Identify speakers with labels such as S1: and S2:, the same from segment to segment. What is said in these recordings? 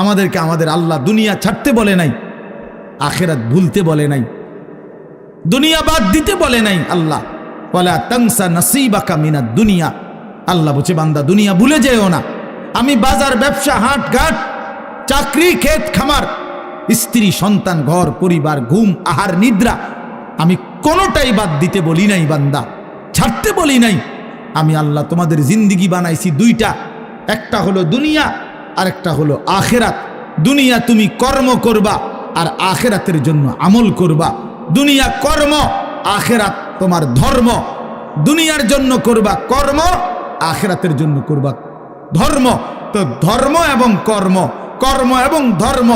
S1: আমাদেরকে আমাদের আল্লাহ দুনিয়া ছাড়তে বলে নাই, আখিরাত ভুলতে বলে নাই, দুনিয়া বাদ দিতে বলে নাই। আল্লাহ ওয়ালা তানসা নাসিবাকা মিনাদ দুনিয়া, আল্লাহ বলছে বান্দা দুনিয়া ভুলে যেও না। আমি বাজার, ব্যবসা, হাট ঘাট, চাকরি, ক্ষেত খামার, স্ত্রী, সন্তান, ঘর পরিবার, ঘুম, আহার, নিদ্রা, আমি কোনোটাই বাদ দিতে বলি নাই বান্দা, ছাড়তে বলি নাই। আমি আল্লাহ তোমাদের জিন্দিগি বানাইছি দুইটা, একটা হলো দুনিয়া আর একটা হলো আখেরাত। দুনিয়া তুমি কর্ম করবা আর আখেরাতের জন্য আমল করবা। দুনিয়া কর্ম, আখেরাত তোমার ধর্ম। দুনিয়ার জন্য করবা কর্ম, আখেরাতের জন্য করবা ধর্ম। তো ধর্ম এবং কর্ম, কর্ম এবং ধর্ম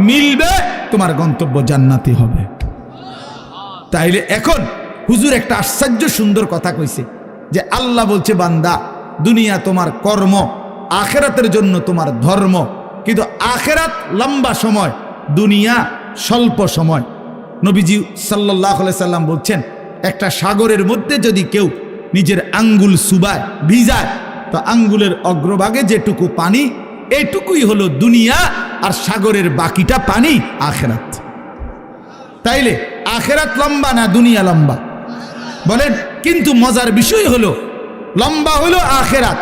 S1: মিলবে, তোমার গন্তব্য জান্নাতি হবে। তাইলে এখন হুজুর একটা আশ্চর্য সুন্দর কথা কইছে যে আল্লাহ বলছে বান্দা দুনিয়া তোমার কর্ম, আখেরাতের জন্য তোমার ধর্ম। কিন্তু আখেরাত লম্বা সময়, দুনিয়া স্বল্প সময়। নবীজি সাল্লাল্লাহু আলাইহি সাল্লাম বলছেন একটা সাগরের মধ্যে যদি কেউ নিজের আঙ্গুল সুবায়, ভিজায়, তো আঙ্গুলের অগ্রভাগে যেটুকু পানি, এটুকুই হলো দুনিয়া, আর সাগরের বাকিটা পানি আখেরাত। তাইলে আখেরাত লম্বা না দুনিয়া লম্বা বলেন? কিন্তু মজার বিষয় হলো লম্বা হলো আখেরাত,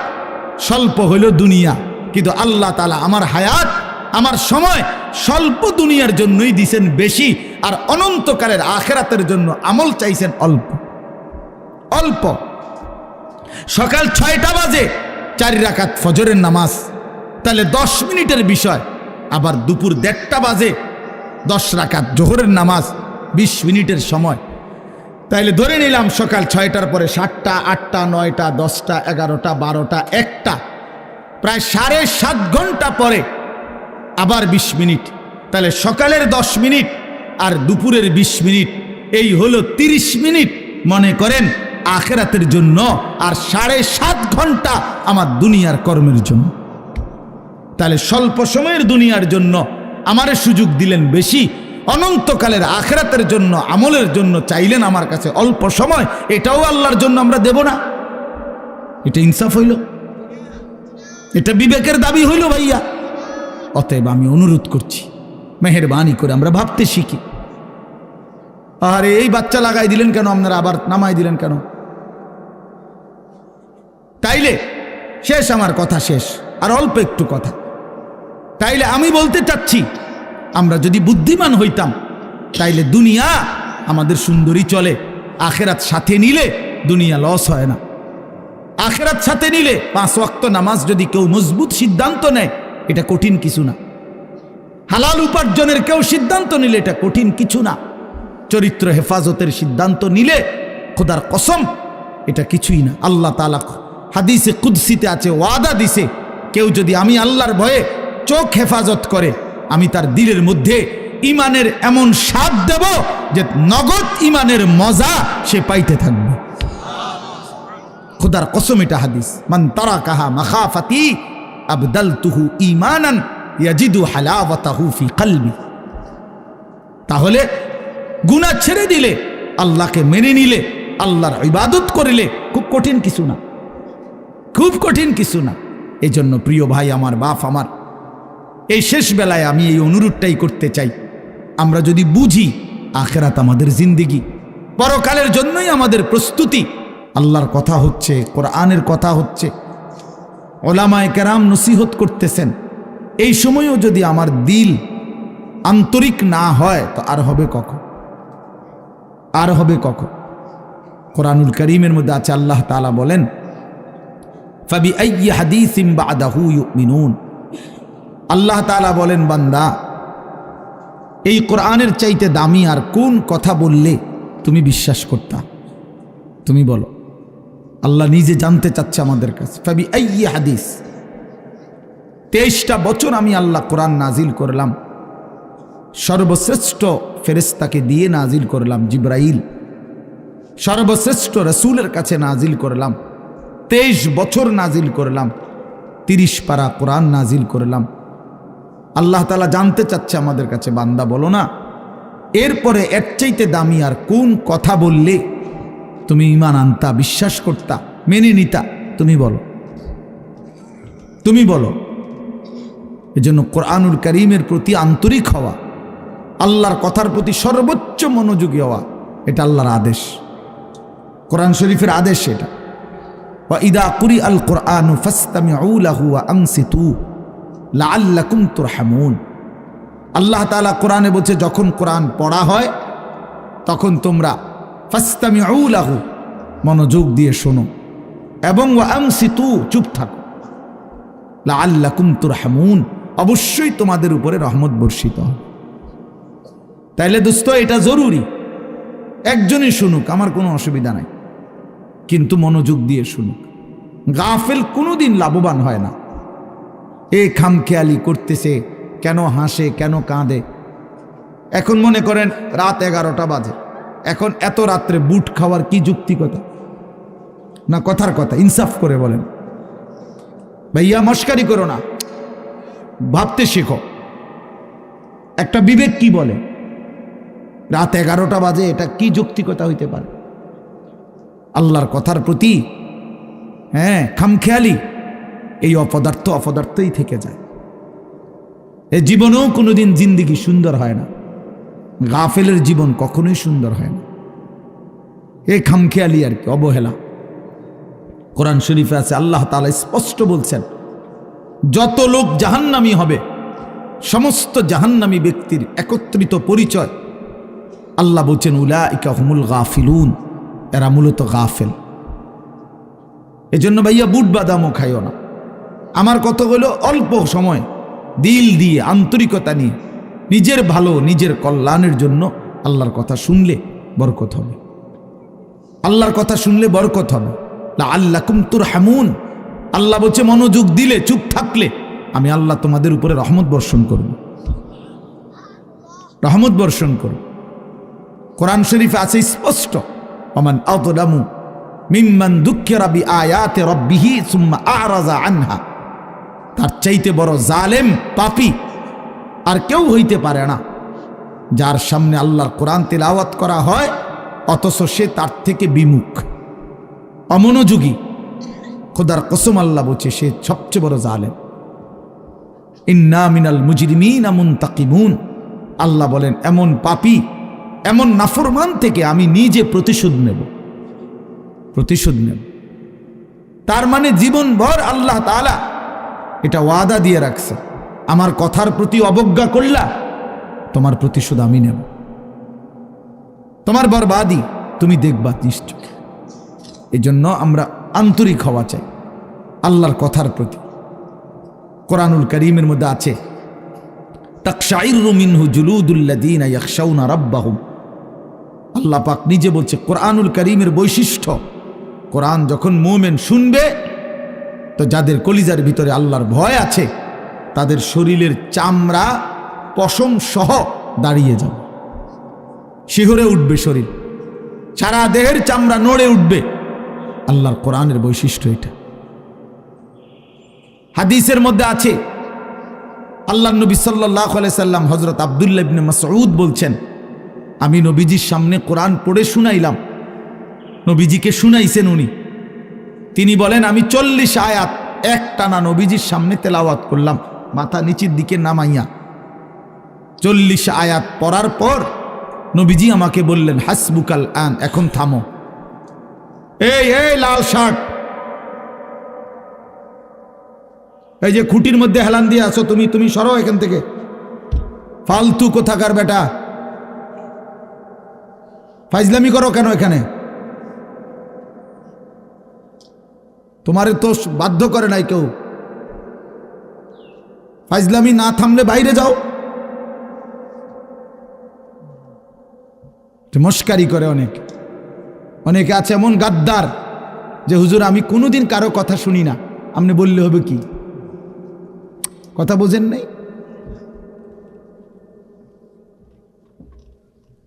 S1: স্বল্প হলো দুনিয়া। কিন্তু আল্লাহ তাআলা আমার হায়াত, আমার সময় স্বল্প দুনিয়ার জন্যই দিছেন বেশি, আর অনন্তকালের আখেরাতের জন্য আমল চাইছেন অল্প অল্প। সকাল 6টা বাজে 4 রাকাত ফজরের নামাজ, তাহলে 10 মিনিটের বিষয়। আবার দুপুর 1:30টা বাজে 10 রাকাত জোহরের নামাজ, 20 মিনিটের সময়। তাইলে ধরে নিলাম সকাল 6টার পরে 7টা, 8টা, 9টা, 10টা, 11টা, 12টা, 1টা, প্রায় 7.5 ঘন্টা পরে আবার 20 মিনিট। তাহলে সকালের 10 মিনিট আর দুপুরের 20 মিনিট, এই হলো 30 মিনিট মনে করেন আখেরাতের জন্য, আর 7.5 ঘন্টা আমার দুনিয়ার কর্মের জন্য। তাহলে স্বল্প সময়ের দুনিয়ার জন্য আমারে সুযোগ দিলেন বেশি, অনন্তকালের আখেরাতের জন্য আমলের জন্য চাইলেন আমার কাছে অল্প সময়। এটাও আল্লাহর জন্য আমরা দেব না? এটা ইনসাফ হইল? এটা বিবেকের দাবি হইল ভাইয়া? অতএব আমি অনুরোধ করছি, মেহেরবানি করে আমরা ভাবতে শিখি। আরে এই বাচ্চা লাগাই দিলেন কেন আপনারা, আবার নামাই দিলেন কেন? তাইলে শেষ, আমার কথা শেষ, আর অল্প একটু কথা। তাইলে আমি বলতে চাচ্ছি, আমরা যদি বুদ্ধিমান হইতাম তাইলে দুনিয়া আমাদের সুন্দরী চলে, আখেরাত সাথে নিলে দুনিয়া লস হয় না। আখেরাত সাথে নিলে 5 ওয়াক্ত নামাজ যদি কেউ মজবুত সিদ্ধান্ত নেয়, এটা কঠিন কিছু না। হালাল উপার্জনের কেউ সিদ্ধান্ত নিলে এটা কঠিন কিছু না। চরিত্র হেফাজতের সিদ্ধান্ত নিলে খোদার কসম এটা কিছুই না। আল্লাহ তাআলা হাদিসে কুদসিতে আছে, ওয়াদা দিছে, কেউ যদি আমি আল্লাহর ভয়ে চোখ হেফাজত করে, আমি তার দিলের মধ্যে ইমানের এমন স্বাদ দেব যে নগদ ইমানের মজা সে পাইতে থাকবে। খোদার কসম, এটা হাদিস। মান তারাকাহা মাখাফাতি আবদালতুহু ঈমানান ইয়াজিদু হালাওয়াতাহু ফি কলবি। তাহলে গুনাহ ছেড়ে দিলে, আল্লাহকে মেনে নিলে, আল্লাহর ইবাদত করিলে খুব কঠিন কিছু না, খুব কঠিন কিছু না। এই জন্য প্রিয় ভাই আমার, বাপ আমার, এই শেষ বেলায় আমি এই অনুরোধটাই করতে চাই, আমরা যদি বুঝি আখেরাত আমাদের জিন্দেগি, পরকালের জন্যই আমাদের প্রস্তুতি। আল্লাহর কথা হচ্ছে, কোরআনের কথা হচ্ছে, ওলামায়ে কেরাম নসিহত করতেছেন, এই সময়ও যদি আমার দিল আন্তরিক না হয় তো আর হবে কখন? আর হবে কখন? কোরআনুল কারীমের মধ্যে আছে, আল্লাহ তাআলা বলেন, ফাবিআইয়ি হাদিসিন বা'দাহু ইউমিনুন। আল্লাহ তাআলা বলেন, বান্দা এই কোরআনের চাইতে দামি আর কোন কথা বললে তুমি বিশ্বাস করতা? তুমি বলো। আল্লাহ নিজে জানতে চাচ্ছে আমাদের কাছে। ফাবিআইয়ি হাদিস, 23টা বছর আমি আল্লাহ কোরআন নাজিল করলাম, সর্বশ্রেষ্ঠ ফেরেশতাকে দিয়ে নাজিল করলাম, জিবরাইল, সর্বশ্রেষ্ঠ রাসূলের কাছে নাজিল করলাম, 23 বছর নাজিল করলাম, 30 পারা কোরআন নাজিল করলাম। আল্লাহ তাআলা জানতে চাচ্ছে আমাদের কাছে, বান্দা বলো না এরপরে এর চাইতে দামি আর কোন কথা বললে তুমি ঈমান আনতা, বিশ্বাস করতা, মেনে নিতা? তুমি বলো, তুমি বলো। এজন্য কোরআনুল কারীমের প্রতি আন্তরিক হওয়া, আল্লাহর কথার প্রতি সর্বোচ্চ মনোযোগী হওয়া, এটা আল্লাহর আদেশ, কোরআন শরীফের আদেশ এটা। ওয়া ইদা কুরিআল কুরআনু ফাসতামিউ লাহু ওয়া আনসিতু লাআল্লাকুম তুরহামুন। আল্লাহ তাআলা কোরআনে বলছে, যখন কোরআন পড়া হয় তখন তোমরা ফাসতামিউ লাহু, মনোযোগ দিয়ে শোনো, এবং ওয়া আনসিতু, চুপ থাকো, লাআল্লাকুম তুরহামুন, অবশ্যই তোমাদের উপরে রহমত বর্ষিত হবে। তাইলে দোস্ত, এটা জরুরি, একজনই শুনুক, আমার কোনো অসুবিধা নাই, কিন্তু মনোযোগ দিয়ে শুনুক। গাফেল কোনোদিন লাভবান হয় না। এ খামখেয়ালি করতেছে, কেন হাসে, কেন কাঁদে। এখন মনে করেন রাত 11টা বাজে, এখন এত রাত্রে বুট খাওয়ার কি যুক্তিকতা? না কথার কথা, ইনসাফ করে বলেন ভাইয়া, মস্কারি করো না, ভাবতে শেখো। একটা বিবেক কি বলে? রাত 11টা বাজে, এটা কি যৌক্তিকতা হইতে পারে? আল্লাহর কথার প্রতি খামখেয়ালি, এই অপদার্থই থেকে যায়। এ জীবনেও কোনোদিন জিন্দিগি সুন্দর হয় না, গাফেলের জীবন কখনোই সুন্দর হয় না। এ খামখেয়ালি আর কি, অবহেলা। কোরআন শরীফে আছে, আল্লাহ তাআলা স্পষ্ট বলছেন, যত লোক জাহান্নামী হবে, সমস্ত জাহান্নামী ব্যক্তির একত্রিত পরিচয় আল্লাহ বলছেন, উলাইকা হুমুল গাফিলুন, এরা মূলত গাফেল। এজন্য ভাইয়া বুট বাদামও খাইও না। আমার কথা হলো, অল্প সময় দিল দিয়ে, আন্তরিকতা নিয়ে, নিজের ভালো, নিজের কল্যাণের জন্য আল্লাহর কথা শুনলে বরকত হবে। আল্লাহর কথা শুনলে বরকত হবে। লাআল্লাকুম তুরহামুন, আল্লাহ বলছে, মনোযোগ দিলে, চুপ থাকলে আমি আল্লাহ তোমাদের উপরে রহমত বর্ষণ করব, রহমত বর্ষণ করব। কোরআন শরীফে আছে স্পষ্ট, ওমান আযলামু মিম্মান দুক্কিরা বিআয়াতি রাব্বিহি সুম্মা আ'রাযা আনহা। তার চাইতে বড় জালেম, পাপী আর কেউ হইতে পারে না, যার সামনে আল্লাহর কোরআন তিলাওয়াত করা হয় অথচ সে তার থেকে বিমুখ, অমনোযোগী। খোদার কসম, আল্লাহ বলছে, সে সবচেয়ে বড় জালেম। ইন্না মিনাল মুজরিমিনা মুনতাকিমুন, আল্লাহ বলেন, এমন পাপী, এমন নাফরমান থেকে আমি নিজে প্রতিশোধ নেব, প্রতিশোধ নেব। তার মানে জীবনভর আল্লাহ তাআলা এটা ওয়াদা দিয়ে রাখছে, আমার কথার প্রতি অবজ্ঞা করলা, তোমার প্রতিশোধ আমি নেব, তোমার বরবাদি তুমি দেখবা নিশ্চয়। এই জন্য আমরা আন্তরিক হওয়া চাই আল্লাহর কথার প্রতি। কোরআনুল কারীমের মধ্যে আছে, তাকশাইরু মিনহু জুলুদুল্লাযীনা ইয়াখশাউনা রাব্বাহুম। আল্লাহ পাক নিজে বলছে, কোরআনুল কারীমের বৈশিষ্ট্য, কোরআন যখন মুমিন শুনবে তো যাদের কলিজার ভিতরে আল্লাহর ভয় আছে, তাদের শরীরের চামড়া পশম সহ দাঁড়িয়ে যাবে, শিহরে উঠবে শরীর, সারা দেহের চামড়া নড়ে উঠবে। আল্লাহর কোরআনের বৈশিষ্ট্য এটা। হাদিসের মধ্যে আছে, আল্লাহর নবী সাল্লাল্লাহু আলাইহি সাল্লাম হযরত আব্দুল্লাহ ইবনে মাসউদ বলছেন, আমি নবীজির সামনে কোরআন পড়ে শুনাইলাম, নবীজিকে শুনাইছেন উনি। তিনি বলেন, আমি 40 আয়াত একটানা নবীজির সামনে তেলাওয়াত করলাম, মাথা নিচের দিকে নামাইয়া। 40 আয়াত পড়ার পর নবীজি আমাকে বললেন, হাসবুকাল আন, এখন থামো। এই লাল শার্ট, এই যে খুঁটির মধ্যে হেলান দিয়ে আছো তুমি, তুমি সরো এখান থেকে, ফালতু কোথাকার বেটা, ফাইজলামি করো কেন এখানে? তোমারে তো বাধ্য করে নাই কেউ, ফাইজলামি না থামলে বাইরে যাও। মস্কারি করে অনেকে আছে এমন গাদ্দার যে, হুজুর আমি কোনোদিন কারো কথা শুনি না, আপনি বললে হবে কি? কথা বোঝেন নাই?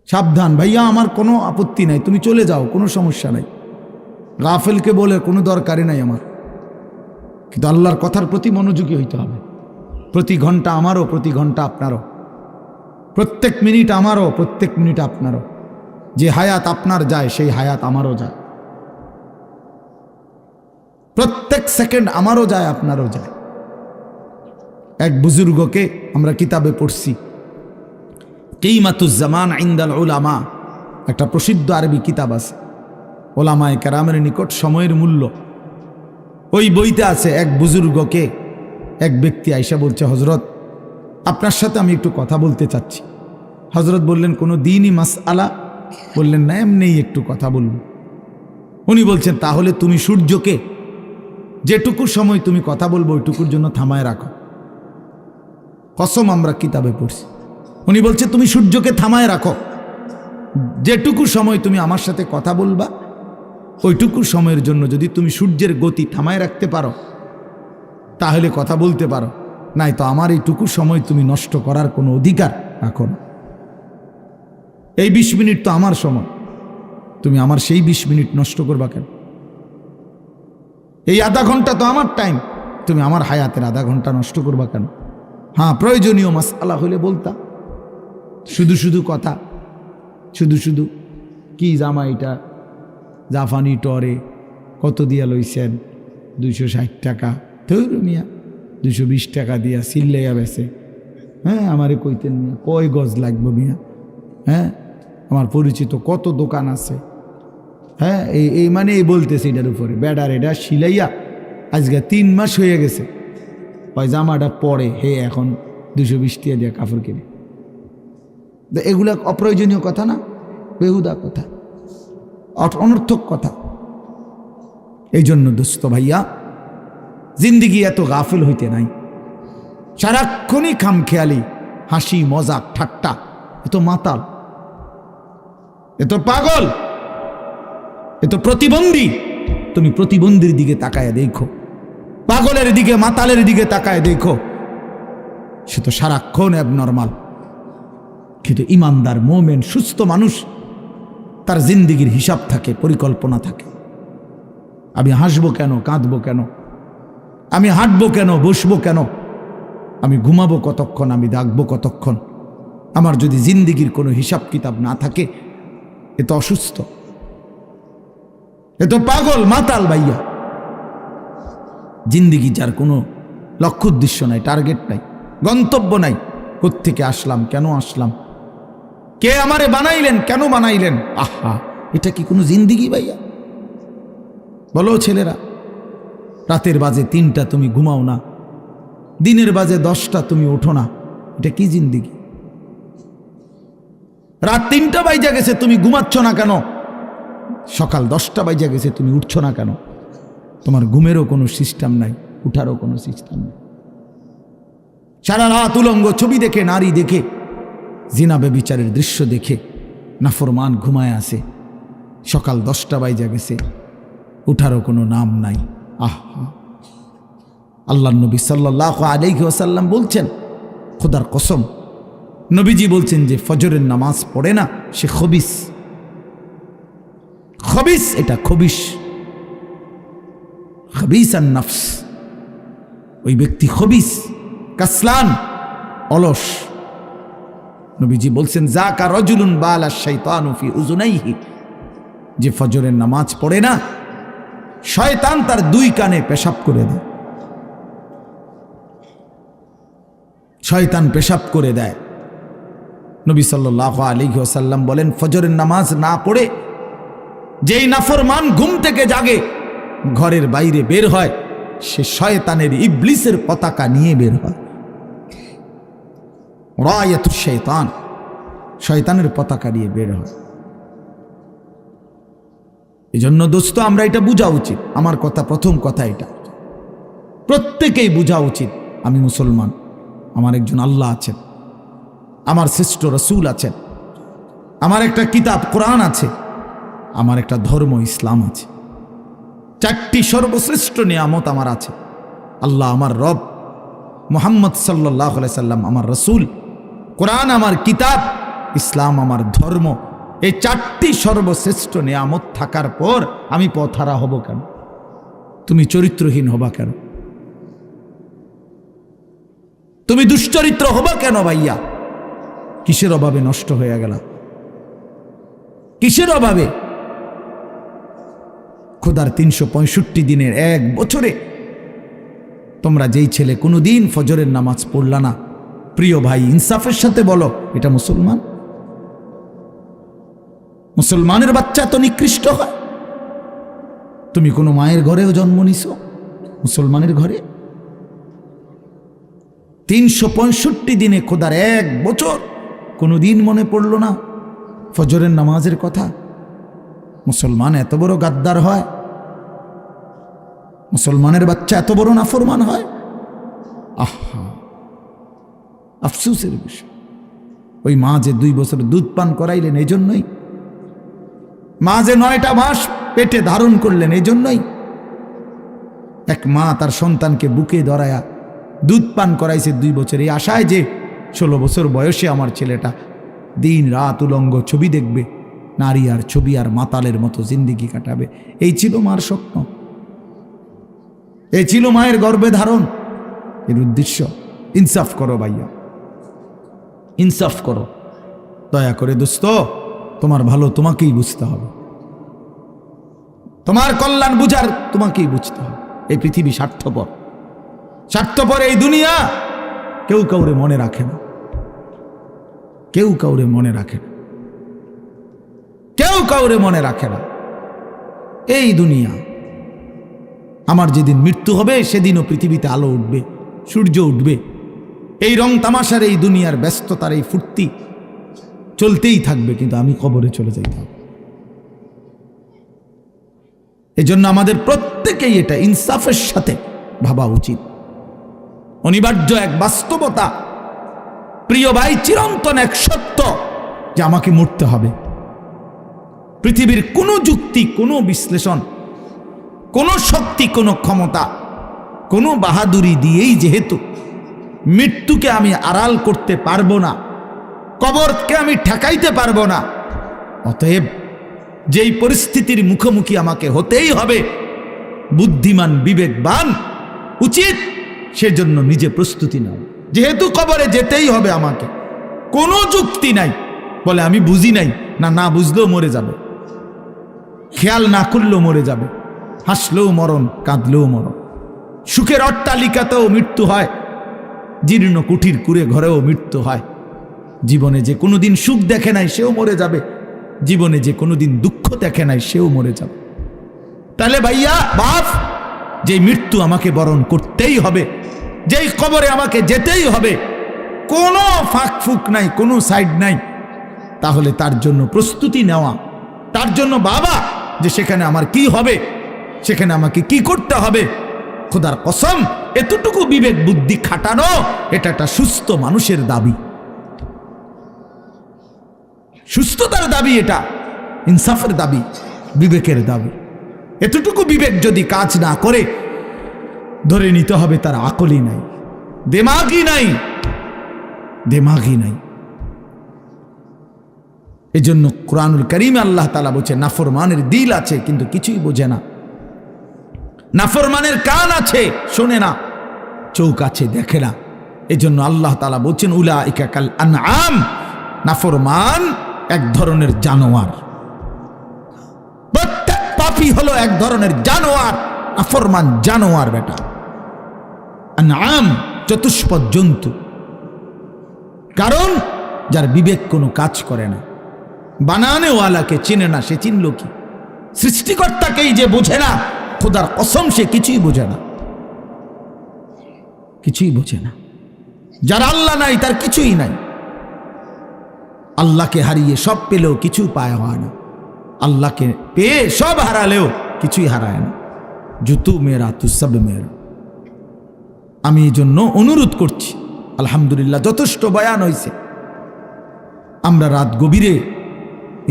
S1: সাবধান ভাইয়া, আমার কোনো আপত্তি নাই, তুমি চলে যাও, কোনো সমস্যা নাই। গাফেলকে বলে কোনো দরকারই নাই আমার, কিন্তু আল্লাহর কথার প্রতি মনোযোগী হইতে হবে। প্রতি ঘন্টা আমারও, প্রতি ঘন্টা আপনারও, প্রত্যেক মিনিট আমারও, প্রত্যেক মিনিট আপনারও। যে হায়াত আপনার যায় সেই হায়াত আমারও যায়, প্রত্যেক সেকেন্ড আমারও যায়, আপনারও যায়। এক বুজুর্গকে আমরা কিতাবে পড়ছি, কিমাতুজ্জামান ইনদাল উলামা, একটা প্রসিদ্ধ আরবি কিতাব আছে, ওলামায়ে কেরামের নিকট সময়ের মূল্য। ওই বইতে আছে এক বুজুর্গকে এক ব্যক্তি আইসা বলছে, হজরত আপনার সাথে আমি একটু কথা বলতে চাচ্ছি। হজরত বললেন, কোনো দিনই মাসআলা? বললেন, না, এমনিই একটু কথা বলব। উনি বলছেন, তাহলে তুমি সূর্যকে যেটুকু সময় তুমি কথা বলবো ওইটুকুর জন্য থামায় রাখো। কসম, আমরা কিতাবে পড়ছি। উনি বলছে, তুমি সূর্যকে থামায় রাখো, যেটুকু সময় তুমি আমার সাথে কথা বলবা ওইটুকু সময়ের জন্য যদি তুমি সূর্যের গতি থামায় রাখতে পারো তাহলে কথা বলতে পারো, নাই তো আমার এইটুকু সময় তুমি নষ্ট করার কোনো অধিকার রাখো না। এই 20 মিনিট তো আমার সময়, তুমি আমার সেই 20 মিনিট নষ্ট করবা কেন? এই আধা ঘন্টা তো আমার টাইম, তুমি আমার হায়াতের আধা ঘন্টা নষ্ট করবা কেন? হ্যাঁ, প্রয়োজনীয় মাসআলা হলে বলতা, শুধু শুধু কথা, শুধু শুধু কি জামা এটা জাফানি টরে কত দিয়া লইছেন? 260 টাকা। ধর মিয়া, 220 টাকা দিয়া সিল্লাইয়া বেছে। হ্যাঁ, আমারে কইতেন মিয়া কয় গজ লাগবে মিয়া? হ্যাঁ, আমার পরিচিত কত দোকান আছে। হ্যাঁ, এই মানে এই বলতেছে এটার উপরে বেডার এটা সিলাইয়া আজকে 3 মাস হয়ে গেছে, ওই জামাটা পরে হে এখন 220 টাকা দিয়ে কাপড় কিনে। এগুলা অপ্রয়োজনীয় কথা না, বেহুদা কথা, অনর্থক কথা। এই জন্য দোস্ত ভাইয়া, জিন্দিগি এত গাফিল হইতে নাই। সারাক্ষণই খামখেয়ালি, হাসি মজাক ঠাট্টা, এত মাতাল, এত পাগল, এত প্রতিবন্ধী। তুমি প্রতিবন্ধীর দিকে তাকায় দেখো, পাগলের দিকে মাতালের দিকে তাকায় দেখো, সে তো সারাক্ষণ অ্যাবনর্মাল। কিন্তু ইমানদার মোমেন সুস্থ মানুষ, তার জিন্দিগির হিসাব থাকে, পরিকল্পনা থাকে। আমি হাসবো কেন, কাঁদবো কেন, আমি হাঁটবো কেন, বসবো কেন, আমি ঘুমাবো কতক্ষণ, আমি জাগবো কতক্ষণ। আমার যদি জিন্দিগির কোনো হিসাব কিতাব না থাকে, এ তো অসুস্থ, এ তো পাগল মাতাল ভাইয়া। জিন্দিগি যার কোনো লক্ষ্য উদ্দেশ্য নাই, টার্গেট নাই, গন্তব্য নাই। কোত্থেকে আসলাম, কেন আসলাম, কে আমারে বানাইলেন, কেন বানাইলেন? আহা, এটা কি কোনো জিন্দিগি ভাইয়া? বলো ছেলেরা, রাতের বাজে 3টা তুমি ঘুমাও না, দিনের বাজে 10টা তুমি ওঠো না, এটা কি জিন্দিগি? রাত 3টা বাজে গেছে তুমি ঘুমাচ্ছ না কেন? সকাল 10টা বাজে গেছে তুমি উঠছো না কেন? তোমার ঘুমেরও কোনো সিস্টেম নাই, উঠারও কোনো সিস্টেম নেই। সারা রাত উলঙ্গ ছবি দেখে, নারী দেখে, জিনা ব্যভিচারের দৃশ্য দেখে নাফরমান ঘুমায় আসে। সকাল 10টা বাজে গেছে, উঠারও কোনো নাম নাই। আহা, আল্লাহর নবী সাল্লাল্লাহু আলাইহি ওয়াসাল্লাম বলছেন, খোদার কসম, নবীজি বলছেন যে ফজরের নামাজ পড়ে না সে খবিস। খবিস, এটা খবিস, খবিসান নফস। ওই ব্যক্তি খবিস, কাসলান, অলস। নবীজি বলছেন, যাকা রাজুলুন বালা শাইতানু ফি উযুনাইহি, যে ফজরের নামাজ পড়ে না শয়তান তার 2 কানে পেশাব করে দেয়। শয়তান পেশাব করে দেয়। নবী সাল্লাল্লাহু আলাইহি ওয়াসাল্লাম বলেন, ফজরের নামাজ না পড়ে যেই নাফরমান ঘুম থেকে জাগে, ঘরের বাইরে বের হয়, সে শয়তানের, ইবলিসের পতাকা নিয়ে বের হয়। রায়াতুশ শাইতান, শয়তানের পতাকা নিয়ে বের হয়। এজন্য দোস্ত, আমরা এটা বোঝা উচিত। আমার কথা, প্রথম কথা এটা প্রত্যেকেই বোঝা উচিত, আমি মুসলমান, আমার একজন আল্লাহ আছেন, আমার শ্রেষ্ঠ রাসূল আছেন, আমার একটা কিতাব কোরআন আছে, আমার একটা ধর্ম ইসলাম আছে। 4টি সর্বশ্রেষ্ঠ নিয়ামত আমার আছে। আল্লাহ আমার রব, মুহাম্মদ সাল্লাল্লাহু আলাইহি সাল্লাম আমার রাসূল, কোরআন আমার কিতাব, ইসলাম আমার ধর্ম। এই 4টি সর্বশ্রেষ্ঠ নিয়ামত থাকার পর আমি পথহারা হব কেন? তুমি চরিত্রহীন হবা কেন? তুমি দুশ্চরিত্র হবা কেন ভাইয়া? কিসের অভাবে নষ্ট হয়ে গেল? কিসের অভাবে? খোদার 365 দিনের 1 বছরে তোমরা যেই ছেলে কোনোদিন ফজরের নামাজ পড়লা না, প্রিয় ভাই ইনসাফের সাথে বলো এটা মুসলমান? মুসলমানের বাচ্চা তো নিকৃষ্ট হয়। তুমি কোনো মায়ের ঘরেও জন্ম নিছো, মুসলমানের ঘরে 365 দিনে খোদার 1 বছর কোনোদিন মনে পড়ল না ফজরের নামাজের কথা? মুসলমান এত বড় গাদ্দার হয়? মুসলমানের বাচ্চা এত বড় নাফরমান হয়? আহা, আফসোসের বিষয়। ওই মা যে 2 বছর দুধ পান করাইলেন এই জন্যই, মা যে 9টা মাস পেটে ধারণ করলেন এই জন্যই। এক মা তার সন্তানকে বুকে ধরায়া দুধ পান করাইছে 2 বছর, এই আশায় যে 16 বছর বয়সে আমার ছেলেটা দিন রাত উলঙ্গ ছবি দেখবে, নারী আর ছবি আর মাতালের মতো জিন্দিগি কাটাবে। এই ছিল মার স্বপ্ন, এই ছিল মায়ের গর্ভে ধারণ, এর উদ্দেশ্য। ইনসাফ করো ভাইয়া, ইনসাফ করো দয়া করে। দোস্ত, তোমার ভালো তোমাকেই বুঝতে হবে, তোমার কল্যাণ বুঝার তোমাকেই বুঝতে হবে। এই পৃথিবী স্বার্থপর, স্বার্থপর এই দুনিয়া। কেউ কাউরে মনে রাখে না, কেউ কাউরে মনে রাখে না, কেউ কাউরে মনে রাখে না। এই দুনিয়া, আমার যেদিন মৃত্যু হবে সেদিনও পৃথিবীতে আলো উঠবে, সূর্য উঠবে। এই রং তামাশার এই দুনিয়ার ব্যস্ততার এই ফুর্তি চলতেই থাকবে, কিন্তু আমি কবরে চলে যাইতে হবে। এজন্য আমাদের প্রত্যেকেই এটা ইনসাফের সাথে ভাবা উচিত, অনিবার্য এক বাস্তবতা। প্রিয় ভাই, চিরন্তন এক সত্য যে আমাকে মরতে হবে। পৃথিবীর কোনো যুক্তি, কোনো বিশ্লেষণ, কোনো শক্তি, কোনো ক্ষমতা, কোনো বাহাদুরি দিয়েই যেহেতু মৃত্যুকে আমি আড়াল করতে পারবো না, কবরকে আমি ঠেকাইতে পারবো না, অতএব যেই পরিস্থিতির মুখোমুখি আমাকে হতেই হবে, বুদ্ধিমান বিবেকবান উচিত সেজন্য নিজে প্রস্তুতি নাও। যেহেতু কবরে যেতেই হবে আমাকে, কোনো যুক্তি নাই বলে আমি বুঝি নাই, না না বুঝলেও মরে যাবে, খেয়াল না করলেও মরে যাবে, হাসলেও মরণ, কাঁদলেও মরণ। সুখের অট্টালিকাতেও মৃত্যু হয়, জীর্ণ কুঠির কুড়ে ঘরেও মৃত্যু হয়। জীবনে যে কোনোদিন সুখ দেখে নাই সেও মরে যাবে, জীবনে যে কোনোদিন দুঃখ দেখে নাই সেও মরে যাবে। তাহলে ভাইয়া বাপ, যে মৃত্যু আমাকে বরণ করতেই হবে, যেই কবরে আমাকে যেতেই হবে, কোনো ফাঁক ফুক নাই, কোনো সাইড নাই, তাহলে তার জন্য প্রস্তুতি নেওয়া, তার জন্য বাবা যে সেখানে আমার কি হবে, সেখানে আমাকে কি করতে হবে, খোদার কসম এতটুকু বিবেক বুদ্ধি খাটানো এটা একটা সুস্থ মানুষের দাবি, সুস্থতার দাবি, এটা ইনসাফের দাবি, বিবেকের দাবি। এতটুকু বিবেক যদি কাজ না করে, ধরে নিতে হবে তার আকলই নাই, দেমাগই নাই, দেমাগই নাই। এজন্য কুরআনুল কারীমে আল্লাহ তাআলা বলছে, নাফরমানের দিল আছে কিন্তু কিছুই বোঝে না, নাফরমানের কান আছে শোনে না, চোখ আছে দেখে না। এজন্য আল্লাহ তাআলা বলছেন, উলাইকা কাল আনআম, নাফরমান এক ধরনের জানোয়ার। প্রত্যেক পাপী হলো এক ধরনের জানোয়ার, নাফরমান জানোয়ার বেটা। আনআম চতুষ্পদ জন্তু। কারণ যার বিবেক কোনো কাজ করে না, বানানেওয়ালাকে চিনে না, সে চিনল কি? সৃষ্টিকর্তাকেই যে বোঝে না, খোদার কসম সে কিছুই বোঝে না, কিছুই বোঝে না। যার আল্লাহ নাই তার কিছুই নাই। আল্লাহকে হারিয়ে সব পেলেও কিছু পায় হয় না, আল্লাহকে পেয়ে সব হারালেও কিছুই হারায় না। জুতু মেরা তু সব মেরা। আমি এই জন্য অনুরোধ করছি, আলহামদুলিল্লাহ যথেষ্ট বয়ান হয়েছে। আমরা রাত গভীরে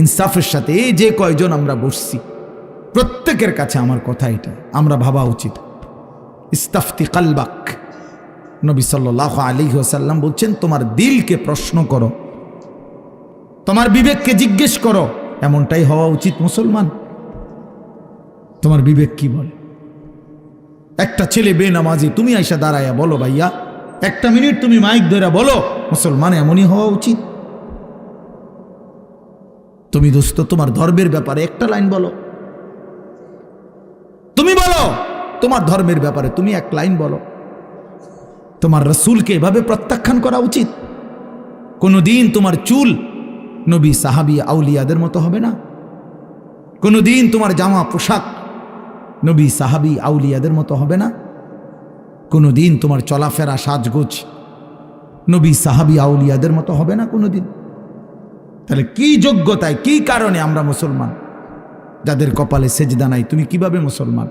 S1: ইনসাফের সাথে এই যে কয়জন আমরা বসছি, প্রত্যেকের কাছে আমার কথা এটা, আমরা ভাবা উচিত। ইস্তাফতি কালবাক, নবী সাল্লাল্লাহু আলাইহি ওয়াসাল্লাম বলছেন, তোমার দিলকে প্রশ্ন করো, তোমার বিবেককে জিজ্ঞেস করো। এমনটাই হওয়া উচিত মুসলমান। তোমার বিবেক কি বলে? একটা ছেলে বেনামাজি, তুমি আইসা দাঁড়াইয়া বলো, ভাইয়া 1 মিনিট তুমি মাইক ধরে বলো, মুসলমান এমনই হওয়া উচিত। তুমি দোস্ত তোমার ধর্মের ব্যাপারে একটা লাইন বলো, তুমি বলো তোমার ধর্মের ব্যাপারে তুমি 1 লাইন বলো। তোমার রসুলকে এভাবে প্রত্যাখ্যান করা উচিত। কোনোদিন তোমার চুল নবী সাহাবী আউলিয়াদের মতো হবে না। কোনোদিন তোমার জামা পোশাক নবী সাহাবী আউলিয়াদের মতো হবে না। কোনোদিন তোমার চলাফেরা সাজগোজ নবী সাহাবী আউলিয়াদের মতো হবে না কোনোদিন। তাহলে কি যোগ্যতায়, কি কারণে আমরা মুসলমান? যাদের কপালে সেজদা নাই, তুমি কিভাবে মুসলমান?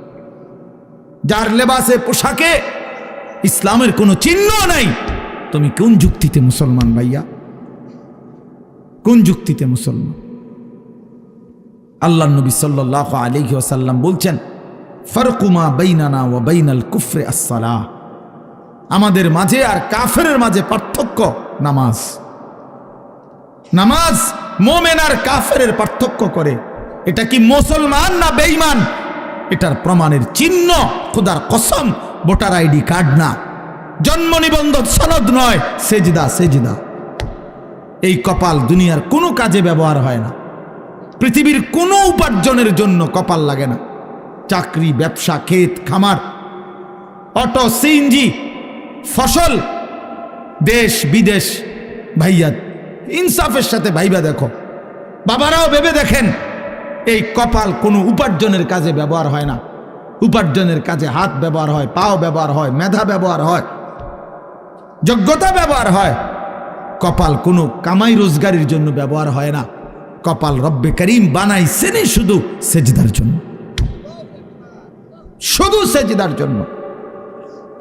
S1: যার লেবাসে পোশাকে ইসলামের কোনো চিহ্ন নাই, তুমি কোন যুক্তিতে মুসলমান ভাইয়া? কোন যুক্তিতে মুসলমান? আল্লাহ নবী সাল্লাল্লাহু আলাইহি ওয়াসাল্লাম বলছেন, ফারকু মা বাইনানা ওয়া বাইনাল কুফরি আস-সালাহ। আমাদের মাঝে আর কাফেরের মাঝে পার্থক্য নামাজ। নামাজ মুমিন আর কাফেরের পার্থক্য করে। এটা কি মুসলমান না বেঈমান? এটার প্রমাণের চিহ্ন খোদার কসম ভোটার আইডি কার্ড না, জন্ম নিবন্ধন সনদ নয়, সেজদা। সেজদা এই কপাল দুনিয়ার কোনো কাজে ব্যবহার হয় না। পৃথিবীর কোনো উপার্জনের জন্য কপাল লাগে না। চাকরি, ব্যবসা, ক্ষেত খামার, অটো, সিএনজি, ফসল, দেশ বিদেশ। ভাইয়া ইনসাফের সাথে ভাইবা দেখো, বাবারাও ভেবে দেখেন, এই কপাল কোনো উপার্জনের কাজে ব্যবহার হয় না। উপার্জনের কাজে হাত ব্যবহার হয়, পাও ব্যবহার হয়, মেধা ব্যবহার হয়, যোগ্যতা ব্যবহার হয়। কপাল কোনো কামাই রোজগারের জন্য ব্যবহার হয় না। কপাল রব্বে করিম বানাইছেন শুধু সেজদার জন্য, শুধু সেজদার জন্য,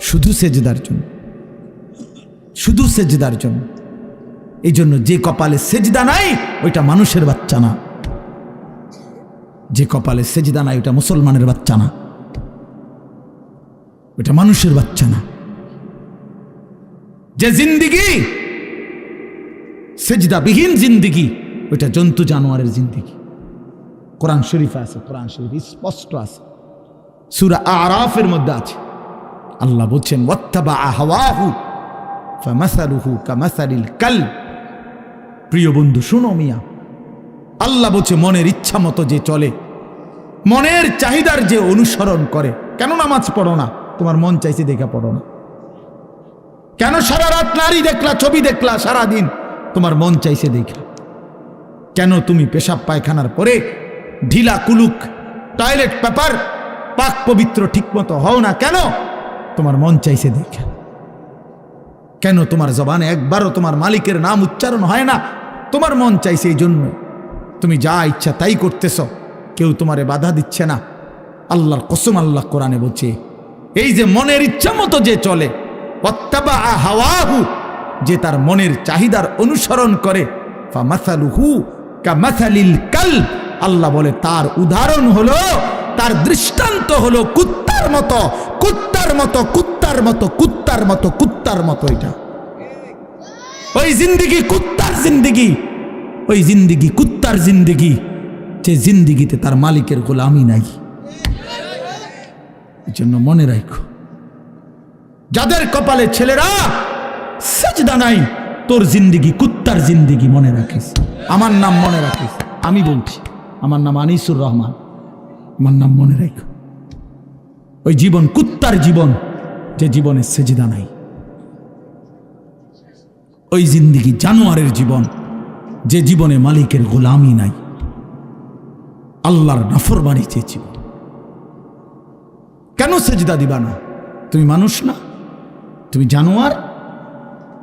S1: শুধু সেজদার জন্য, শুধু সেজদার জন্য। এই জন্য যে কপালে সেজদা নাই ওইটা মানুষের বাচ্চা না। যে কপালে সেজদা নাই ওটা মুসলমানের বাচ্চা না, ওটা মানুষের বাচ্চা না। যে জিন্দিগি সেজদাবিহীন জিন্দিগি, ওইটা জন্তু জানোয়ারের জিন্দিগি। কোরআন শরীফে আছে, কোরআন শরীফ স্পষ্ট আছে, সূরা আরাফের মধ্যে আছে। আল্লাহ বলছেন, ওয়াত্তাবা হাওয়াহু ফামাসালুহু কামাসালিল কালব। প্রিয় বন্ধু শুনো মিয়া, আল্লাহ বলছে মনের ইচ্ছা মতো যে চলে, মনের চাহিদার যে অনুসরণ করে। কেন নামাজ পড়ো না? তোমার মন চাইছে দেখা পড়ো না। কেন সারা রাত নারী দেখলা, ছবি দেখলা সারাদিন? তোমার মন চাইছে দেখা। কেন তুমি পেশাব পায়খানার পরে ঢিলা কুলুক টয়লেট পেপার পাক পবিত্র ঠিক মতো হও না? কেন? তোমার মন চাইছে দেখা। কেন তোমার জবানে একবারও তোমার মালিকের নাম উচ্চারণ হয় না? তোমার মন চাইছে। এই জন্য তুমি যা ইচ্ছা তাই করতেছ, কেউ তোমারে বাধা দিচ্ছে না। আল্লাহর কসম, আল্লাহ কোরআনে বলছে, এই যে মনের ইচ্ছা মতো যে চলে, ওয়াত্তাবা হাওয়াহু, যে তার মনের চাহিদার অনুসরণ করে, ফামাসালুহু কামাসালিল কালব। আল্লাহ বলে তার উদাহরণ হলো, তার দৃষ্টান্ত হলো কুত্তার মতো, কুত্তার মতো, কুত্তার মতো, কুত্তার মতো, কুত্তার মতো। এটা ওই জিন্দিগি কুত্তার জিন্দিগি, ওই জিন্দিগি কুত্তার জিন্দিগি, যে জিন্দিগিতে তার মালিকের গোলামি নাই। এই জন্য মনে রাখো, যাদের কপালে ছেলেরা সেজদা নাই, তোর জিন্দিগি কুত্তার জিন্দিগি, মনে রাখিস। আমার নাম মনে রাখিস, আমি বলছি, আমার নাম আনিসুর রহমান। আমার নাম মনে রাখো। ওই জীবন কুত্তার জীবন, যে জীবনে সেজদা নাই। ওই জিন্দিগি জানোয়ারের জীবন, যে জীবনে মালিকের গোলামি নাই, আল্লাহর নাফরমানি যে জীবন। কেন সেজদা দিবা না? তুমি মানুষ না? তুমি জানোয়ার?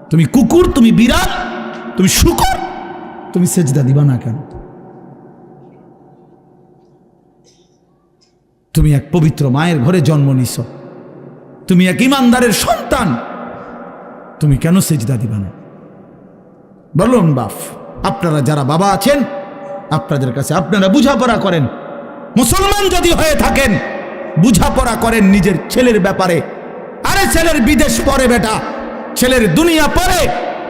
S1: তুমি কুকুর? তুমি বিড়াল? তুমি শূকর? তুমি সেজদা দিবা না কেন? তুমি এক পবিত্র মায়ের ঘরে জন্ম নিছ, তুমি এক ইমানদারের সন্তান, তুমি কেন সেজদা দিবা না? বলুন বাপ, আপনারা যারা বাবা আছেন, আপনাদের কাছে আপনারা বুঝাপড়া করেন। মুসলমান যদি হয়ে থাকেন, বুঝাপড়া করেন নিজের ছেলের ব্যাপারে। আরে ছেলের বিদেশ পরে বেটা, ছেলের দুনিয়া পরে,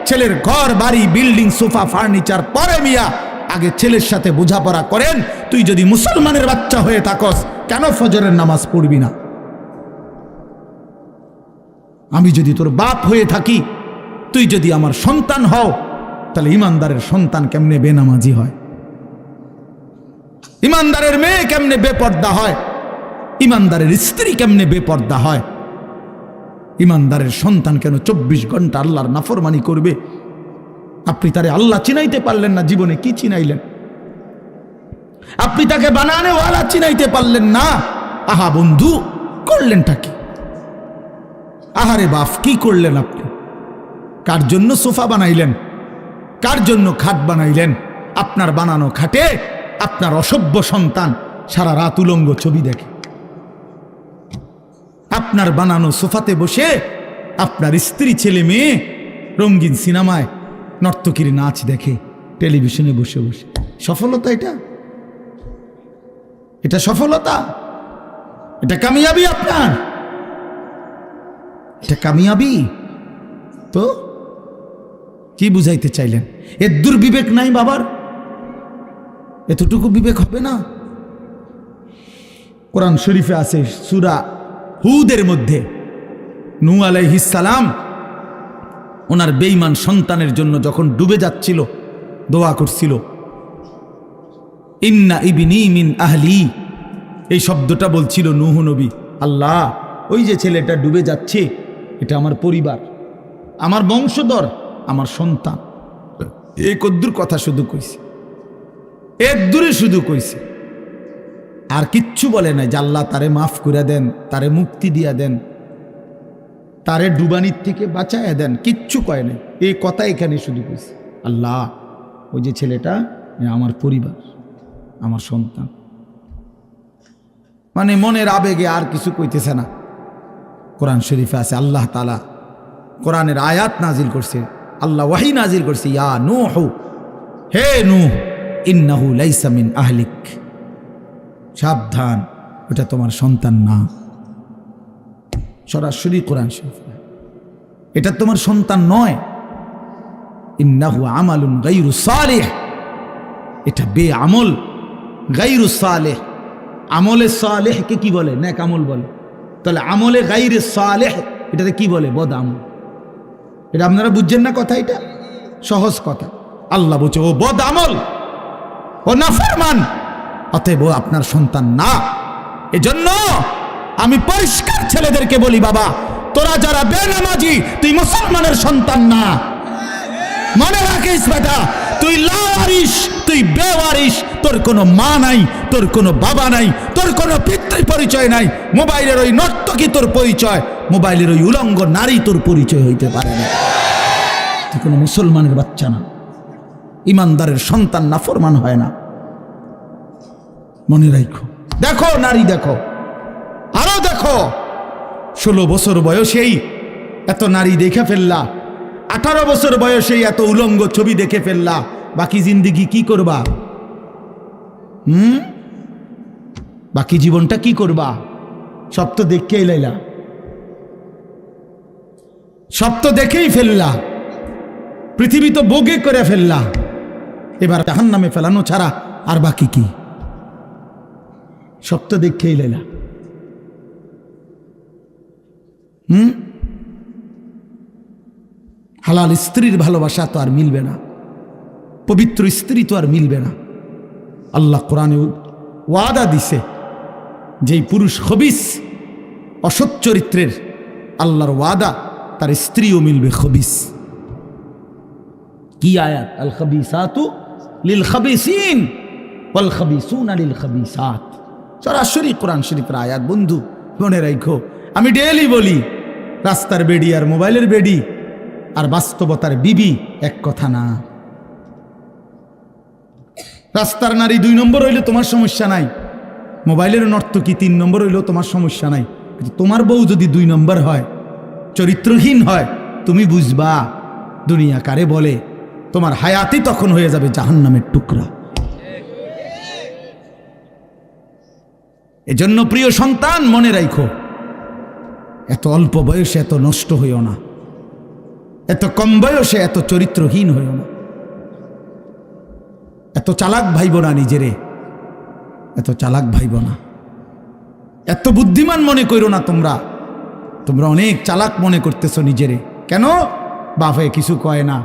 S1: ছেলের ঘর বাড়ি বিল্ডিং সোফা ফার্নিচার পরে মিয়া। আগে ছেলের সাথে বোঝাপড়া করেন। তুই যদি মুসলমানের বাচ্চা হয়ে থাকস, কেন ফজরের নামাজ পড়বি না? আমি যদি তোর বাপ হয়ে থাকি, তুই যদি আমার সন্তান হও, তাহলে ইমানদারের সন্তান কেমনে বেনামাজি হয়? ইমানদারের মেয়ে কেমনে বেপর্দা হয়? ইমানদারের স্ত্রী কেমনে বেপর্দা হয়? ইমানদারের সন্তান কেন 24 ঘন্টা আল্লাহর নাফরমানি করবে? আপনি তারে আল্লাহ চিনাইতে পারলেন না, জীবনে কি চিনাইলেন? আপনি তাকে বানানেওয়ালা চিনাইতে পারলেন না। আহা বন্ধু, করলেনটা কি? আহারে বাপ, কি করলেন আপনি? কার জন্য সোফা বানাইলেন? কার জন্য খাট বানাইলেন? আপনার বানানো খাটে আপনার অসভ্য সন্তান সারা রাত উলঙ্গ ছবি দেখে। আপনার বানানো সোফাতে বসে আপনার স্ত্রী, ছেলে মেয়ে রঙিন সিনেমায় নর্তকীর নাচ দেখে টেলিভিশনে বসে বসে। সফলতা এটা? এটা সফলতা? এটা কামিয়াবি আপনার? এটা কামিয়াবি? তো কি বুঝাইতে চাইলেন? এর দুর্বিবেক নাই বাবার? এতটুকু বিবেক হবে না? কোরআন শরীফে আছে সূরা হুদের মধ্যে নূহ আলাইহিস সালাম ওনার বেঈমান সন্তানের জন্য যখন ডুবে যাচ্ছিল দোয়া করছিল, ইন্না ইবনি মিন আহলি, এই শব্দটা বলছিল নূহ নবী। আল্লাহ, ওই যে ছেলেটা ডুবে যাচ্ছে এটা আমার পরিবার, আমার বংশধর, আমার সন্তান। এই কদ্দুর কথা শুধু কইছে, এর দূরে শুধু কইছে, আর কিচ্ছু বলে নাই যে আল্লাহ তারে মাফ করে দেন, তারে মুক্তি দিয়া দেন, তারে ডুবানির থেকে বাঁচায় দেন, কিচ্ছু কয় নাই। এই কথা এখানে শুধু কইছে, আল্লাহ ওই যে ছেলেটা আমার পরিবার, আমার সন্তান। মানে মনের আবেগে আর কিছু কইতেছে না। কোরআন শরীফে আছে আল্লাহ তাআলা কোরআনের আয়াত নাজিল করছে, আল্লাহ ওয়াহি নাজিল করছে, ইয়া নূহ, হে নূহ, ইন্নাহু লাইসা মিন আহলিক, সাবধান, ওটা তোমার সন্তান না। সরাসরি কোরআন শরীফ, এটা তোমার সন্তান নয়। ইন্নাহু আমালুন গায়রু সালিহ, এটা বেআমল, গায়রু সালেহ। আমলে সালেহকে কি বলে? নেক আমল বলে। তাহলে আমলে গায়রে সালেহ এটাতে কি বলে? বদ আমল। এটা আপনারা বুঝছেন না কথা? এটা সহজ কথা। আল্লাহ বলছে ও বদ আমল, ও নাফরমান, অতএব ও আপনার সন্তান না। এজন্য আমি পরিষ্কার ছেলেদেরকে বলি, বাবা তোরা যারা বেনামাজি, তুই মুসলমানের সন্তান না। মনে রাখিস বেটা, তুই লাওয়ারিস, তুই বেওয়ারিস, তোর কোনো মা নাই, তোর কোনো বাবা নাই, তোর কোনো পিতৃ পরিচয় নাই। মোবাইলের ওই নর্তকী তোর পরিচয়, মোবাইলের ওই উলঙ্গ নারী তোর পরিচয় হইতে পারে না। তুই কোনো মুসলমানের বাচ্চা না, ইমানদারের সন্তান নাফরমান হয় না। মনে রাখো। দেখো নারী, দেখো আরো দেখো, 16 বছর বয়সেই এত নারী দেখে ফেললা, 18 বছর বয়সেই এত উলঙ্গ ছবি দেখে ফেললা, বাকি জিন্দিগি কি করবা? বাকি জীবনটা কি করবা? সব তো দেখেই লাইলা, সব তো দেখেই ফেললা, পৃথিবী তো ভোগে করে ফেললা, এবার জাহান্নামে ফেলানো ছাড়া আর বাকি কি? সব তো দেখেই লাইলা। হালাল স্ত্রীর ভালোবাসা তো আর মিলবে না, পবিত্র স্ত্রী তো আর মিলবে না। আল্লাহ কোরআনে ওয়াদা দিছে, যেই পুরুষ খবিস, অসৎ চরিত্রের, আল্লাহর ওয়াদা তার স্ত্রীও মিলবে খবিস। কি আয়াত? আল খাবিসাতু লিল খাবিসিন ওয়াল খাবিসুনা লিল খাবিসাত। সরাসরি কোরআন শরীফের আয়াত। বন্ধু মনে রাখো, আমি ডেইলি বলি, রাস্তার বেডি আর মোবাইলের বেডি আর বাস্তবতার বিবি এক কথা না। রাস্তার নারী 2 নম্বর হইলে তোমার সমস্যা নাই, মোবাইলের নর্তকী 3 নম্বর হইলেও তোমার সমস্যা নাই। কিন্তু তোমার বউ যদি 2 নম্বর হয়, চরিত্রহীন হয়, তুমি বুঝবা দুনিয়া কারে বলে। তোমার হায়াতই তখন হয়ে যাবে জাহান্নামের টুকরা। এজন্য প্রিয় সন্তান মনে রাখো, এত অল্প বয়সে এত নষ্ট হইও না, এত কম বয়সে এত চরিত্রহীন হইও না, এত চালাক ভাইব না নিজেরে, এত চালাক ভাইব না, এত বুদ্ধিমান মনে করো না। তোমরা অনেক চালাক মনে করতেছো নিজেরে। কেন? বাপে কিছু কয় না,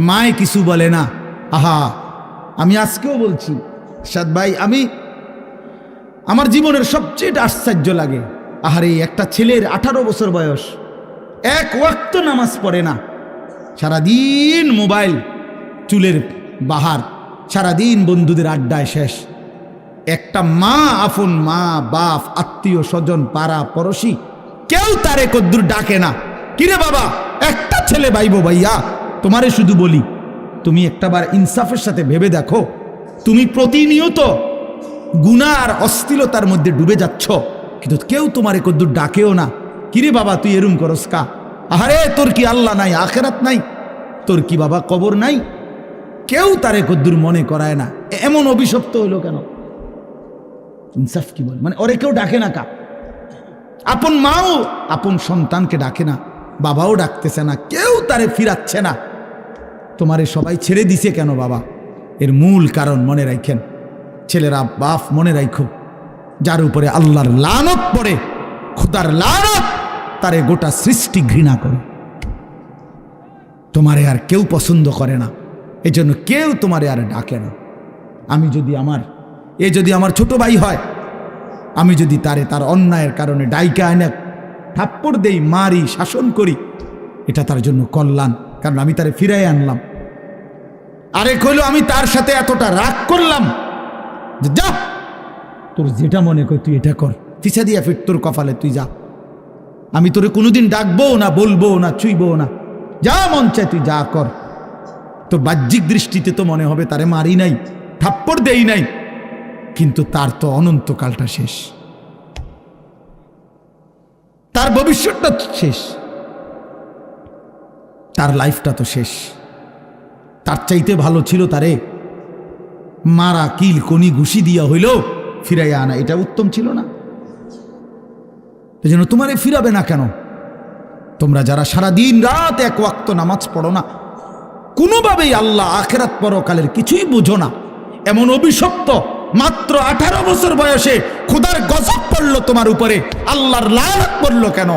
S1: মায়ে কিছু বলে না। আহা, আমি আজকেও বলছি সাদ ভাই, আমার জীবনের সবচেয়ে আশ্চর্য লাগে, আহারে একটা ছেলের 18 বছর বয়স, এক ওয়াক্ত নামাজ পড়ে না, সারাদিন মোবাইল, চুলের বাহার, সারাদিন বন্ধুদের আড্ডায় শেষ। একটা মা, আপন মা, বাপ, আত্মীয় স্বজন, পাড়া পড়শি কেউ তারে কদ্দুর ডাকে না। কিরে বাবা, একটা ছেলে বাইবো ভাইয়া, তোমারে শুধু বলি, তুমি একটাবার ইনসাফের সাথে ভেবে দেখো, তুমি প্রতিনিয়ত গুনাহ আর অশ্লীলতার মধ্যে ডুবে যাচ্ছ, কিন্তু কেউ তোমারে কদ্দুর ডাকেও না। কিরে বাবা, তুই এরম করস কা? আরে তোর কি আল্লাহ নাই, আখেরাত নাই? তোর কি বাবা কবর নাই? কেউ তারে কদ্দুর মনে করায় না। এমন অভিশপ্ত হইল কেন? ইনসাফ কি বলে? মানে ওরে কেউ ডাকে না কা? আপন মাও আপন সন্তানকে ডাকে না, বাবাও ডাকতেছে না, কেউ তারে ফিরাচ্ছে না। তোমারে সবাই ছেড়ে দিছে কেন বাবা? এর মূল কারণ মনে রাখেন ছেলেরা, বাপ মনে রাখো, যার উপরে আল্লাহর লানত পড়ে, খোদার লানত, তারে গোটা সৃষ্টি ঘৃণা করে। তোমারে আর কেউ পছন্দ করে না, এই জন্য কেউ তোমারে আর ডাকে না। আমি যদি আমার ছোট ভাই হয়, আমি যদি তার অন্যায়ের কারণে ডাইকা আনে থাপ্পড় দেই, মারি, শাসন করি, এটা তার জন্য কল্যাণ, কারণ আমি তারে ফিরাই আনলাম। আরেক হইল আমি তার সাথে এতটা রাগ করলাম যে যা, তোর যেটা মনে কর তুই এটা কর, ফিসা দিয়া ফির তোর কপালে, তুই যা, আমি তোরে কোনোদিন ডাকবো না, বলবো না, ছুঁইবো না, যা মন চায় তুই যা কর। তোর বাহ্যিক দৃষ্টিতে তো মনে হবে তারে মারি নাই, থাপ্পড় দেই নাই, কিন্তু তার তো অনন্তকালটা শেষ, তার ভবিষ্যৎটা শেষ, তার লাইফটা তো শেষ। তার চাইতে ভালো ছিল তারে মারা, কিল কনি ঘুষি দিয়া হইল ফিরাইয়া আনা, এটা উত্তম ছিল না? এই জন্য তোমারে ফিরাবে না কেন? তোমরা যারা সারা দিন রাত এক ওয়াক্ত নামাজ পড়ো না, কোনোভাবেই আল্লাহ আখেরাত পরকালের কিছুই বুঝো না, এমন অভিশপ্ত, মাত্র 18 বছর বয়সে খোদার গজব পড়ল তোমার উপরে, আল্লাহর লানত পড়ল কেন?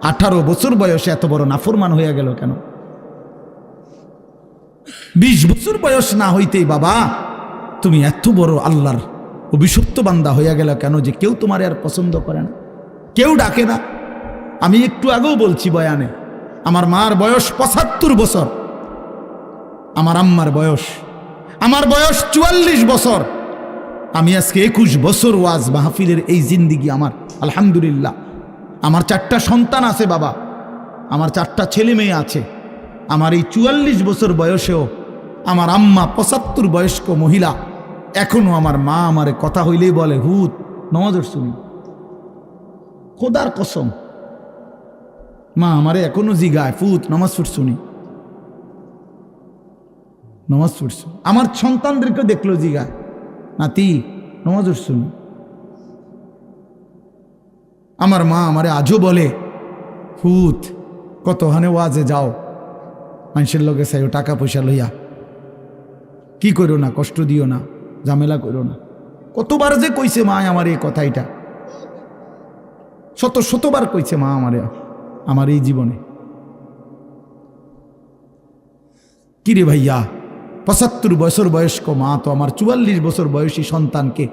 S1: 18 বছর বয়সে এত বড় নাফরমান হয়ে গেল কেন? 20 বছর বয়স না হইতেই বাবা তুমি এত বড় আল্লাহর অভিশপ্ত বান্দা হইয়া গেল কেন, যে কেউ তোমার আর পছন্দ করে না, কেউ ডাকে না? আমি একটু আগেও বলছি বয়ানে, আমার মার বয়স 75 বছর, আমার আম্মার বয়স, আমার বয়স 44 বছর। আমি আজকে 21 বছর ওয়াজ মাহফিলের এই জিন্দিগি আমার, আলহামদুলিল্লাহ। আমার 4টা সন্তান আছে বাবা, আমার 4টা ছেলে মেয়ে আছে। আমার এই 44 বছর বয়সেও আমার আম্মা 75 বয়স্ক মহিলা, এখনো আমার মা আমারে কথা হইলেই বলে, হুত নামাজ শুনি, খোদার কসম মা আমারে এখনো জিগায়, ফুত নামাজ শুনি, নামাজ পড়ছো। আমার সন্তানদেরকে দেখলো জিগায়, নাতি নামাজ শুনি। আমার মা আমারে আজও বলে, ফুত কত হানে ওয়াজে যাও, মানুষের লোকে চাইও টাকা পয়সা লইয়া, কি করো না, কষ্ট দিও না, ঝামেলা করো না। কতবার যে কইছে মা আমার এই কথাইটা, শতবার কইছে মা আমারে আমার এই জীবনে। কিরে ভাইয়া, 75 বছর বয়স্ক মা তো আমার 44 বছর বয়সী সন্তানকে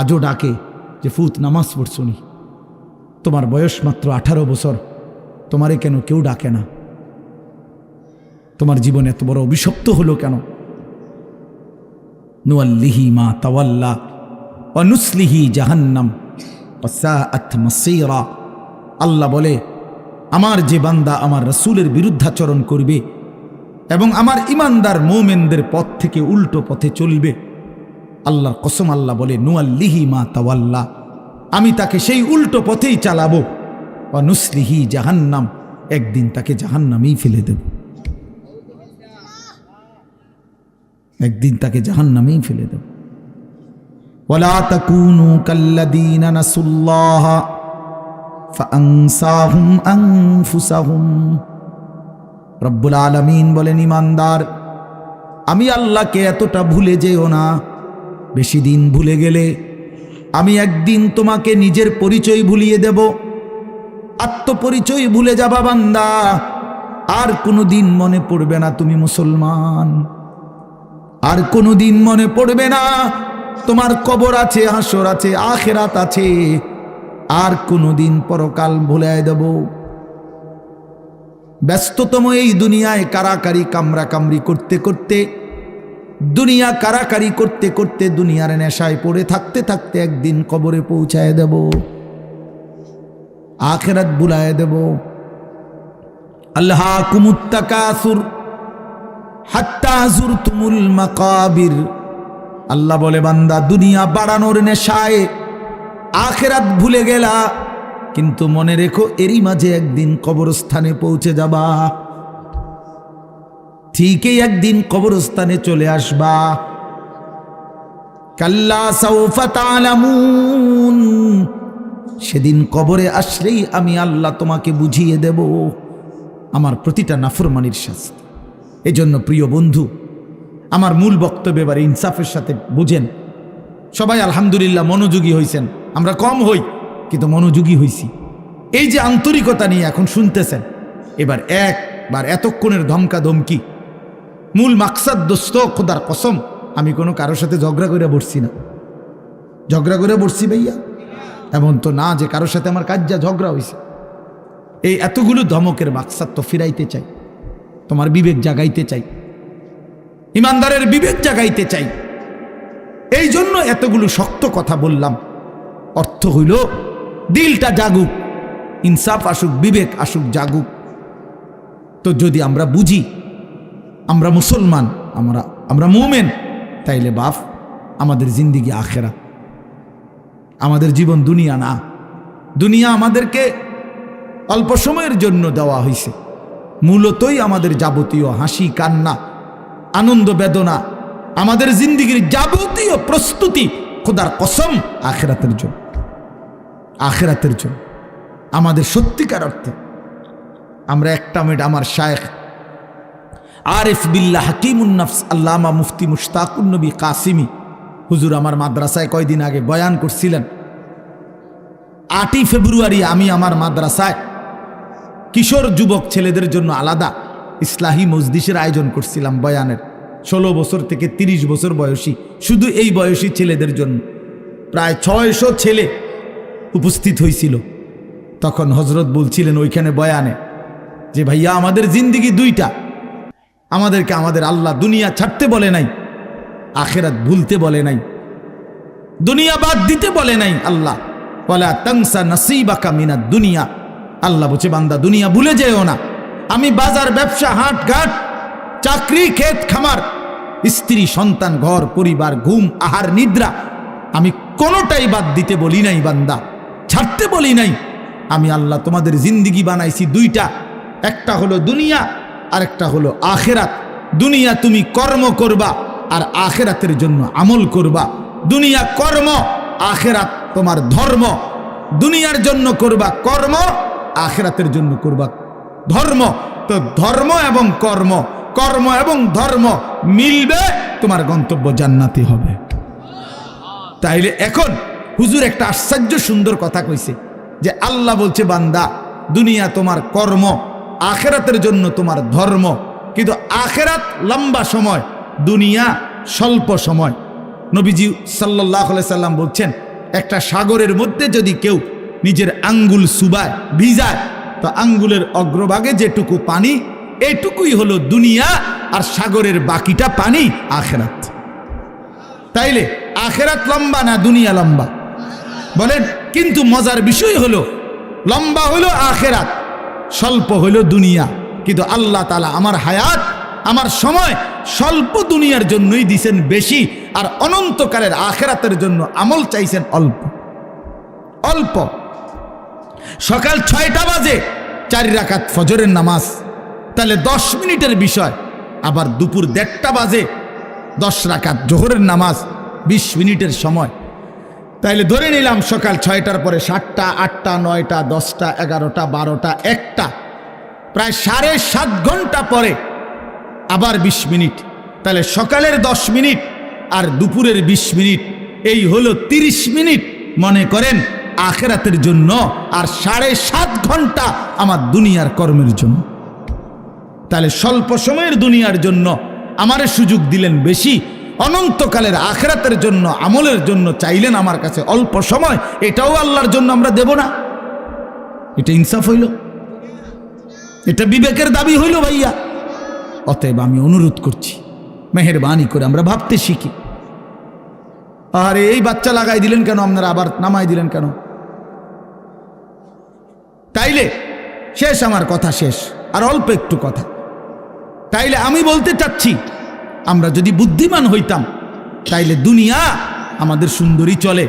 S1: আজও ডাকে যে ফুত নামাজ পড়ছুনি, তোমার বয়স মাত্র 18 বছর, তোমারে কেন কেউ ডাকে না? তোমার জীবনে এত বড় অভিশপ্ত হলো কেন? নুয়াল্লিহি মা তাওয়াল্লা ওয়া নুসলিহি জাহান্নাম ওয়া সাআত মাসীরা। আল্লাহ বলে, আমার যে বান্দা আমার রাসূলের বিরুদ্ধাচরণ করবে এবং আমার ইমানদার মুমিনদের পথ থেকে উল্টো পথে চলবে, আল্লাহর কসম আল্লাহ বলে, নুয়াল্লিহি মা তাওয়াল্লা, আমি তাকে সেই উল্টো পথেই চালাবো, ওয়া নুসলিহি জাহান্নাম, একদিন তাকে জাহান্নামেই ফেলে দেব, একদিন তাকে জাহান্নামেই ফেলে দেব। ওয়ালা তাকুনু কাল্লাযীনা নাসুল্লাহ ফাআনসাহুম আনফুসাহুম। রব্বুল আলামিন বলেন, ইমানদার আমি আল্লাহকে এতটা ভুলে যেও না, বেশি দিন ভুলে গেলে আমি একদিন তোমাকে নিজের পরিচয় ভুলিয়ে দেব, আত্মপরিচয় ভুলে যাবা বান্দা, আর কোনোদিন মনে পড়বে না তুমি মুসলমান, আর কোনোদিন মনে পড়বে না তোমার কবর আছে, হাসর আছে, আখিরাত আছে, আর কোনোদিন পরকাল ভুলে দেব। ব্যস্ততম এই দুনিয়ায় কারাকারি কামড়াকামড়ি করতে করতে, দুনিয়া কারাকারি করতে করতে, দুনিয়ার নেশায় পড়ে থাকতে থাকতে একদিন কবরে পৌঁছায় দেব, আখিরাত বুলায় দেব। আল্লাহাকুমুত তাকাসুর হাত্তা যুরতুমুল মাকাবির। আল্লাহ বলে, বান্দা দুনিয়া বাড়ানোর নেশায় আখিরাত ভুলে গেলা, কিন্তু মনে রেখো এরই মাঝে একদিন কবরস্থানে পৌঁছে যাবা। ঠিকই একদিন কবরস্থানে চলে আসবা। কাল্লা সাউফা তা'লামুন, সেদিন কবরে আসলেই আমি আল্লাহ তোমাকে বুঝিয়ে দেব আমার প্রতিটা নাফরমানির শাস্তি। এজন্য প্রিয় বন্ধু, আমার মূল বক্তব্য এবার ইনসাফের সাথে বুঝেন। সবাই আলহামদুলিল্লাহ মনোযোগী হয়েছেন, আমরা কম হই কিন্তু মনোযোগী হইছি। এই যে আন্তরিকতা নিয়ে এখন শুনতেছেন, এবার একবার এতক্ষণের ধমকা ধমকি মূল মাকসাদ, দোস্ত খোদার কসম আমি কোনো কারোর সাথে ঝগড়া করে বসছি না। ঝগড়া করে বসছি ভাইয়া এমন তো না যে কারোর সাথে আমার কাজ যা ঝগড়া হয়েছে। এই এতগুলো ধমকের মাকসাদ তো ফিরাইতে চাই, তোমার বিবেক জাগাইতে চাই, ইমানদারের বিবেক জাগাইতে চাই। এই জন্য এতগুলো শক্ত কথা বললাম। অর্থ হইল দিলটা জাগুক, ইনসাফ আসুক, বিবেক আসুক, জাগুক। তো যদি আমরা বুঝি আমরা মুসলমান, আমরা মুমিন, তাইলে বাপ আমাদের জিন্দিগি আখেরাত, আমাদের জীবন দুনিয়া না। দুনিয়া আমাদেরকে অল্প সময়ের জন্য দেওয়া হয়েছে, মূলতই আমাদের যাবতীয় হাসি কান্না আনন্দ বেদনা, আমাদের জিন্দিগির যাবতীয় প্রস্তুতি খোদার কসম আখিরাতের জন্য। আখিরাতের জন্য আমাদের সত্যিকার অর্থে আমরা একটা মিনিট আমার শায়েখ আরিফ বিল্লাহ হাকিমুন নফস আল্লামা মুফতি মুশতাকুন নবী কাসিমি হুজুর আমার মাদ্রাসায় কয়দিন আগে বয়ান করছিলেন। 8ই ফেব্রুয়ারি আমি আমার মাদ্রাসায় কিশোর যুবক ছেলেদের জন্য আলাদা ইসলাহি মজলিসের আয়োজন করছিলাম বয়ানের। 16 বছর থেকে 30 বছর বয়সী, শুধু এই বয়সী ছেলেদের জন্য প্রায় 600 ছেলে উপস্থিত হয়েছিল। তখন হজরত বলছিলেন ওইখানে বয়ানে যে ভাইয়া আমাদের জিন্দিগি দুইটা, আমাদেরকে আমাদের আল্লাহ দুনিয়া ছাড়তে বলে নাই, আখিরাত ভুলতে বলে নাই, দুনিয়া বাদ দিতে বলে নাই। আল্লাহ ওয়ালা তানসা নাসিবাকা মিনাদ দুনিয়া, আল্লাহ বলছে বান্দা দুনিয়া ভুলে যেও না। আমি বাজার ব্যবসা হাট ঘাট চাকরি ক্ষেত খামার স্ত্রী সন্তান ঘর পরিবার ঘুম আহার নিদ্রা আমি কোনোটাই বাদ দিতে বলি নাই বান্দা, ছাড়তে বলি নাই। আমি আল্লাহ তোমাদের জিন্দিগি বানাইছি দুইটা, একটা হলো দুনিয়া আর একটা হলো আখেরাত। দুনিয়া তুমি কর্ম করবা আর আখেরাতের জন্য আমল করবা। দুনিয়া কর্ম, আখেরাত তোমার ধর্ম। দুনিয়ার জন্য করবা কর্ম, আখেরাতের জন্য করবা ধর্ম। তো ধর্ম এবং কর্ম, কর্ম এবং ধর্ম মিলবে, তোমার গন্তব্য জান্নাতি হবে। তাইলে এখন হুজুর একটা আশ্চর্য সুন্দর কথা কইছে যে আল্লাহ বলছে বান্দা দুনিয়া তোমার কর্ম, আখেরাতের জন্য তোমার ধর্ম। কিন্তু আখেরাত লম্বা সময়, দুনিয়া স্বল্প সময়। নবীজি সাল্লাল্লাহু আলাইহি সাল্লাম বলছেন একটা সাগরের মধ্যে যদি কেউ নিজের আঙ্গুল সুবায় ভিজায়, তো আঙ্গুলের অগ্রভাগে যেটুকু পানি এটুকুই হলো দুনিয়া, আর সাগরের বাকিটা পানি আখেরাত। তাইলে আখেরাত লম্বা না দুনিয়া লম্বা বলেন? কিন্তু মজার বিষয় হলো লম্বা হলো আখেরাত, স্বল্প হলো দুনিয়া। কিন্তু আল্লাহ তাআলা আমার হায়াত, আমার সময় স্বল্প দুনিয়ার জন্যই দিছেন বেশি, আর অনন্তকালের আখেরাতের জন্য আমল চাইছেন অল্প অল্প। সকাল 6টা বাজে 4 রাকাত ফজরের নামাজ, তাহলে 10 মিনিটের বিষয়। আবার দুপুর 1:30টা বাজে 10 রাকাত জোহরের নামাজ, 20 মিনিটের সময়। তাইলে ধরে নিলাম সকাল 6টার পরে 7টা 8টা 9টা 10টা 11টা 12টা 1টা, প্রায় 7.5 ঘন্টা পরে আবার 20 মিনিট। তাহলে সকালের 10 মিনিট আর দুপুরের 20 মিনিট, এই হলো 30 মিনিট মনে করেন আখেরাতের জন্য, আর 7.5 ঘন্টা আমার দুনিয়ার কর্মের জন্য। তাহলে স্বল্প সময়ের দুনিয়ার জন্য আমারে সুযোগ দিলেন বেশি, অনন্তকালের আখেরাতের জন্য আমলের জন্য চাইলেন আমার কাছে অল্প সময়। এটাও আল্লাহর জন্য আমরা দেব না? এটা ইনসাফ হইল? এটা বিবেকের দাবি হইল ভাইয়া। অতএব আমি অনুরোধ করছি, মেহেরবানি করে আমরা ভাবতে শিখি। আরে এই বাচ্চা লাগাই দিলেন কেন, আপনারা আবার নামাই দিলেন কেন? তাইলে শেষ, আমার কথা শেষ, আর অল্প একটু কথা। তাইলে আমি বলতে চাচ্ছি, আমরা যদি বুদ্ধিমান হইতাম তাইলে দুনিয়া আমাদের সুন্দরী চলে,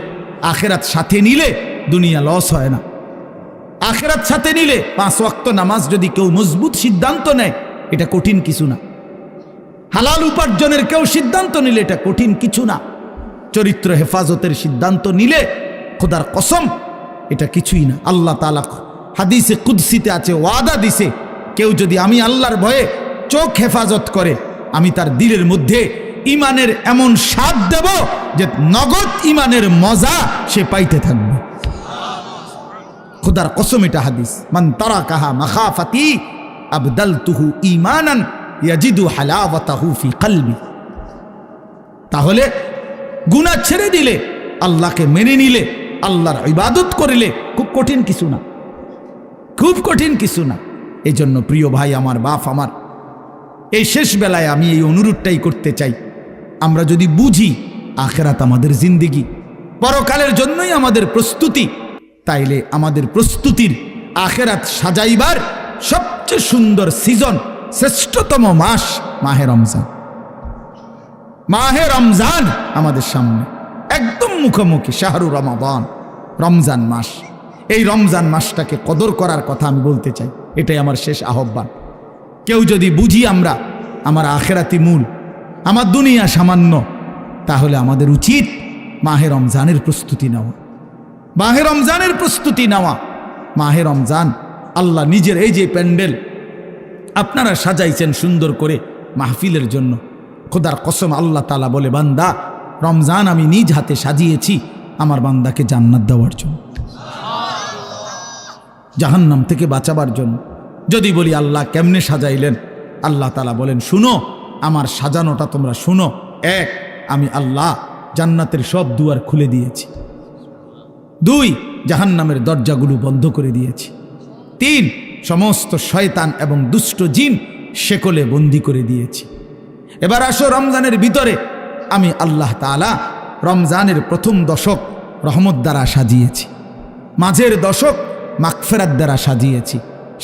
S1: আখেরাত সাথে নিলে দুনিয়া লস হয় না। আখেরাত সাথে নিলে 5 ওয়াক্ত নামাজ যদি কেউ মজবুত সিদ্ধান্ত নেয়, এটা কঠিন কিছু না। হালাল উপার্জনের কেউ সিদ্ধান্ত নিলে এটা কঠিন কিছু না। চরিত্র হেফাজতের সিদ্ধান্ত নিলে খোদার কসম এটা কিছুই না। আল্লাহ তাআলা হাদিসে কুদসিতে আছে, ওয়াদা দিছে, কেউ যদি আমি আল্লাহর ভয়ে চোখ হেফাজত করে, আমি তার দিলের মধ্যে ইমানের এমন স্বাদ দেব যে নগদ ইমানের মজা সে পাইতে থাকবে। খোদার কসম এটা হাদিস। মান তারাকাহা মাখাফাতি আবদালতুহু ঈমানান ইয়াজিদু হালাওয়াতাহু ফি কলবি। তাহলে গুনাহ ছেড়ে দিলে, আল্লাহকে মেনে নিলে, আল্লাহর ইবাদত করিলে খুব কঠিন কিছু না, খুব কঠিন কিছু না। এই জন্য প্রিয় ভাই আমার, বাপ আমার, এই শেষ বেলায় আমি এই অনুরোধটাই করতে চাই, আমরা যদি বুঝি আখেরাত আমাদের জিন্দেগি, পরকালের জন্যই আমাদের প্রস্তুতি, তাইলে আমাদের প্রস্তুতির আখেরাত সাজাইবার সবচেয়ে সুন্দর সিজন, শ্রেষ্ঠতম মাস মাহে রমজান। মাহে রমজান আমাদের সামনে একদম মুখোমুখি, শাহরু রমাদান, রমজান মাস। এই রমজান মাসটাকে কদর করার কথা আমি বলতে চাই, এটাই আমার শেষ আহ্বান। কেউ যদি বুঝি আমরা আমার আখেরাতি মূল, আমার দুনিয়া সামান্য, তাহলে আমাদের উচিত মাহে রমজানের প্রস্তুতি নেওয়া, মাহে রমজানের প্রস্তুতি নেওয়া। মাহে রমজান আল্লাহ নিজের, এই যে প্যান্ডেল আপনারা সাজাইছেন সুন্দর করে মাহফিলের জন্য, খোদার কসম আল্লাহ তাআলা বলে, বান্দা রমজান আমি নিজ হাতে সাজিয়েছি আমার বান্দাকে জান্নাত দেওয়ার জন্য, জাহান্নাম থেকে বাঁচাবার জন্য। যদি বলি আল্লাহ কেমনে সাজাইলেন, আল্লাহ তাআলা বলেন, শুনো আমার সাজানোটা তোমরা শুনো। 1, আমি আল্লাহ জান্নাতের সব দুয়ার খুলে দিয়েছি। 2, জাহান্নামের দরজাগুলো বন্ধ করে দিয়েছি। 3, সমস্ত শয়তান এবং দুষ্ট জিন শেকলে বন্দি করে দিয়েছি। এবার আসো রমজানের ভিতরে, আমি আল্লাহ তাআলা রমজানের প্রথম দশক রহমত দ্বারা সাজিয়েছি, মাঝের দশক মাগফিরাত দ্বারা সাজিয়েছি,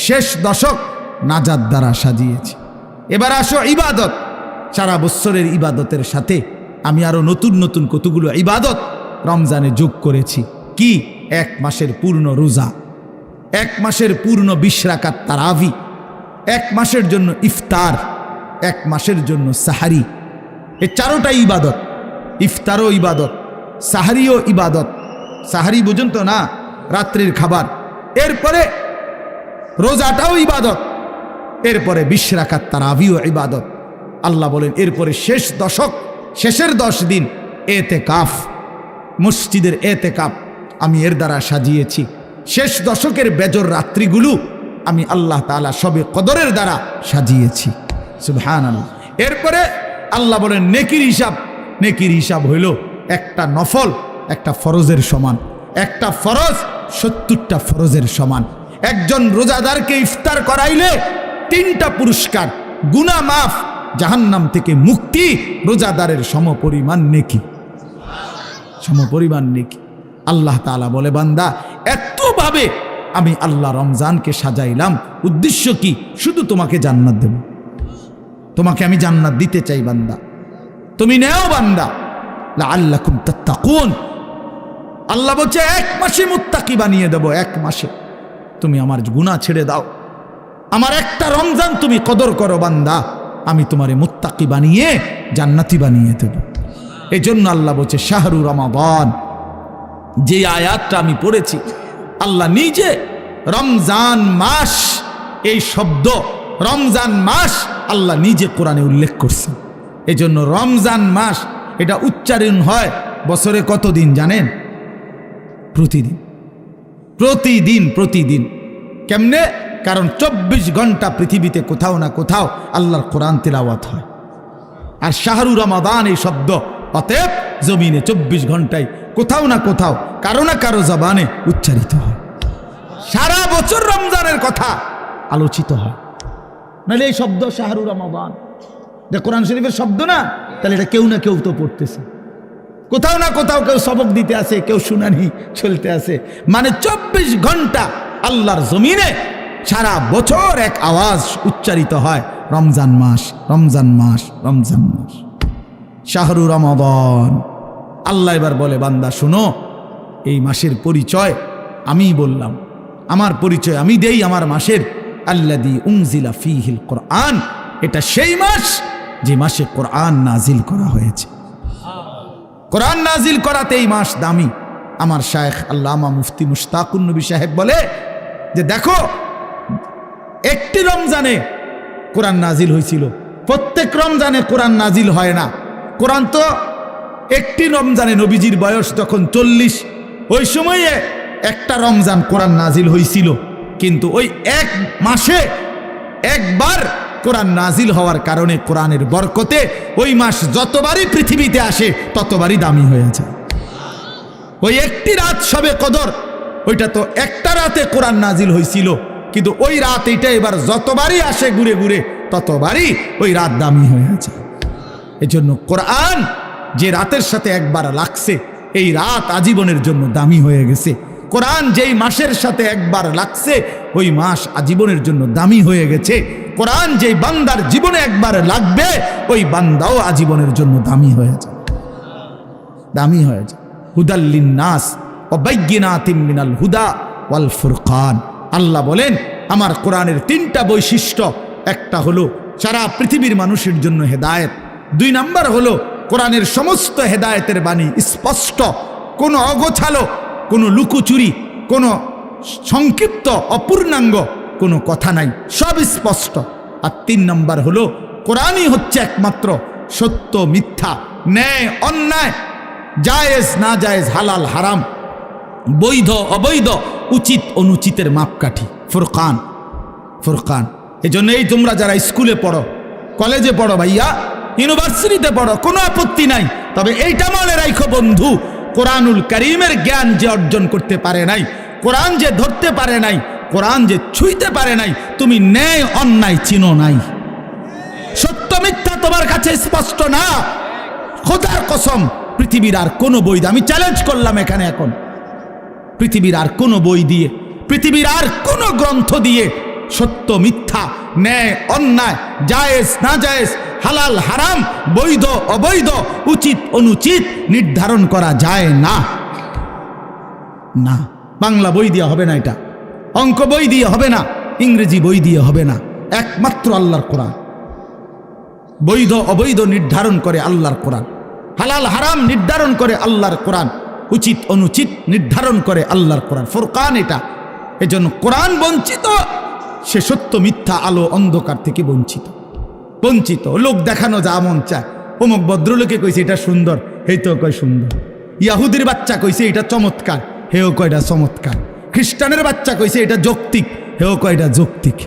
S1: শেষ দশক নাজাত দ্বারা সাজিয়েছি। এবার আসো ইবাদত, সারা বছরের ইবাদতের সাথে আমি আরো নতুন নতুন কতগুলো ইবাদত রমজানে যোগ করেছি। কি? 1 মাসের পূর্ণ রোজা, 1 মাসের পূর্ণ 20 রাকাত তারাবি, 1 মাসের জন্য ইফতার, 1 মাসের জন্য সাহারি। এই 4টাই ইবাদত। ইফতারও ইবাদত, সাহারিও ইবাদত। সাহারি বুঝুন তো না, রাত্রির খাবার। এরপরে রোজাটাও ইবাদত, এরপরে 20 রাকাত তারাবিও ইবাদত। আল্লাহ বলেন এরপরে শেষ দশক, শেষের 10 দিন এতেকাফ, মসজিদের এতেকাফ আমি এর দ্বারা সাজিয়েছি। শেষ দশকের বেজর রাত্রিগুলো আমি আল্লাহ তাআলা সবে কদরের দ্বারা সাজিয়েছি। সুবহানাল্লাহ। এরপরে আল্লাহ বলেন নেকির হিসাব, নেকির হিসাব হইল একটা নফল একটা ফরজের সমান, একটা ফরজ 70টা ফরজের সমান। একজন রোজাদারকে ইফতার করাইলে 3টা পুরস্কার, গুনাহ মাফ, জাহান্নাম থেকে মুক্তি, রোজাদারের সমপরিমাণ নেকি, সমপরিমাণ নেকি। আল্লাহ তাআলা বলে, বান্দা এতভাবে আমি আল্লাহ রমজানকে সাজাইলাম, উদ্দেশ্য কি? শুধু তোমাকে জান্নাত দেব, তোমাকে আমি জান্নাত দিতে চাই বান্দা, তুমি নেও বান্দা, লাআল্লাকুম তাত্তাকুন। আল্লাহ বলছে 1 মাসে মুত্তাকি বানিয়ে দেব, 1 মাসে তুমি আমার গুনাহ ছেড়ে দাও, আমার একটা রমজান তুমি কদর করো বান্দা, আমি তোমারে মুত্তাকি বানিয়ে জান্নাতি বানিয়ে দেব। এই জন্য আল্লাহ বলছে শাহরু রমাদান। যে আয়াতটা আমি পড়েছি, আল্লাহ নিজে রমজান মাস, এই শব্দ রমজান মাস আল্লাহ নিজে কোরআনে উল্লেখ করছেন। এই জন্য রমজান মাস এটা উচ্চারণ হয় বছরে কত দিন জানেন? প্রতিদিন, প্রতিদিন, প্রতিদিন। কেমনে? কারণ 24 ঘন্টা পৃথিবীতে কোথাও না কোথাও আল্লাহর কোরআন তিলাওয়াত হয়। আর শাহরু রমাদান এই শব্দ অতএব জমিনে 24 ঘন্টায় কোথাও না কোথাও কারো না কারো জবানে উচ্চারিত হয়। সারা বছর রমজানের কথা আলোচিত হয়। নাহলে এই শব্দ শাহরু রমাদান, এটা কোরআন শরীফের শব্দ না, তাহলে এটা কেউ না কেউ তো পড়তেছে, কোথাও না কোথাও কেউ সবক দিতে আসে, কেউ শুনানি চলতে আসে। মানে 24 ঘন্টা আল্লাহর জমিনে সারা বছর এক আওয়াজ উচ্চারিত হয়, রমজান মাস, রমজান মাস, রমজান মাস, শাহরু রমাদান। আল্লাহ এবার বলে, বান্দা শুনো, এই মাসের পরিচয় আমি বললাম, আমার পরিচয় আমি দেই আমার মাসের। আল্লাযী উনজিলা ফীহিল কোরআন, এটা সেই মাস যে মাসে কোরআন নাজিল করা হয়েছে। কোরআন নাজিল করাতে এই মাস দামি। আমার শায়েখ আল্লামা মুফতি মুশতাকুন নবী সাহেব বলে যে দেখো, একটি রমজানে কোরআন নাজিল হয়েছিল, প্রত্যেক রমজানে কোরআন নাজিল হয় না। কোরআন তো একটি রমজানে, নবীজির বয়স যখন 40, ওই সময়ে একটা রমজান কোরআন নাজিল হয়েছিল, কিন্তু ওই এক মাসে একবার কোরআন নাজিল হওয়ার কারণে কোরআনের বরকতে ওই মাস যতবারই পৃথিবীতে আসে ততবারই দামি হয়ে যায়। ওই একটি রাত শবে কদর, ওইটা তো একটা রাতে কোরআন নাজিল হয়েছিল, কিন্তু ওই রাত এইটা এবার যতবারই আসে ঘুরে ঘুরে ততবারই ওই রাত দামি হয়ে যায়। এই জন্য কোরআন যে রাতের সাথে একবার লাগছে, এই রাত আজীবনের জন্য দামি হয়ে গেছে। কোরআন যেই মাসের সাথে একবার লাগছে, ওই মাস আজীবনের জন্য দামি হয়ে গেছে। কোরআন যেই বান্দার জীবনে একবার লাগবে, ওই বান্দাও আজীবনের জন্য দামি হয়ে যায়, দামি হয়ে যায়। হুদাল লিন্নাস ওয়া বাইয়িনাতিম মিনাল হুদা ওয়াল ফুরকান। আল্লাহ বলেন, আমার কোরআনের 3টা বৈশিষ্ট্য, একটা হলো সারা পৃথিবীর মানুষের জন্য হেদায়েত, 2 নাম্বার হলো কোরআনের সমস্ত হেদায়েতের বাণী স্পষ্ট, কোনো অগোছালো, কোনো লুকোচুরি, কোনো সংক্ষিপ্ত অপূর্ণাঙ্গ কোনো কথা নাই, সব স্পষ্ট। আর 3 নাম্বার হলো কোরআনই হচ্ছে একমাত্র সত্য মিথ্যা, ন্যায় অন্যায়, জায়েজ না জায়েজ, হালাল হারাম, বৈধ অবৈধ, উচিত অনুচিতের মাপকাঠি। ফুরকান, ফুরকান। এই জন্য এই তোমরা যারা স্কুলে পড়ো, কলেজে পড়ো ভাইয়া, ইউনিভার্সিটিতে পড়ো, কোনো আপত্তি নাই, তবে এইটা মনে রাখো বন্ধু, কোরআনুল কারীমের জ্ঞান যে অর্জন করতে পারে নাই, কোরআন যে ধরতে পারে নাই, কোরআন যে ছুঁইতে পারে নাই, তুমি ন্যায় অন্যায় চিনো নাই, সত্য মিথ্যা তোমার কাছে স্পষ্ট না। খোদার কসম, পৃথিবীর আর কোনো বই, আমি চ্যালেঞ্জ করলাম এখানে এখন, পৃথিবীর আর কোনো বই দিয়ে, পৃথিবীর আর কোনো গ্রন্থ দিয়ে সত্য মিথ্যা, ন্যায় অন্যায়, জায়েজ না জায়েজ, হালাল হারাম, বৈধ অবৈধ, উচিত অনুচিত নির্ধারণ করা যায় না। না, বাংলা বই দিয়ে হবে না, এটা অঙ্ক বই দিয়ে হবে না, ইংরেজি বই দিয়ে হবে না, একমাত্র আল্লাহর কোরআন। বৈধ অবৈধ নির্ধারণ করে আল্লাহর কোরআন, হালাল হারাম নির্ধারণ করে আল্লাহর কোরআন, উচিত অনুচিত নির্ধারণ করে আল্লাহর কোরআন। ফুরকান এটা। এজন্য কোরআন বঞ্চিত, সে সত্য মিথ্যা, আলো অন্ধকার থেকে বঞ্চিত, বঞ্চিত। লোক দেখানো যা মন চায়, অমুক ভদ্রলোকে কইছে এটা সুন্দর, এই তো কয় সুন্দর। ইয়াহুদির বাচ্চা কইছে এটা চমৎকার, হেও কয় এটা চমৎকার। খ্রিস্টানের বাচ্চা কইছে এটা যৌক্তিক, হেও কয় এটা যৌক্তিক,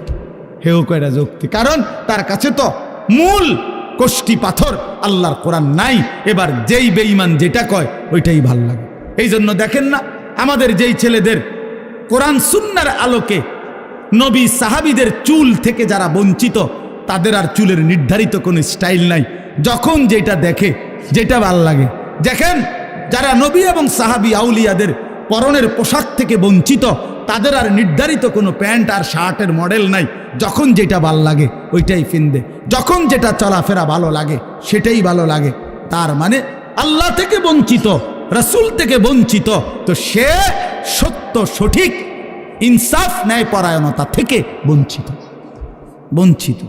S1: হেও কয় এটা যৌক্তিক। কারণ তার কাছে তো মূল কষ্টি পাথর আল্লাহর কোরআন নাই। এবার যেই বেঈমান যেটা কয় ওইটাই ভাল লাগে। এই জন্য দেখেন না, আমাদের যেই ছেলেদের কোরআন সুন্নাহর আলোকে নবী সাহাবীদের চুল থেকে যারা বঞ্চিত, তাদের আর চুলের নির্ধারিত কোনো স্টাইল নাই, যখন যেটা দেখে, যেটা ভাল লাগে। দেখেন, যারা নবী এবং সাহাবী আউলিয়াদের পরনের পোশাক থেকে বঞ্চিত, তাদের আর নির্ধারিত কোনো প্যান্ট আর শার্টের মডেল নাই, যখন যেটা ভাল লাগে ওইটাই কিনবে, যখন যেটা চলাফেরা ভালো লাগে সেটাই ভালো লাগে। তার মানে আল্লাহ থেকে বঞ্চিত, রাসূল থেকে বঞ্চিত, তো সে সত্য সঠিক ইনসাফ ন্যায় পরায়ণতা থেকে বঞ্চিত, বঞ্চিত।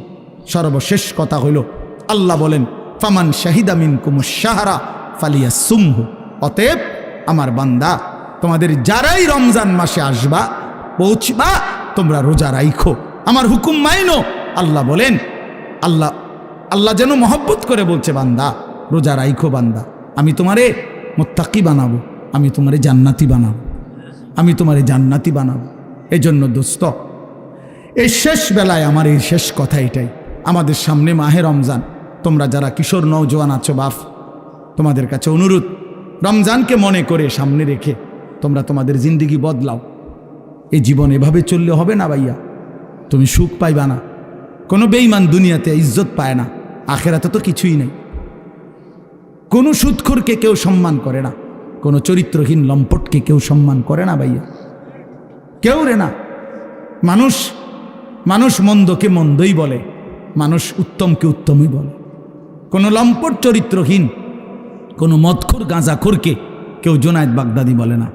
S1: সর্বশেষ কথা হইল, আল্লাহ বলেন, ফামান শাহিদা মিনকুমুশ শাহরা ফালিয়াসুমহু। অতএব আমার বান্দা, তোমাদের যারাই রমজান মাসে আসবা, পৌঁছবা, তোমরা রোজা রাইখো, আমার হুকুম মাইনো। আল্লাহ বলেন, আল্লাহ যেন মহব্বত করে বলছে, বান্দা রোজা রাইখো, বান্দা আমি তোমারে মুত্তাকি বানাবো, আমি তোমারে জান্নাতি বানাবো, আমি তোমারে জান্নাতি বানাবো। এই জন্য দোস্ত, এই শেষ বেলায় আমার এই শেষ কথা এটাই, আমাদের সামনে মাহে রমজান। তোমরা যারা কিশোর নওজোয়ান আছো বাপ, তোমাদের কাছে অনুরোধ, রমজানকে মনে করে সামনে রেখে তোমরা তোমাদের জিন্দিগি বদলাও। এই জীবন এভাবে চললে হবে না ভাইয়া, তুমি সুখ পাইবা না, কোনো বেঈমান দুনিয়াতে ইজ্জত পায় না, আখেরাতে তো কিছুই নেই। কোনো সুদখোরকে কেউ সম্মান করে না, কোনো চরিত্রহীন লম্পটকে কেউ সম্মান করে না ভাইয়া, কেউ রে না। মানুষ মানুষ মন্দকে মন্দই বলে, মানুষ উত্তমকে উত্তমই বলে। কোনো লম্পট চরিত্রহীন, কোনো মদখোর গাঁজাখোরকে কেউ জুনায়েদ বাগদাদি বলে না,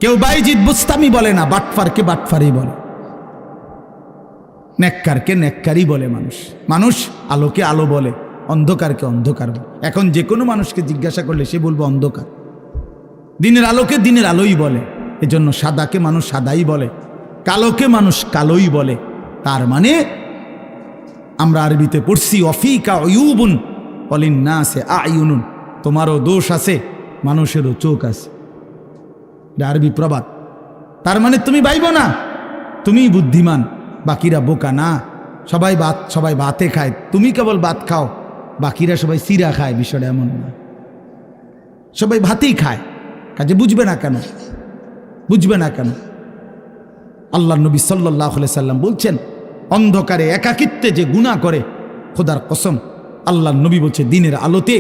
S1: কেউ বাইজিদ বুস্তামি বলে না, বাটফারকে বাটফারই বলে, নেককারকে নেককারই বলে। মানুষ মানুষ আলোকে আলো বলে, অন্ধকারকে অন্ধকার বলে। এখন যে কোনো মানুষকে জিজ্ঞাসা করলে সে বলবো অন্ধকার। দিনের আলোকে দিনের আলোই বলে, এজন্য সাদাকে মানুষ সাদাই বলে, কালোকে মানুষ কালোই বলে। তার মানে আমরা আরবিতে পড়ছি অফিকা অয়ুবুন অলিন্নাসে আয়ুনুন, তোমারও দোষ আছে, মানুষেরও চোখ আছে। আরবি প্রবাদ। তার মানে তুমি ভাইব না তুমি বুদ্ধিমান, বাকিরা বোকা না। সবাই ভাতে খায়, তুমি কেবল ভাত খাও, বাকিরা সবাই সিরা খায়। বিষয়টা এমন না, সবাই ভাতেই খায়, কাজে বুঝবে না কেন? বুঝবে না কেন? আল্লাহ নবী সাল্লাল্লাহু আলাইহি সাল্লাম বলছেন, অন্ধকারে একাকিত্বে যে গুনাহ করে, খোদার কসম আল্লাহ নবী বলছে দিনের আলোতে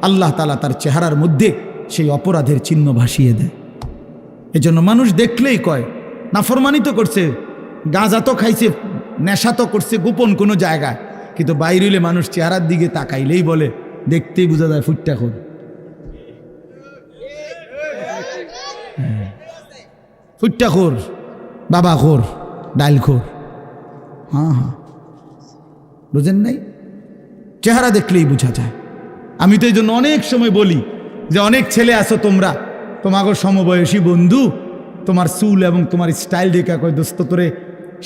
S1: আল্লাহ তাআলা তার চেহারার মধ্যে সেই অপরাধের চিহ্ন ভাসিয়ে দেয়। এজন্য মানুষ দেখলেই কয় নাফরমানি তো করছে, গাঁজা তো খাইছে, নেশা তো করছে গোপন কোনো জায়গায়, কিন্তু বাইরে হইলে মানুষ চেহারার দিকে তাকাইলেই বলে, দেখতেই বোঝা যায় ফুট্টাখোর। ফুট্টাখোর, বাবাখোর, ডাইলখোর। হ্যাঁ, বুঝেন নাই? চেহারা দেখলেই বোঝা যায়। আমি তো এই জন্য অনেক সময় বলি যে অনেক ছেলে আছো তোমরা, তোমাকে সমবয়সী বন্ধু, তোমার চুল এবং তোমার স্টাইল দেখা কয় দোস্ত তোরে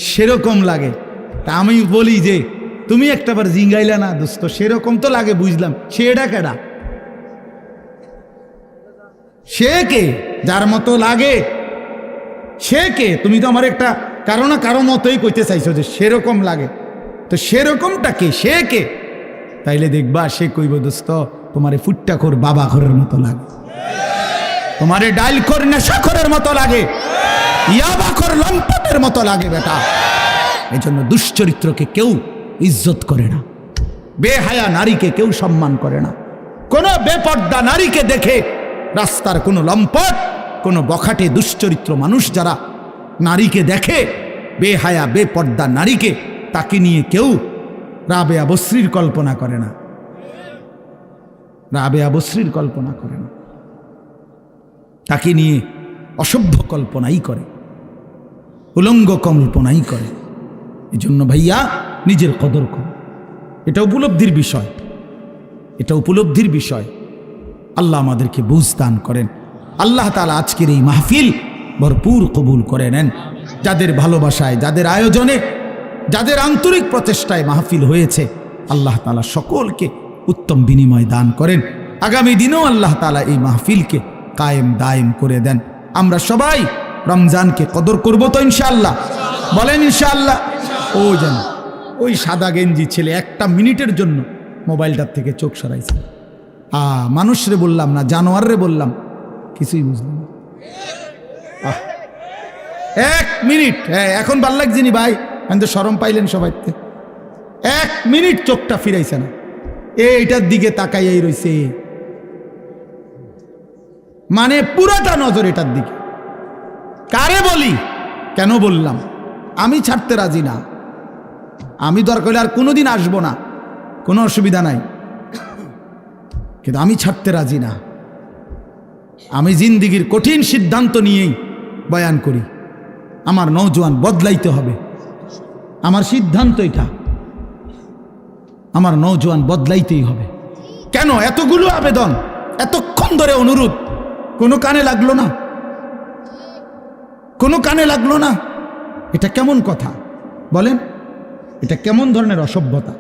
S1: সেরকম লাগে। তা আমি বলি যে তুমি একটাবার জিঙ্গাইলা না দোস্ত, সেরকম তো লাগে বুঝলাম, সেটা কেডা? সে কে? যার মতো লাগে সে কে? তুমি তো আমার একটা কারো না কারো মতোই কইতে চাইছো যে সেরকম লাগে, তো সেরকমটা কে? সে কে? তাইলে দেখবা সে কইব দোস্ত তোমারে ফুট্টাখোর বাবাখোরের মতো লাগে, তোমারে ডাইলখোর নেশাখোরের মতো লাগে, ইয়াবাখোর লম্পটের মতো লাগে বেটা। এই জন্য দুশ্চরিত্রকে কেউ ইজ্জত করে না, বেহায়া নারীকে কেউ সম্মান করে না। কোনো বেপর্দা নারীকে দেখে রাস্তার কোনো লম্পট, কোনো বখাটে দুশ্চরিত্র মানুষ যারা নারীকে দেখে, বেহায়া বেপর্দা নারীকে, তাকে নিয়ে কেউ রাবেয়া বসরির কল্পনা করে না, রাবেয়া বসরির কল্পনা করে না, তাকে নিয়ে অসভ্য কল্পনাই করে, উলঙ্গ কল্পনাই করে। এই জন্য ভাইয়া নিজের কদর করো, এটা উপলব্ধির বিষয়, এটা উপলব্ধির বিষয়। আল্লাহ আমাদেরকে বুঝ দান করেন। আল্লাহ তাআলা আজকের এই মাহফিল ভরপুর কবুল করে নেন। যাদের ভালোবাসায়, যাদের আয়োজনে, যাদের আন্তরিক প্রচেষ্টায় মাহফিল হয়েছে, আল্লাহ তাআলা সকলকে উত্তম বিনিময় দান করেন। আগামী দিনেও আল্লাহ তাআলা এই মাহফিলকে কায়েম দায়েম করে দেন। আমরা সবাই রমজানকে কদর করব তো ইনশাআল্লাহ? বলেন ইনশাআল্লাহ। ওই সাদা গেঞ্জি ছেলে একটা মিনিটের জন্য মোবাইলটার থেকে চোখ সরাইছে। মানুষরে বললাম না, জানোয়াররে বললাম, কিছুই বুঝলাম না। এক মিনিট, এখন ভাল লাগছে নি ভাই? আমি তো শরম পাইলেন সবাই। এক মিনিট চোখটা ফিরাইছে না, এইটার দিকে তাকাইয়াই রইছে, মানে পুরাটা নজর এটার দিকে। কারে বলি? কেন বললাম? আমি ছাড়তে রাজি না, আমি দরকার হলে আর কোনোদিন আসবো না, কোনো অসুবিধা নাই, কিন্তু আমি ছাড়তে রাজি না। আমি জিন্দিগির কঠিন সিদ্ধান্ত নিয়েই বয়ান করি, আমার নওজোয়ান বদলাইতে হবে, আমার সিদ্ধান্ত এটা, আমার নওজোয়ান বদলাইতেই হবে। কেন এতগুলো আবেদন, এতক্ষণ ধরে অনুরোধ, কোনো কানে লাগলো না? কোনো কানে লাগলো না? এটা কেমন কথা বলেন? এটা কেমন ধরনের অসভ্যতা?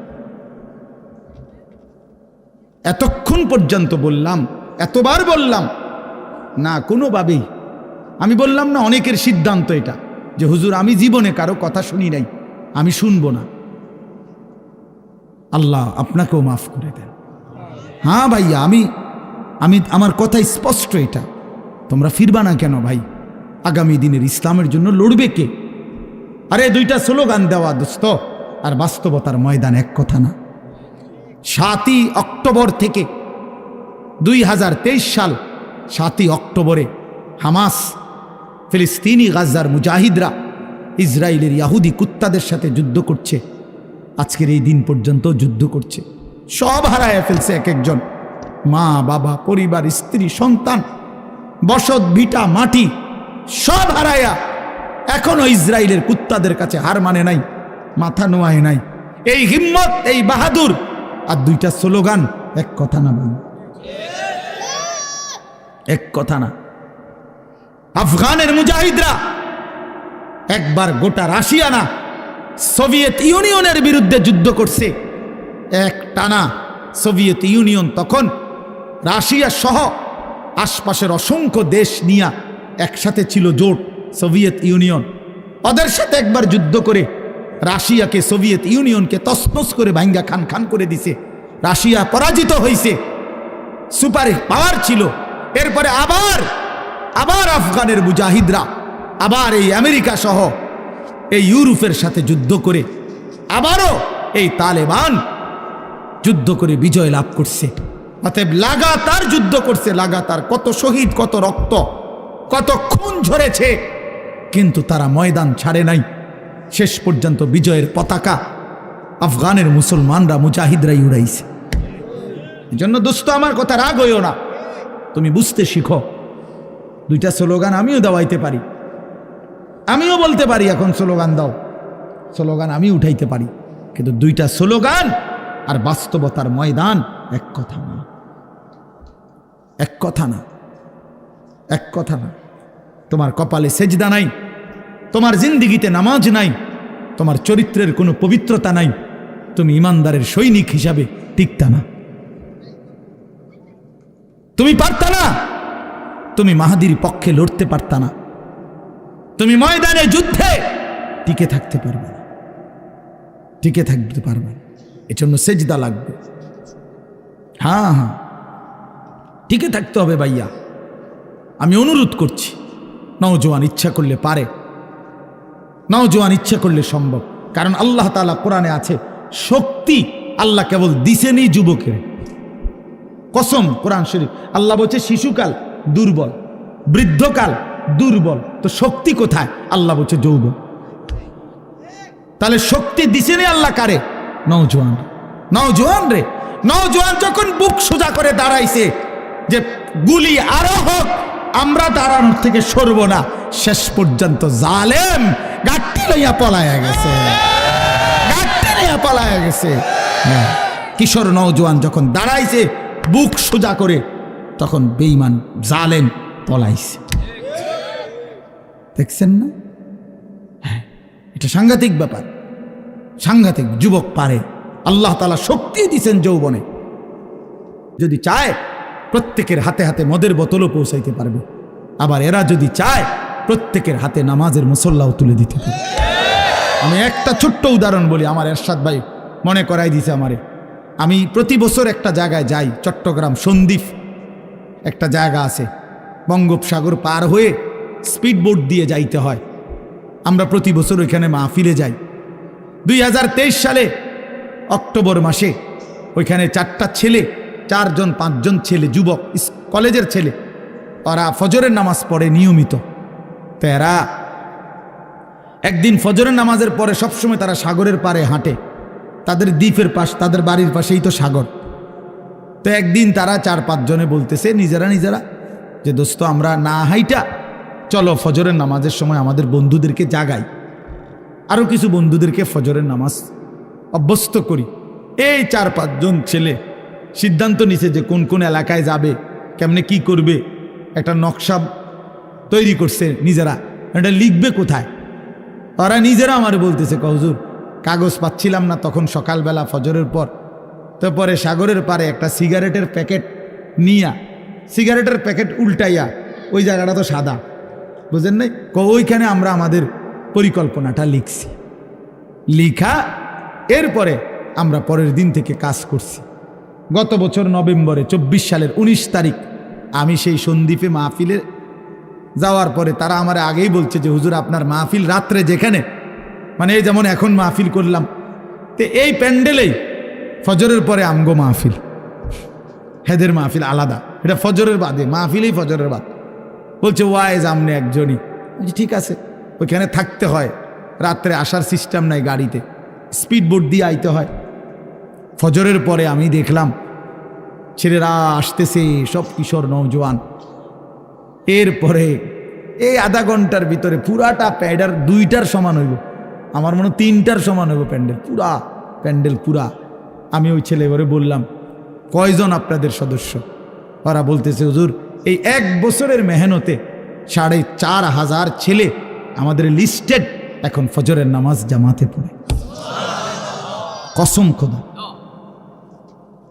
S1: এতক্ষণ পর্যন্ত বললাম, এতবার বললাম না, কোনোভাবেই। আমি বললাম না, অনেকের সিদ্ধান্ত এটা যে হুজুর আমি জীবনে কারো কথা শুনি নাই, আমি শুনবো না। আল্লাহ আপনাকেও মাফ করে দেন। হ্যাঁ ভাইয়া, আমি আমার কথা স্পষ্ট, এটা তোমরা ফিরবা না কেন ভাই? আগামী দিনের ইসলামের জন্য লড়বে কে? আরে দুইটা স্লোগান দেওয়া দোস্ত, আর বাস্তবতার ময়দান এক কথা না। 7ই অক্টোবর থেকে 2023 সাল 7ই অক্টোবরে হামাস, ফিলিস্তিনি গাজার মুজাহিদরা ইসরায়েলের ইয়াহুদি কুত্তাদের সাথে যুদ্ধ করছে। আজকের এই দিন পর্যন্ত যুদ্ধ করছে। সব হারায় ফেলছে এক একজন, মা বাবা, পরিবার, স্ত্রী, সন্তান, বসত ভিটা, মাটি সব হারায়া এখনো ইসরায়েলের কুত্তাদের কাছে হার মানে নাই, মাথা নোয়ায় নাই। এই হিম্মত, এই বাহাদুর আর দুইটা স্লোগান, এক কথা না ভাই, এক কথা না। আফগানের মুজাহিদরা একবার গোটা রাশিয়া না, সোভিয়েত ইউনিয়নের বিরুদ্ধে যুদ্ধ করছে এক টানা। সোভিয়েত ইউনিয়ন তখন রাশিয়া সহ আশপাশের অসংখ্য দেশ নিয়ে একসাথে ছিল, জোট সোভিয়েত ইউনিয়ন। ওদের সাথে একবার যুদ্ধ করে রাশিয়াকে, সোভিয়েত ইউনিয়নকে তছনছ করে ভাঙ্গা খান খান করে দিছে। রাশিয়া পরাজিত হয়েছে, সুপার পাওয়ার ছিল। এরপরে আবার আফগানের মুজাহিদরা আবার এই আমেরিকা সহ এই ইউরোপের সাথে যুদ্ধ করে আবারও এই তালেবান যুদ্ধ করে বিজয় লাভ করছে। অতএব লাগাতার যুদ্ধ করছে, লাগাতার কত শহীদ, কত রক্ত, কত খুন ঝরেছে, কিন্তু তারা ময়দান ছাড়ে নাই। শেষ পর্যন্ত বিজয়ের পতাকা আফগানের মুসলমানরা, মুজাহিদরাই উড়াইছে। এই জন্য দোস্ত, আমার কথা রাগ হইও না, তুমি বুঝতে শিখো। দুইটা স্লোগান আমিও দেওয়াইতে পারি, আমিও বলতে পারি এখন স্লোগান দাও, স্লোগান আমি উঠাইতে পারি, কিন্তু দুইটা স্লোগান আর বাস্তবতার ময়দান এক কথা না, এক কথা না, এক কথা না। তোমার কপালে সেজদা নাই, তোমার জিন্দিগিতে নামাজ নাই, তোমার চরিত্রের কোনো পবিত্রতা নাই, তুমি ইমানদারের সৈনিক হিসাবে টিকতা না, তুমি পারতা না, তুমি মাহাদির পক্ষে লড়তে পারতা না, তুমি ময়দানে যুদ্ধে টিকে থাকতে পারবে না, টিকে থাকতে পারবে না। এজন্য সেজদা লাগবে। হ্যাঁ হ্যাঁ, টিকে থাকতে হবে ভাইয়া। আমি অনুরোধ করছি, নওজোয়ান ইচ্ছা করলে পারে, নওজোয়ান ইচ্ছা করলে সম্ভব। কারণ আল্লাহ তাআলা কোরআনে আছে, শক্তি আল্লাহ কেবল দিছেনি যুবকের। কসম, কোরআন শরীফ আল্লাহ বলছে শিশুকাল দুর্বল, বৃদ্ধকাল দুর্বল, তো শক্তি কোথায়? আল্লাহ বলছে যৌবন। তাহলে শক্তি দিছেনি আল্লাহ কারে? নওজোয়ান, নওজোয়ান রে। নওজোয়ান যখন বুক সোজা করে দাঁড়াইছে যে গুলি আরো হোক, আমরা দাঁড়ানোর থেকে সরব না, শেষ পর্যন্ত জালেম গাট্টি লইয়া পলায়া গেছে, গাট্টি লইয়া পলায়া গেছে। কিশোর নওজোয়ান যখন দাঁড়াইছে বুক সোজা করে, তখন বেঈমান জালেম পলাইছে। দেখছেন না? হ্যাঁ, এটা সাংঘাতিক ব্যাপার, সাংঘাতিক। যুবক পারে, আল্লাহ তাআলা শক্তি দিয়েছেন যৌবনে। যদি চায় প্রত্যেকের হাতে হাতে মদের বোতলও পৌঁছাইতে পারবে। আবার এরা যদি চায় প্রত্যেকের হাতে নামাজের মুসল্লাও তুলে দিতে পারবে। আমি একটা ছোট্ট উদাহরণ বলি, আমার এরশাদ ভাই মনে করাই দিয়েছে আমারে। আমি প্রতি বছর একটা জায়গায় যাই, চট্টগ্রাম সন্দ্বীপ একটা জায়গা আছে, বঙ্গোপসাগর পার হয়ে স্পিড বোট দিয়ে যাইতে হয়। আমরা প্রতি বছর ওইখানে মাহফিলে যাই। 2023 সালে অক্টোবর মাসে ওইখানে 4টা ছেলে, 4-5জন ছেলে, যুবক, কলেজের ছেলে, ওরা ফজরের নামাজ পড়ে নিয়মিত। তো এরা একদিন ফজরের নামাজের পরে সবসময় তারা সাগরের পাড়ে হাঁটে, তাদের দ্বীপের পাশ, তাদের বাড়ির পাশেই তো সাগর। তো একদিন তারা 4-5 জনে বলতেছে নিজেরা নিজেরা যে দোস্ত, আমরা না হাইটা চলো ফজরের নামাজের সময় আমাদের বন্ধুদেরকে জাগাই, আরও কিছু বন্ধুদেরকে ফজরের নামাজ অভ্যস্ত করি। এই 4-5 জন ছেলে সিদ্ধান্ত নিছে যে কোন কোন এলাকায় যাবে, কেমনে কি করবে, একটা নকশা তৈরি করছে নিজেরা। এটা লিখবে কোথায়? ওরা নিজেরা আমার বলতেছে, হুজুর কাগজ পাচ্ছিলাম না তখন সকালবেলা ফজরের পর, তো পরে সাগরের পারে একটা সিগারেটের প্যাকেট নিয়া, সিগারেটের প্যাকেট উল্টাইয়া, ওই জায়গাটা তো সাদা, বুঝেন নাই, ওইখানে আমরা আমাদের পরিকল্পনাটা লিখছি। লিখা এরপরে আমরা পরের দিন থেকে কাজ করছি। গত বছর নভেম্বরে 24 সালের 19 তারিখ আমি সেই সন্দ্বীপে মাহফিলে যাওয়ার পরে তারা আমার আগেই বলছে যে হুজুর আপনার মাহফিল রাত্রে যেখানে, মানে যেমন এখন মাহফিল করলাম, তো এই প্যান্ডেলেই ফজরের পরে আমগো মাহফিল, হেদের মাহফিল আলাদা, এটা ফজরের বাদে মাহফিলেই ফজরের বাদ। বলছে ওয়াইজ আমনে একজনই। ঠিক আছে, ওইখানে থাকতে হয়, রাত্রে আসার সিস্টেম নাই, গাড়িতে স্পিড বোট দিয়ে আইতে হয়। ফজরের পরে আমি দেখলাম ছেলেরা আসতেছে, সব কিশোর নওজোয়ান। এরপরে এই আধা ঘন্টার ভিতরে পুরাটা প্যান্ডেল 2টার সমান হইব, আমার মনে 3টার সমান হইব প্যান্ডেল, পুরা প্যান্ডেল পুরা। আমি ওই ছেলে এবারে বললাম কয়জন আপনাদের সদস্য? ওরা বলতেছে হুজুর এই 1 বছরের মেহনতে 4,500 ছেলে আমাদের লিস্টেড এখন ফজরের নামাজ জামাতে পড়ে। কসম খোদা,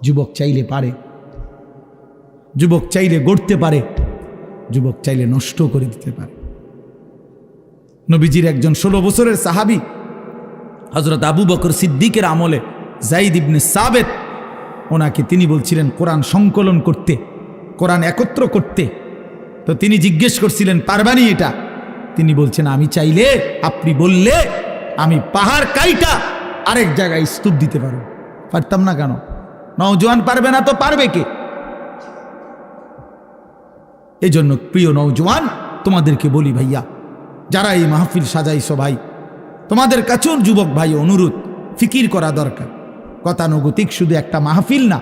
S1: যুবক চাইলে পারে, যুবক চাইলে গড়তে পারে, যুবক চাইলে নষ্ট করে দিতে পারে। নবীজির একজন 16 বছরের সাহাবী হযরত আবু বকর সিদ্দিকের আমলে যায়েদ ইবনে সাবেত, ওনাকে তিনি বলছিলেন কোরআন সংকলন করতে, কোরআন একত্র করতে। তো তিনি জিজ্ঞেস করছিলেন পারবানি এটা? তিনি বলছেন আমি চাইলে, আপনি বললে আমি পাহাড় কাইটা আরেক জায়গায় স্তূপ দিতে পারব। পারতাম না কেন? নওজোয়ান পারবে না তো পারবে কে? এজন্য প্রিয় নওজোয়ান, তোমাদেরকে বলি ভাইয়া, যারা এই মাহফিল সাজাইছো ভাই, তোমাদের কাছেও যুবক ভাই অনুরোধ, ফিকির করা দরকার। গতানুগতিক শুধু একটা মাহফিল না,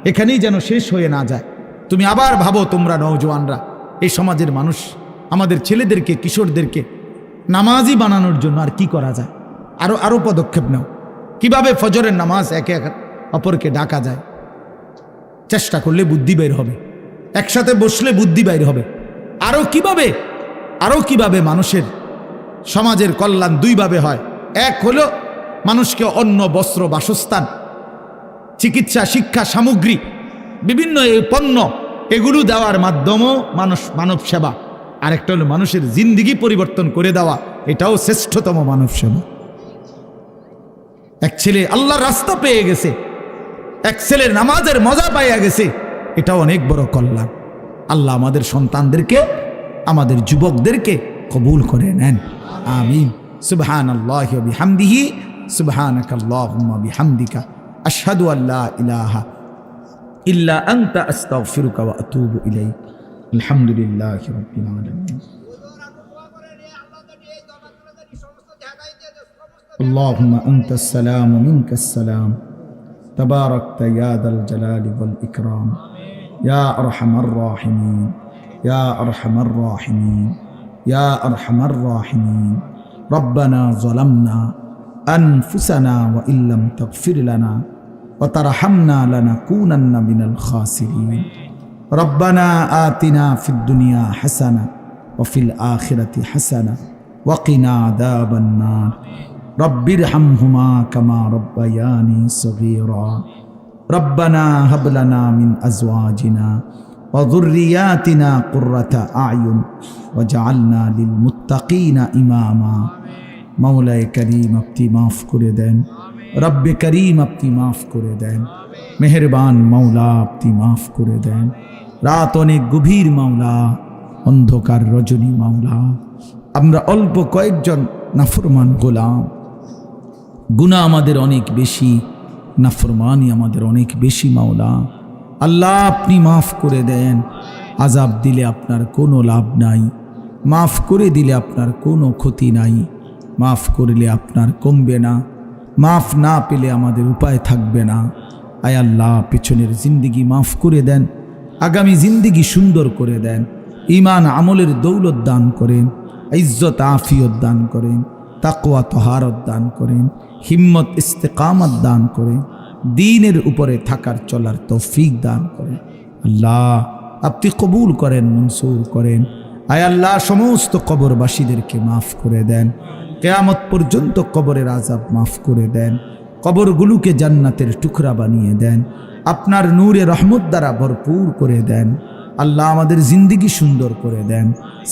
S1: এখানেই যেন শেষ হয়ে না যায়। তুমি আবার ভাবো, তোমরা নওজোয়ানরা, এই সমাজের মানুষ, আমাদের ছেলেদেরকে, কিশোরদেরকে নামাজি বানানোর জন্য আর কি করা যায়? আরো পদক্ষেপ নাও। কিভাবে ফজরের নামাজ একে অপরকে ডাকা যায়, চেষ্টা করলে বুদ্ধি বের হবে, একসাথে বসলে বুদ্ধি বের হবে। আরো কিভাবে মানুষের সমাজের কল্যাণ 2 ভাবে হয়। এক হলো মানুষকে অন্ন, বস্ত্র, বাসস্থান, চিকিৎসা, শিক্ষা, সামগ্রী, বিভিন্ন এই পণ্য, এগুলো দেওয়ার মাধ্যমেও মানব সেবা। আরেকটা হলো মানুষের জিন্দিগি পরিবর্তন করে দেওয়া, এটাও শ্রেষ্ঠতম মানব সেবা। এক ছেলে আল্লাহর রাস্তা পেয়ে গেছে, এক ছেলের নামাজের মজা পাইয়া গেছে, এটাও অনেক বড় কল্যাণ। আল্লাহ আমাদের সন্তানদেরকে, আমাদের যুবকদেরকে কবুল করে নেন, আমিন। সুবহানাল্লাহি ওয়া বিহামদিহি, সুবহানাকাল্লাহুম্মা বিহামদিকা, আশহাদু আল্লা ইলাহা ইল্লা আনতা আস্তাগফিরুকা ওয়া আতুবু ইলাইক। আলহামদুলিল্লাহি রাব্বিল আলামিন। اللهم أنت السلام ومنك السلام، تباركت يا ذا الجلال والإكرام، يا أرحم الراحمين، يا أرحم الراحمين، يا أرحم الراحمين. ربنا ظلمنا أنفسنا وإن لم تغفر لنا وترحمنا لنكونن من الخاسرين. ربنا آتنا في الدنيا حسنة وفي الآخرة حسنة وقنا عذاب النار. رب ارحمهما كما ربياني صغيرا. ربنا هب لنا من أزواجنا وذرياتنا قرة أعين وجعلنا للمتقين إماما. مولاي كريم আপনি মাফ করে দেন, রব্বে করিম আপনি মাফ করে দেন, মেহেরবান মাওলা আপনি মাফ করে দেন। রাত অনেক গভীর মাওলা, অন্ধকার রজনী মাওলা, আমরা অল্প কয়েকজন নাফরমান গোলাম, গুনাহ আমাদের অনেক বেশি, নাফরমানি আমাদের অনেক বেশি মাওলা। আল্লাহ আপনি মাফ করে দেন। আযাব দিলে আপনার কোনো লাভ নাই, মাফ করে দিলে আপনার কোনো ক্ষতি নাই, মাফ করলে আপনার কমবে না, মাফ না পেলে আমাদের উপায় থাকবে না। আয় আল্লাহ, পেছনের জিন্দিগি মাফ করে দেন, আগামী জিন্দিগি সুন্দর করে দেন, ঈমান আমলের দৌলত দান করেন, ইজ্জত আফিয়ত দান করেন, তাকওয়া তহারত দান করেন, হিম্মত ইস্তেকামত দান করেন, দ্বীনের উপরে থাকার চলার তৌফিক দান করেন। আল্লাহ আপনি কবুল করেন, মনসুর করেন। আয় আল্লাহ, সমস্ত কবরবাসীদেরকে মাফ করে দেন, কিয়ামত পর্যন্ত কবরের আযাব মাফ করে দেন, কবরগুলোকে জান্নাতের টুকরা বানিয়ে দেন, আপনার নূরে রহমত দ্বারা ভরপুর করে দেন। আল্লাহ আমাদের জিন্দিগি সুন্দর করে দেন,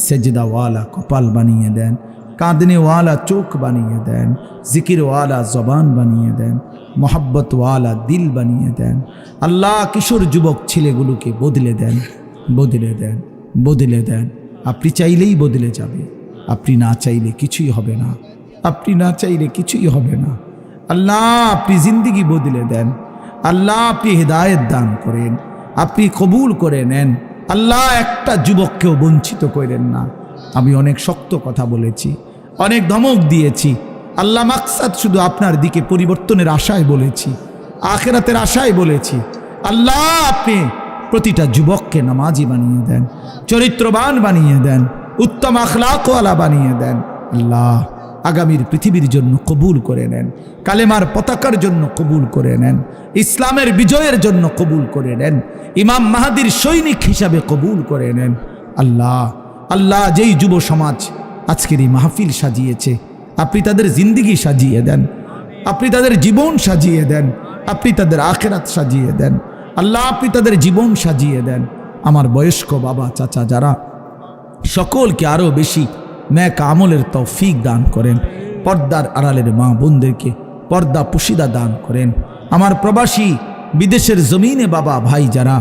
S1: সেজদাওয়ালা কপাল বানিয়ে দেন, কাঁদনেওয়ালা চোখ বানিয়ে দেন, জিকিরওয়ালা জবান বানিয়ে দেন, মোহাব্বতওয়ালা দিল বানিয়ে দেন। আল্লাহ কিশোর যুবক ছেলেগুলোকে বদলে দেন, বদলে দেন, বদলে দেন। আপনি চাইলেই বদলে যাবে, আপনি না চাইলে কিছুই হবে না, আপনি না চাইলে কিছুই হবে না। আল্লাহ আপনি জিন্দিগি বদলে দেন, আল্লাহ আপনি হিদায়েত দান করেন, আপনি কবুল করে নেন। আল্লাহ একটা যুবককেও বঞ্চিত করেন না। আমি অনেক শক্ত কথা বলেছি, অনেক ধমক দিয়েছি, আল্লাহ মাকসাদ শুধু আপনার দিকে পরিবর্তনের আশায় বলেছি, আখিরাতের আশায় বলেছি। আল্লাহ আপনি প্রতিটা যুবককে নামাজি বানিয়ে দেন, চরিত্রবান বানিয়ে দেন, উত্তম আখলাকওয়ালা বানিয়ে দেন। আল্লাহ আগামীর পৃথিবীর জন্য কবুল করে নেন, কালেমার পতাকার জন্য কবুল করে নেন, ইসলামের বিজয়ের জন্য কবুল করে নেন, ইমাম মাহাদির সৈনিক হিসাবে কবুল করে নেন। আল্লাহ আল্লাহ যেই যুব সমাজ আজকের এই মাহফিল সাজিয়েছে, আপনি তাদের জিন্দিগি সাজিয়ে দেন, আপনি তাদের জীবন সাজিয়ে দেন, আপনি তাদের আখিরাত সাজিয়ে দেন। আল্লাহ আপনি তাদের জীবন সাজিয়ে দেন। আমার বয়স্ক বাবা চাচা যারা, সকলকে আরও বেশি নেক আমলের তৌফিক দান করেন। পর্দার আড়ালের মা বোনদেরকে পর্দা পুশিদা দান করেন। আমার প্রবাসী বিদেশের জমিনে বাবা ভাই যারা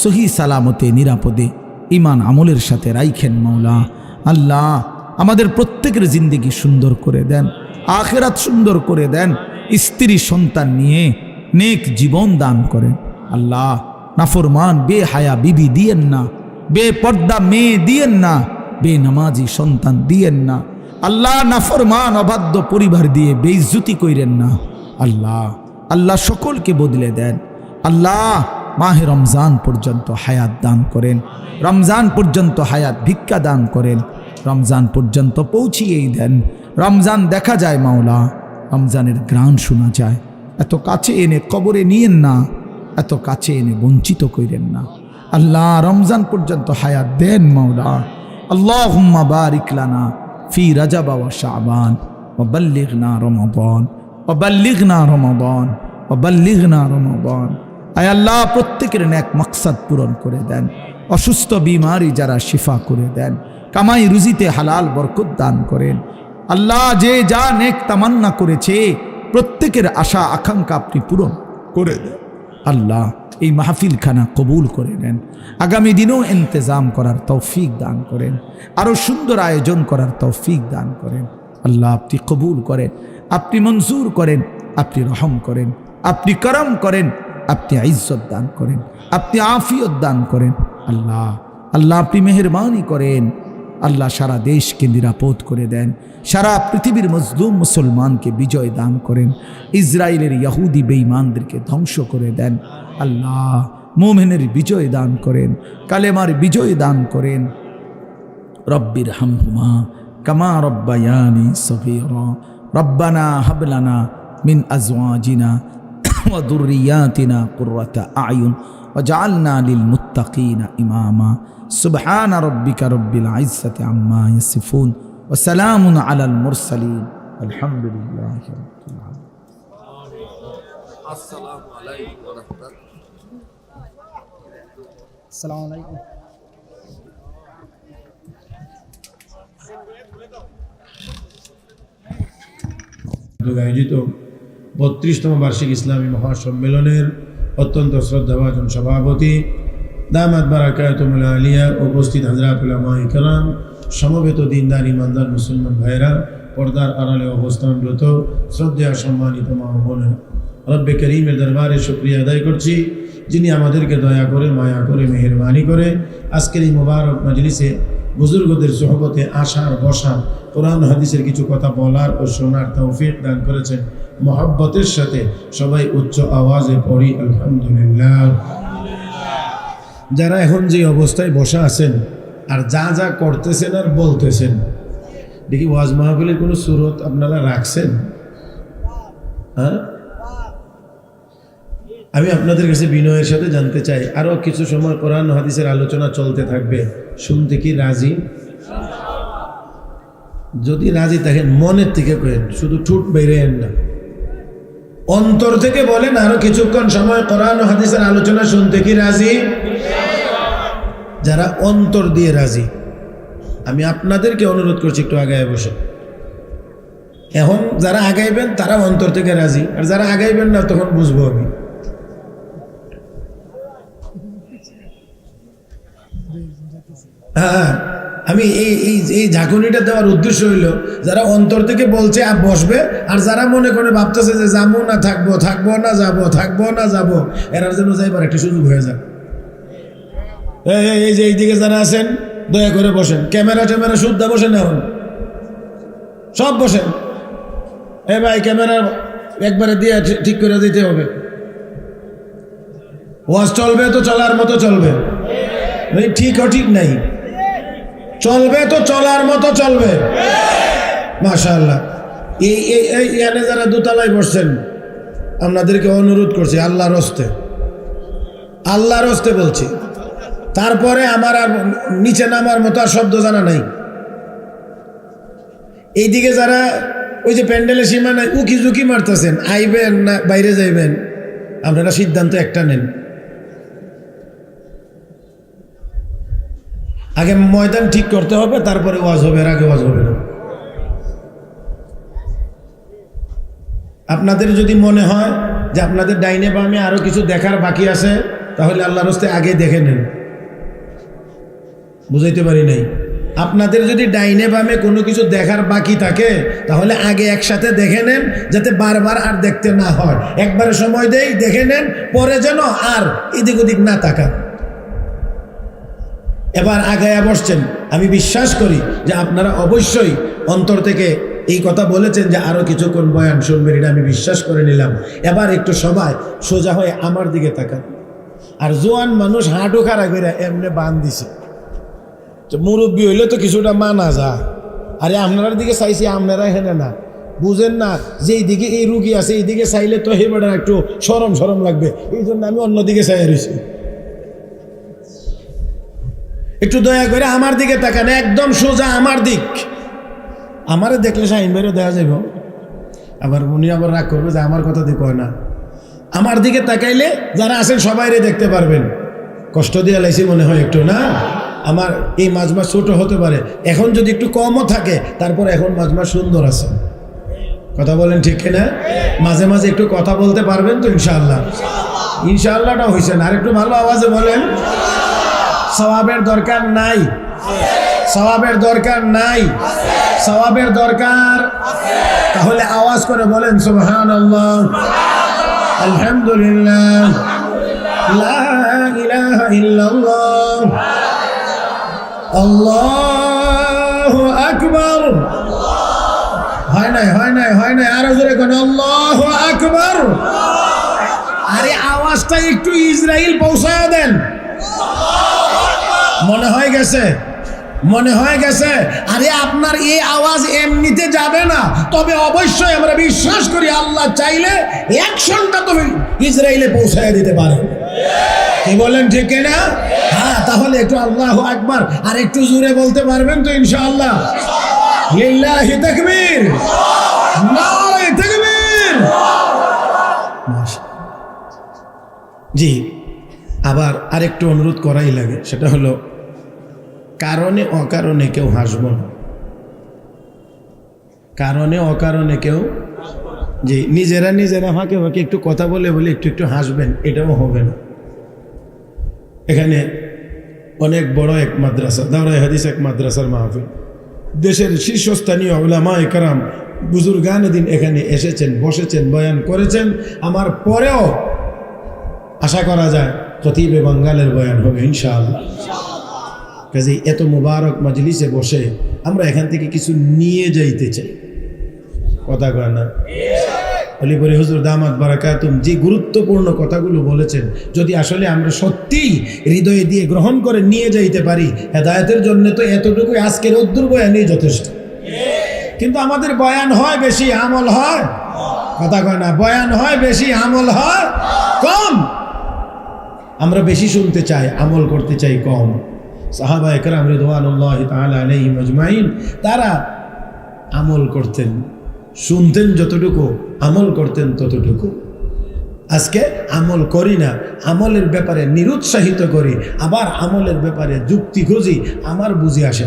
S1: সহি সালামতে নিরাপদে ইমান আমলের সাথে রাইখেন মাওলা। আল্লাহ আমাদের প্রত্যেকের জিন্দেগি সুন্দর করে দেন, আখিরাত সুন্দর করে দেন, স্ত্রী সন্তান নিয়ে নেক জীবন দান করেন। আল্লাহ নাফরমান বেহায়া বিবি দিয়েন না, বেপর্দা মেয়ে দিয়েন না, বেনামাজি সন্তান দিয়েন না। আল্লাহ নাফরমান অবাধ্য পরিবার দিয়ে বেইজ্জতি কইরেন না। আল্লাহ আল্লাহ সকলকে বদলে দেন। আল্লাহ মাহে রমজান পর্যন্ত হায়াত দান করেন, রমজান পর্যন্ত হায়াত ভিক্ষা দান করেন, রমজান পর্যন্ত পৌঁছিয়েই দেন। রমজান দেখা যায় মাওলা, রমজানের ঘ্রাণ শোনা যায়। এত কাছে এনে কবরে নিয়েন না, এত কাছে এনে বঞ্চিত কইরেন না। আল্লাহ রমজান পর্যন্ত হায়াত দেন মাওলা। আল্লাহুম্মা বারিক লানা ফি রাজাব ওয়া শাবান ওয়া বাল্লিগনা রমাদান ওয়া বাল্লিগনা রমাদান ওয়া বাল্লিগনা রমাদান। আয় আল্লাহ প্রত্যেকের নেক মাকসাদ পূরণ করে দেন, অসুস্থ বিমারি যারা শিফা করে দেন, কামাই রুজিতে হালাল বরকত দান করেন। আল্লাহ যে যা নেক তামান্না করেছে প্রত্যেকের আশা আকাঙ্ক্ষা আপনি পূরণ করে দেন। আল্লাহ এই মাহফিল খানা কবুল করে নেন, আগামী দিনেও ইন্তজাম করার তৌফিক দান করেন, আরও সুন্দর আয়োজন করার তৌফিক দান করেন। আল্লাহ আপনি কবুল করেন, আপনি মঞ্জুর করেন, আপনি রহম করেন, আপনি করম করেন, আপনি ইজ্জত দান করেন, আপনি আফিয়ত দান করেন। আল্লাহ আল্লাহ আপনি মেহেরবানি করেন। আল্লাহ সারা দেশকে নিরাপদ করে দেন, সারা পৃথিবীর মজলুম মুসলমানকে বিজয় দান করেন, ইসরায়েলের ইহুদি বেঈমানদেরকে ধ্বংস করে দেন। আল্লাহ মুমিনের বিজয় দান করেন, কালেমার বিজয় দান করেন। রব্বির হামহুমা কামা রব্বায়ানি সগীরা রব্বানা হাব লানা মিন আজওয়াজিনা ওয়া যুররিয়াতিনা কুররাতা আয়ুন ওয়াজআলনা লিল মুত্তাকিনা ইমামা। সুবহানা রাব্বিকা রব্বিল ইজ্জাতি আম্মা ইয়াসিফুন ওয়া সালামুন আলাল মুরসালিন আলহামদুলিল্লাহি রাব্বিল আলামিন।
S2: আসসালামু আলাইকুম ওয়া রাহমাতুল্লাহ।
S3: আসসালামু আলাইকুম।
S4: আয়োজিত 32তম বার্ষিক ইসলামী মহাসম্মেলনের অত্যন্ত শ্রদ্ধাভাজন সভাপতি দামাত বারাকাতুহুল আলিয়া, উপস্থিত হযরত উলামায়ে কেরাম, সমবেত দিনদার ইমানদার মুসলমান ভাইরা, পর্দার আড়ালে অবস্থানরত শ্রদ্ধেয় সম্মানিত মা ও বোনেরা, রব্বে করিমের দরবারে শুকরিয়া আদায় করছি যিনি আমাদেরকে দয়া করে মায়া করে মেহেরবানি করে আজকের এই মোবারক মজলিসে বুজুর্গদের সোহবতে আসার বসার, কোরআন হাদিসের কিছু কথা বলার ও শোনার তৌফিক দান করেছেন। মহব্বতের সাথে সবাই উচ্চ আওয়াজে পড়ি আলহামদুলিল্লাহ। যারা এখন যে অবস্থায় বসা আছেন আর যা যা করতেছেন আর বলতেছেন, দেখি ওয়াজ মাহফিলের কোনো সুরত আপনারা রাখছেন? হ্যাঁ, আমি আপনাদের কাছে বিনয়ের সাথে জানতে চাই, আরও কিছু সময় কোরআন হাদিসের আলোচনা চলতে থাকবে, শুনতে কি রাজি? যদি রাজি থাকেন মনের থেকে করেন, শুধু ঠুট বেরেন না, অন্তর থেকে বলেন আরো কিছুক্ষণ সময় কোরআন হাদিসের আলোচনা শুনতে কি রাজি? যারা অন্তর দিয়ে রাজি, আমি আপনাদেরকে অনুরোধ করছি একটু আগায় বসে। এখন যারা আগাইবেন তারা অন্তর থেকে রাজি, আর যারা আগাইবেন না তখন বুঝবো আমি। হ্যাঁ, আমি এই ঝাঁকুনিটা দেওয়ার উদ্দেশ্য হইল যারা অন্তর থেকে বলছে আর বসবে, আর যারা মনে করে ভাবতেছে যে যাবো না থাকবো, থাকবো না যাবো, থাকবো না যাবো, এরার জন্য যাইবার একটা সুযোগ হয়ে যায়। এই যে এইদিকে যারা আছেন দয়া করে বসেন, ক্যামেরা ট্যামেরা শুদ্ধ বসেন, এখন সব বসেন। ভাই ক্যামেরা একবারে দিয়ে ঠিক করে দিতে হবে। ওয়াজ চলবে তো চলার মতো চলবে, ঠিক ও ঠিক নাই, চলবে তো চলার মতো চলবে। মাশাআল্লাহ। এই এখানে যারা দোতলায় বসছেন আপনাদেরকে অনুরোধ করছি আল্লাহর হস্তে বলছি, তারপরে আমার আর নিচে নামার মতো আর শব্দ জানা নাই। এইদিকে যারা ওই যে প্যান্ডেলের সীমানায় উকি ঝুঁকি মারতেছেন, আইবেন না বাইরে যাইবেন, আপনারা সিদ্ধান্ত একটা নেন। আগে ময়দান ঠিক করতে হবে, তারপরে ওয়াজ হবে, এর আগে ওয়াজ হবে না। আপনাদের যদি মনে হয় যে আপনাদের ডাইনে বামে আরো কিছু দেখার বাকি আছে, তাহলে আল্লাহর হস্তে আগে দেখে নেন। বুঝাইতে পারি নাই? আপনাদের যদি ডাইনে বামে কোনো কিছু দেখার বাকি থাকে, তাহলে আগে একসাথে দেখে নেন, যাতে বারবার আর দেখতে না হয়। একবারে সময় দেই, দেখে নেন, পরে যেন আর এদিক ওদিক না তাকান। এবার আগায়া বসছেন, আমি বিশ্বাস করি যে আপনারা অবশ্যই অন্তর থেকে এই কথা বলেছেন যে আরো কিছুক্ষণ বয়ান শুনবেন, এটা আমি বিশ্বাস করে নিলাম। এবার একটু সবাই সোজা হয়ে আমার দিকে তাকান। আর জোয়ান মানুষ হাঁটু খাড়া করে এমনি বান দিছে, মুরব্বী হইলে তো কিছুটা মানা যায়। আরে আপনার দিকে চাইছি, আপনারা হেনে না বুঝেন না যে এইদিকে এই রুগী আছে, এইদিকে চাইলে তো হে বেটার একটু সরম লাগবে, এই জন্য আমি অন্যদিকে চাই রয়েছি। একটু দয়া করে আমার দিকে তাকান, একদম সোজা আমার দিক। আমারে দেখলে শাহিন ভাইরও দেখা যাইব, আবার উনি আবার রাগ করবে যে আমার কথা দিয়ে কয় না। আমার দিকে তাকাইলে যারা আছেন সবাইরে দেখতে পারবেন। কষ্ট দিয়ে লাইছি মনে হয় একটু, না? আমার এই মাজমা ছোট হতে পারে, এখন যদি একটু কমও থাকে, তারপর এখন মাজমা সুন্দর আছে। কথা বলেন ঠিক কিনা? মাঝে মাঝে একটু কথা বলতে পারবেন তো ইনশাআল্লাহ? ইনশাআল্লাহটা হয়েছে না, আর একটু ভালো আওয়াজে বলেন। সওয়াবের দরকার নাই, সওয়াবের দরকার নাই, সওয়াবের দরকার। তাহলে আওয়াজ করে বলেন সুবহানাল্লাহ, আলহামদুলিল্লাহ, লা ইলাহা ইল্লাল্লাহ, আল্লাহু আকবার। হয় নাই, আরো জোরে কোন আল্লাহু আকবার। আরে আওয়াজটা একটু ইসরাইল পৌঁছায় দেন। মনে হয় গেছে। আরে আপনার এই আওয়াজ এমনিতে যাবে না, তবে অবশ্যই আমরা বিশ্বাস করি আল্লাহ চাইলে অ্যাকশনটা তো ইসরায়েলে পৌঁছায় দিতে পারে। কি বলেন ঠিক না? হ্যাঁ, তাহলে একটু আল্লাহু আকবার আর একটু জোরে বলতে পারবেন তো ইনশাআল্লাহ? লিল্লাহি তাকবীর, নারে তাকবীর। জি, আবার আরেকটু অনুরোধ করাই লাগে, সেটা হলো কারণে অকারণে কেউ হাসব না। কারণে অকারণে কেউ, যে নিজেরা ফাঁকে একটু কথা বলে একটু হাসবেন, এটাও হবে না। এখানে অনেক বড় এক মাদ্রাসা, দাওরায়ে হাদিস এক মাদ্রাসার মাহফিল, দেশের শীর্ষস্থানীয় উলামায়ে কেরাম বুজুর্গানে দিন এখানে এসেছেন, বসেছেন, বয়ান করেছেন। আমার পরেও আশা করা যায় খতিবে বাঙ্গালের বয়ান হবে ইনশাআল্লাহ। কাজেই এত মুবারক মজলিসে বসে আমরা এখান থেকে কিছু নিয়ে যাইতে চাই। কথা কয় না? অলিপুরি হুজুর দামাত বারাকাতুম যে গুরুত্বপূর্ণ কথাগুলো বলেছেন, যদি আসলে আমরা সত্যিই হৃদয়ে দিয়ে গ্রহণ করে নিয়ে যাইতে পারি, হেদায়েতের জন্য তো এতটুকুই আজকের অদ্দুর বয়ানই যথেষ্ট। কিন্তু আমাদের বয়ান হয় বেশি, আমল হয়, কথা কয় না, বয়ান হয় বেশি, আমল হয় কম। আমরা বেশি শুনতে চাই, আমল করতে চাই কম। সাহাবায়ে কেরাম রিদওয়ানুল্লাহি তাআলা আলাইহিম আজমাইন, তারা আমল করতেন, শুনতেন যতটুকু, আমল করতেন ততটুকু। আজকে আমল করি না, আমলের ব্যাপারে নিরুৎসাহিত করি, আবার আমলের ব্যাপারে যুক্তি খুঁজি, আমার বুঝে আসে।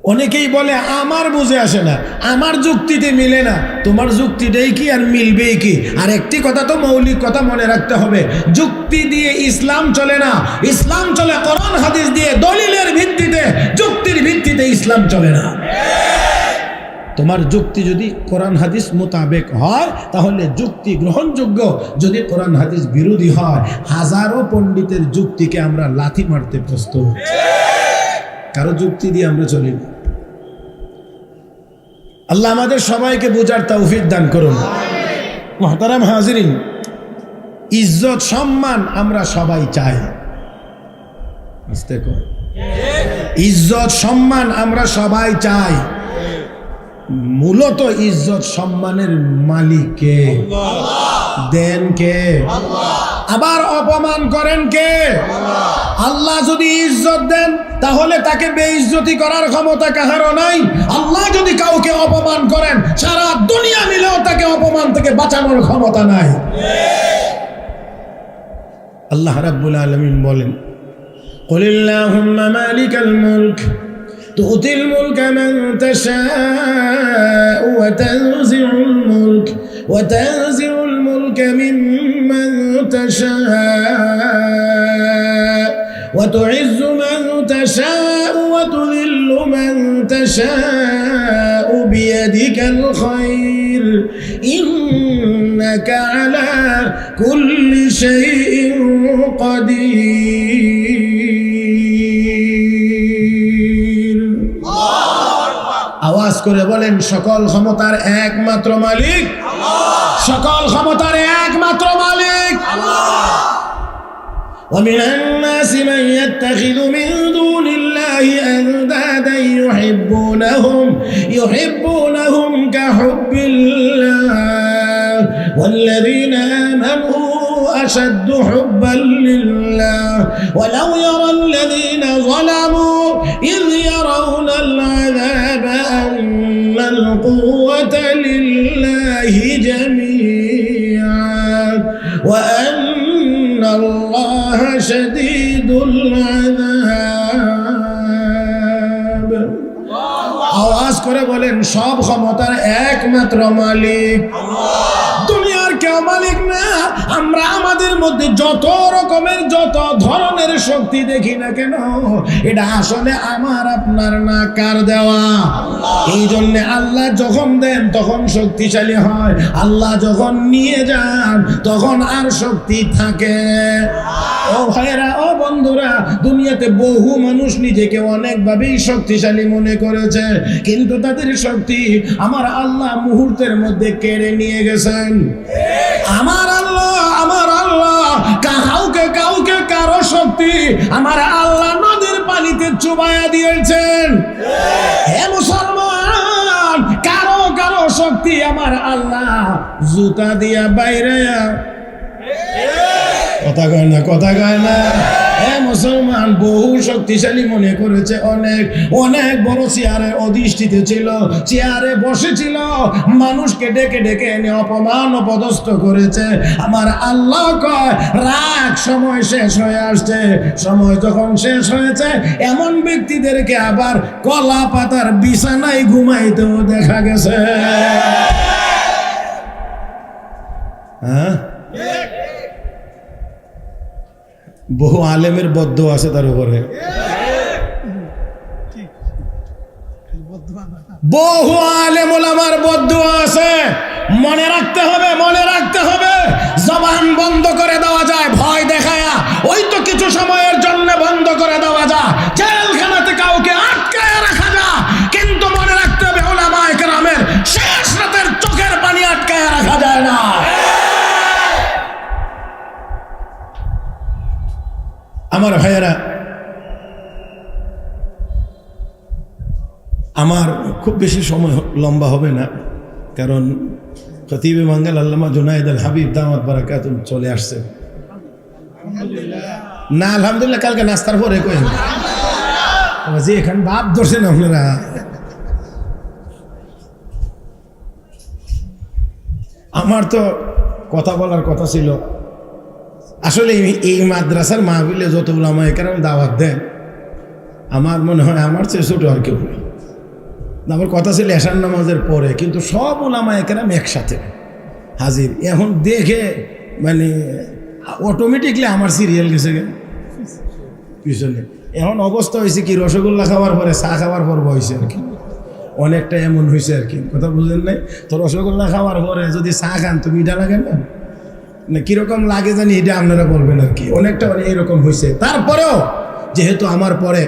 S4: অনেকেই বলে আমার বুঝে আসে না, আমার যুক্তিতে মিলে না। তোমার যুক্তিটাই কি আর মিলবেই কি? আর একটি কথা তো মৌলিক কথা মনে রাখতে হবে, যুক্তি দিয়ে ইসলাম চলে না, ইসলাম চলে কোরআন হাদিস দিয়ে, দলিলের ভিত্তিতে, যুক্তির ভিত্তিতে ইসলাম চলে না। তোমার যুক্তি যদি কোরআন হাদিস মোতাবেক হয় তাহলে যুক্তি গ্রহণযোগ্য, যদি কোরআন হাদিস বিরোধী হয় হাজারো পণ্ডিতের যুক্তিকে আমরা লাথি মারতে প্রস্তুত। কারো যুক্তি দিয়ে আমরা চলি না। আল্লাহ আমাদের সবাইকে বোঝার তৌফিক দান করুন। মুহতারাম হাজিরিন, ইজ্জত সম্মান আমরা সবাই চাই। ইজ্জত সম্মান আমরা সবাই চাই। মূলত ইজ্জত সম্মানের মালিক কে? দেন কে? আবার অপমান করেন কে? আল্লাহ যদি ইজ্জত দেন তাহলে তাকে বেইজ্জতি করার ক্ষমতা কাহারও নাই। আল্লাহ যদি কাউকে অপমান করেন সারা দুনিয়া মিলেও তাকে অপমান থেকে বাঁচানোর ক্ষমতা নাই। আল্লাহ রাব্বুল আলামিন বলেন, কুলিল্লাহুম্মা মালিকাল মুলক تؤتي الملك من تشاء وتنزع الملك ممن تشاء وتعز من تشاء وتذل من تشاء بيدك الخير إنك على كل شيء قدير। আওয়াজ করে বলেন, সকল ক্ষমতার একমাত্র মালিক আল্লাহ। সকল ক্ষমতার একমাত্র মালিক আল্লাহ। ومن الناس من يتخذ من دون الله أندادا يحبونهم كحب الله والذين آمنوا أشد حبا لله ولو يرى الذين ظلموا إذ يرون العذاب أن القوة لله جميعا وأن الله شديد العذاب। আওয়াজ করে বলেন, সব ক্ষমতার একমাত্র মালিক আল্লাহ। দুনিয়ার কেউ মালিক না। আমরা আমাদের মধ্যে যত রকমের যত ধরনের শক্তি দেখি না কেন, এটা আসলে আমার আপনার না, কার দেওয়া? এই জন্য আল্লাহ যখন দেন তখন শক্তিশালী হয়, আল্লাহ যখন নিয়ে যান তখন আর শক্তি থাকে। ও ভাইরা, ও বন্ধুরা, দুনিয়াতে বহু মানুষ নিজেকে অনেকভাবেই শক্তিশালী মনে করেছে, কিন্তু তাদের শক্তি আমার আল্লাহ মুহূর্তের মধ্যে কেড়ে নিয়ে গেছেন। আমার আল্লাহ কাউকে কারো শক্তি আমার আল্লাহ নদীর পানিতে চুবাইয়া দিয়েছেন। হে মুসলমান, কারো শক্তি আমার আল্লাহ জুতা দিয়া বাইরে। কথা কয় না। হে মুসলমান, বহু শক্তিশালী মনে করেছে, অনেক বড় চেয়ারে অধিষ্ঠিত ছিল, চেয়ারে বসেছিল, মানুষকে ডেকে ডেকে এনে অপমান অপদস্থ করেছে। আমার আল্লাহ কয়, রাগ, সময় শেষ হয়ে আসছে। সময় যখন শেষ হয়েছে, এমন ব্যক্তিদেরকে আবার কলা পাতার বিছানায় ঘুমাইতেও দেখা গেছে। হ্যাঁ, বহু আলেমের বদ্ধ আছে তার উপরে, বহু আলেম ওলামার বদ্ধ আছে। মনে রাখতে হবে, জবান বন্ধ করে দেওয়া যায় ভয় দেখায়া, ওই তো কিছু সময়ের জন্য বন্ধ করে দেওয়া যায়, জেলখানাতে কাউকে আটকায় রাখা যায়, কিন্তু মনে রাখতে হবে ওলামায়ে কেরামের শেষ রাতের চোখের পানি আটকায় রাখা যায় না। আমার ভাইয়েরা, আমার খুব বেশি সময় লম্বা হবে না, কারণ খতিবে মাঙ্গাল আল্লামা জুনায়েদ আল হাবিব দামাত বারাকাতুহু চলে আসছে। না আলহামদুলিল্লাহ, কালকে নাস্তার পরে কই যে এখানে বাপ ধরছেন আপনারা। আমার তো কথা বলার কথা ছিল। আসলে এই মাদ্রাসার মাহফিলে যত উলামায়ে কেরাম দাওয়াত দেন, আমার মনে হয় আমার চেয়ে ছোট আর কেউ নেই। আমার কথা ছিল এশার নামাজের পরে, কিন্তু সব ওলামা একরাম একসাথে হাজির। এখন দেখে মানে অটোমেটিকলি আমার সিরিয়াল গেছে পিছনে। এখন অবস্থা হয়েছে কি, রসগোল্লা খাওয়ার পরে চা খাওয়ার পর হয়েছে আর কি, অনেকটা এমন হয়েছে আর কি, কথা বুঝলেন নাই তো? রসগোল্লা খাওয়ার পরে যদি চা খান তো মিঠা লাগে না, না কীরকম লাগে জানি এটা আপনারা বলবেন আর কি, অনেকটা মানে এরকম হয়েছে। তারপরেও যেহেতু আমার পরে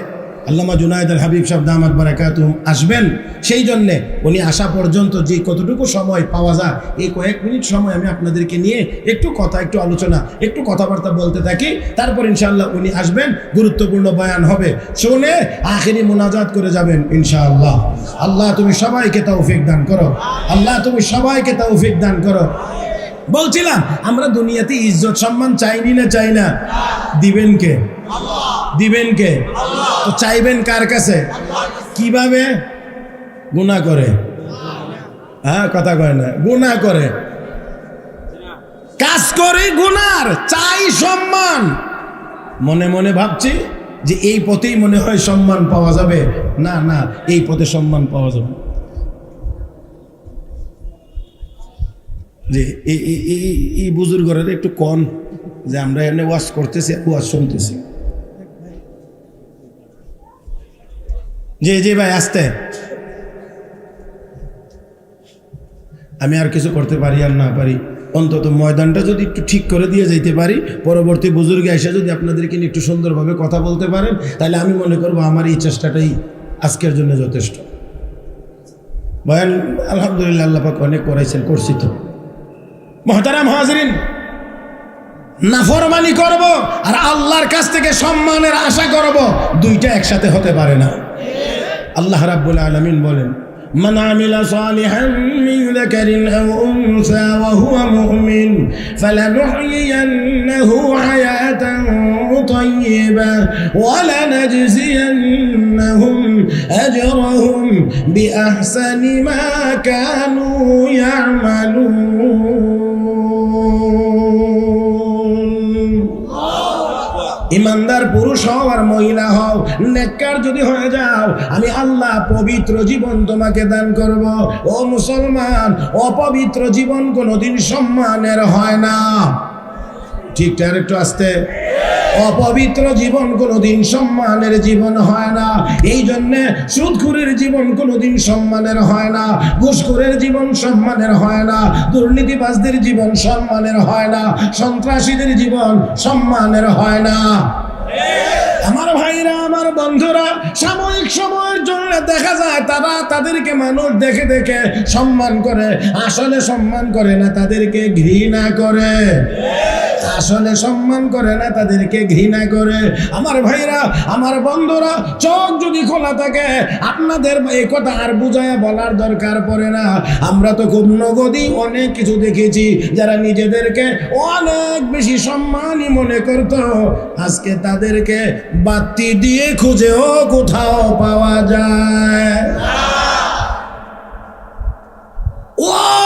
S4: আল্লামা জুনায়েদ আল হাবিব সাহেব দামাত বারাকাতুহুম আসবেন, সেই জন্যে উনি আসা পর্যন্ত যে কতটুকু সময় পাওয়া যায়, এই কয়েক মিনিট সময় আমি আপনাদেরকে নিয়ে একটু কথা, একটু আলোচনা, একটু কথাবার্তা বলতে থাকি। তারপর ইনশাআল্লাহ উনি আসবেন, গুরুত্বপূর্ণ বয়ান হবে, শুনে আখিরি মুনাজাত করে যাবেন ইনশাআল্লাহ। আল্লাহ তুমি সবাইকে তৌফিক দান করো, আল্লাহ তুমি সবাইকে তৌফিক দান করো। বলছিলাম আমরা দুনিয়াতে ইজ্জত সম্মান চাইনি না চাই না? দিবেন কে? দিবেন কে? তো চাইবেন কার কাছে? কিভাবে? গুনাহ করে, হ্যাঁ কথা কয় না, গুনাহ করে, কাজ করে গুনার, চাই সম্মান। মনে মনে ভাবছি যে এই পথেই মনে হয় সম্মান পাওয়া যাবে, না না, এই পথে সম্মান পাওয়া যাবে যে এই বুজুর্গরা একটু কন যে আমরা এনে ওয়াজ করতেছি, ওয়াজ শুনতেছি। জি জি ভাই আসতে, আমি আর কিছু করতে পারি আর না পারি, অন্তত ময়দানটা যদি একটু ঠিক করে দিয়ে যাইতে পারি, পরবর্তী বুজুর্গে এসে যদি আপনাদেরকে নিয়ে একটু সুন্দরভাবে কথা বলতে পারেন, তাহলে আমি মনে করবো আমার এই চেষ্টাটাই আজকের জন্য যথেষ্ট। বয়ান আলহামদুলিল্লাহ আল্লাহ পাক অনেক করাইছেন, করছি তো। মুহতারাম হাজরিন, নাফরমানি করব আর আল্লাহর কাছ থেকে সম্মানের আশা করব, দুইটা একসাথে হতে পারে না। আল্লাহ রাব্বুল আলামিন বলেন, মান আমিলা সালিহান মিন যাকারিন আও উনসা ওয়া হুয়া মুমিন ফালানুহয়িয়ান্নাহু হায়াতান তাইয়্যিবা ওয়া লানাজজিয়ান্নাহুম আজরাহুম বিআহসানি মা কানু ইয়ামালুন। ইমানদার পুরুষ হও আর মহিলা হও, নেককার যদি হয়ে যাও, আমি আল্লাহ পবিত্র জীবন তোমাকে দান করব। ও মুসলমান, অপবিত্র জীবন কোনোদিন সম্মানের হয় না। ঠিকঠাক একটু আসতে, অপবিত্র জীবন কোনোদিন সম্মানের জীবন হয় না। এই জন্যে সুদখোরের জীবন কোনোদিন সম্মানের হয় না, ঘুষখোরের জীবন সম্মানের হয় না, দুর্নীতিবাজদের জীবন সম্মানের হয় না, সন্ত্রাসীদের জীবন সম্মানের হয় না। আমার ভাইরা, আমার বন্ধুরা, সাময়িক সময়ের জন্য দেখা যায় তারা তাদেরকে মানুষ দেখে দেখে সম্মান করে, আসলে সম্মান করে না, তাদেরকে ঘৃণা করে। আসলে সম্মান করে না, তাদেরকে ঘৃণা করে। আমার ভাইরা, আমার বন্ধুরা, চোখ যদি খোলা থাকে, আপনাদের এই কথা আর বুঝায়া বলার দরকার পড়ে না। আমরা তো খুব নগদই অনেক কিছু দেখেছি, যারা নিজেদেরকে অনেক বেশি সম্মানী মনে করত, আজকে তাদেরকে বাতি দিয়ে খুঁজেও কোথাও পাওয়া যায়।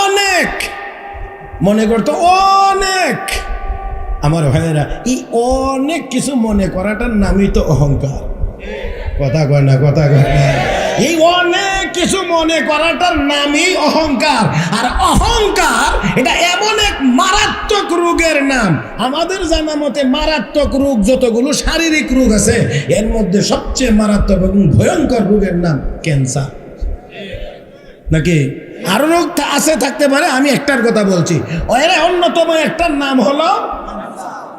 S4: অনেক মনে করতো, অনেক। আমার ভাইয়েরা, এই অনেক কিছু মনে করাটার নামই তো অহংকার। কথা কয় না, কথা কয় না। এই অনেক কিছু মনে করাটার নামই অহংকার। আর অহংকার এটা এমন এক মারাত্মক রোগের নাম। আমাদের জানা মতে মারাত্মক রোগ যতগুলো শারীরিক রোগ আছে, এর মধ্যে সবচেয়ে মারাত্মক এবং ভয়ঙ্কর রোগের নাম ক্যান্সার। নাকি আরো রোগ আছে, থাকতে পারে, আমি একটার কথা বলছি। এর অন্যতম একটার নাম হলো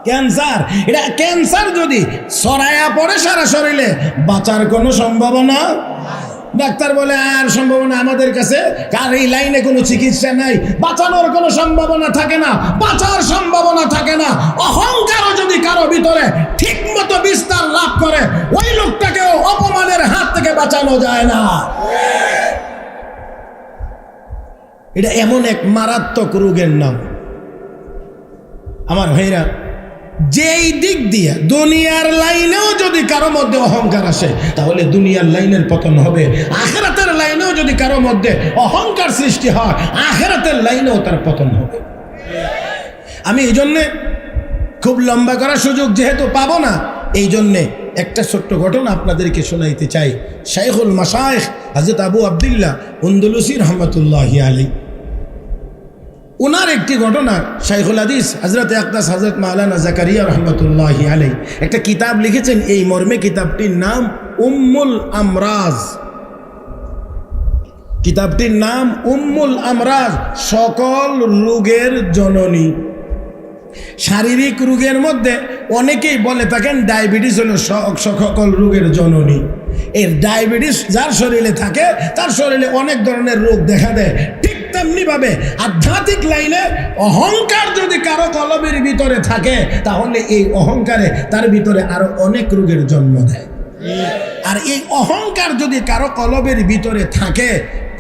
S4: ক্যান্সার। এটা ক্যান্সার যদি ছড়ায়া পড়ে সারা শরীরে, বাঁচার কোনো সম্ভাবনা, ডাক্তার বলে আর সম্ভাবনা আমাদের কাছে, কার এই লাইনে কোনো চিকিৎসা নাই, বাঁচানোর কোনো সম্ভাবনা থাকে না, বাঁচার সম্ভাবনা থাকে না। অহংকারও যদি কারো ভিতরে ঠিক মতো বিস্তার লাভ করে, ওই লোকটাকেও অপমানের হাত থেকে বাঁচানো যায় না। এটা এমন এক মারাত্মক রোগের নাম। আমার ভাইরা, যেই দিক দিয়ে দুনিয়ার লাইনেও যদি কারো মধ্যে অহংকার আসে, তাহলে দুনিয়ার লাইনের পতন হবে। আখিরাতের লাইনেও যদি কারো মধ্যে অহংকার সৃষ্টি হয়, আখিরাতের লাইনেও তার পতন হবে। আমি এই জন্যে খুব লম্বা করার সুযোগ যেহেতু পাবো না, এই জন্যে একটা ছোট্ট ঘটনা আপনাদেরকে শোনাইতে চাই। শাইখুল মাশায়েখ হযরত আবু আব্দুল্লাহ আন্দলুসি রহমতুল্লাহি আলাইহি, ওনার একটি ঘটনা শাইখুল হাদিস হযরত আকদাস হযরত মাওলানা জাকারিয়া রহমতুল্লাহি আলাইহি একটা কিতাব লিখেছেন। এই মর্মে কিতাবটির নাম উম্মুল আমরাজ। কিতাবটির নাম উম্মুল আমরাজ, সকল রোগের জননী। শারীরিক রোগের মধ্যে অনেকেই বলে থাকেন ডায়াবেটিস হলো সকল রোগের জননী। এর ডায়াবেটিস যার শরীরে থাকে তার শরীরে অনেক ধরনের রোগ দেখা দেয়। ঠিক তেমনি ভাবে আধ্যাত্মিক লাইনে অহংকার যদি কারো কলবের ভিতরে থাকে তাহলে এই অহংকারে তার ভিতরে আরো অনেক রোগের জন্ম দেয়। আর এই অহংকার যদি কারো কলবের ভিতরে থাকে,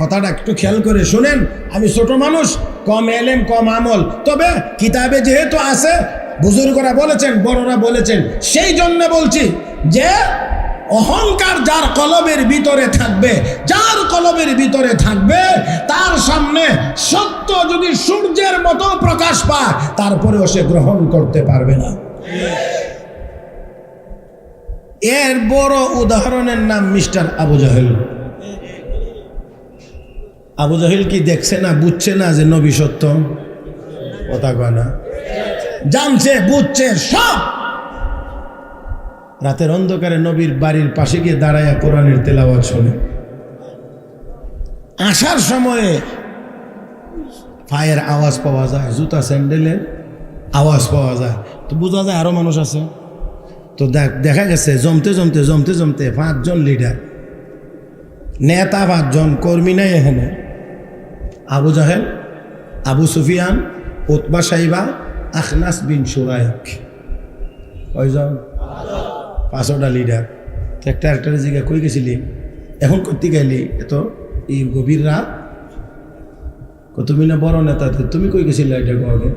S4: কথাটা একটু খেয়াল করে শুনেন, আমি ছোট মানুষ, কম এলেম কম আমল, তবে কিতাবে যেহেতু আছে, বুজুর্গরা বলেছেন, বড়রা বলেছেন, সেই জন্য বলছি যে অহংকার যার কলবের ভিতরে থাকবে, যার কলবের ভিতরে থাকবে, তার সামনে সত্য যদি সূর্যের মতো প্রকাশ পায় তারপরেও সে গ্রহণ করতে পারবে না। এর বড় উদাহরণের নাম মিস্টার আবু জাহেল। আবু জাহেল কি দেখছে না, বুঝছে না যে নবী সত্য? কথা কয় না, জানছে, বুঝছে সব। রাতের অন্ধকারে নবীর বাড়ির পাশে গিয়ে দাঁড়ায় কোরআনের তেলাওয়াত শোনে। আসার সময়ে পায়ের আওয়াজ পাওয়া যায়, জুতা স্যান্ডেলের আওয়াজ পাওয়া যায়, তো বোঝা যায় আরো মানুষ আছে। তো দেখা গেছে জমতে জমতে জমতে জমতে 5 জন লিডার, নেতা 5 জন, কর্মী নাই এখানে। আবু জাহেল, আবু সুফিয়ান, উতবা সাইবা, আখনাস বিন সুরাইক, কয়জন? 5টা লিডার। একটা জিগা কই গেছিলি, এখন করতে গেলি এত এই গভীর রাত? তুমি না বড় নেতাতে, তুমি কই গেছিলে? এটা আগে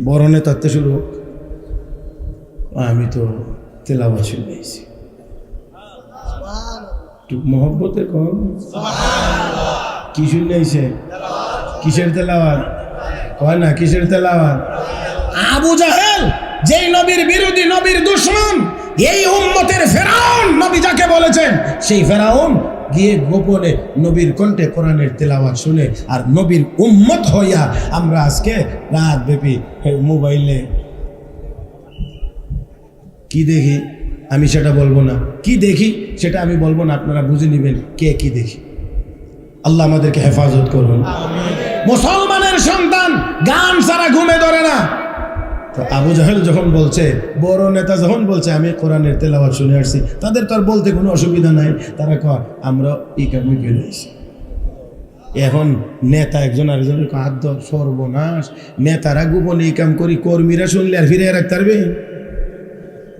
S4: বড় নেতাতে শুরু, আমি তো তেলাওয়াত শুনেছি। মহব্বতে কম কি শুনেছে? কিসের তেলাওয়াত? কয় না কিসের তেলাওয়াত? আবু জাহেল যেই নবীর বিরোধী, নবীর দুশমন, এই উম্মতের ফেরাউন নবী যাকে বলেছেন, সেই ফেরাউন গিয়ে গোপনে নবীর কণ্ঠে কোরআনের তেলাওয়াত শুনে, আর নবীর উম্মত হইয়া আমরা আজকে রাত ব্যাপী মোবাইলে কি দেখি, আমি সেটা বলবো না। কি দেখি সেটা আমি বলবো না, আপনারা বুঝে নেবেন কে কি দেখি। আল্লাহ আমাদেরকে হেফাজত করুন। মুসলমানের সন্তান গান ছাড়া ঘুমে ধরে না। তো আবু জাহেল যখন বলছে, বড় নেতা যখন বলছে আমি কোরআনের তেলাওয়াত শুনে আসছি, তাদের তো আর বলতে কোনো অসুবিধা নাই। তারা কয় আমরা এই কামে গেছি। এখন নেতা একজন আরেকজনের হাত ধর, সর্বনাশ। নেতারা গোপনে এই কাম করি, কর্মীরা শুনলে আর ফিরে রাখতে পারবে?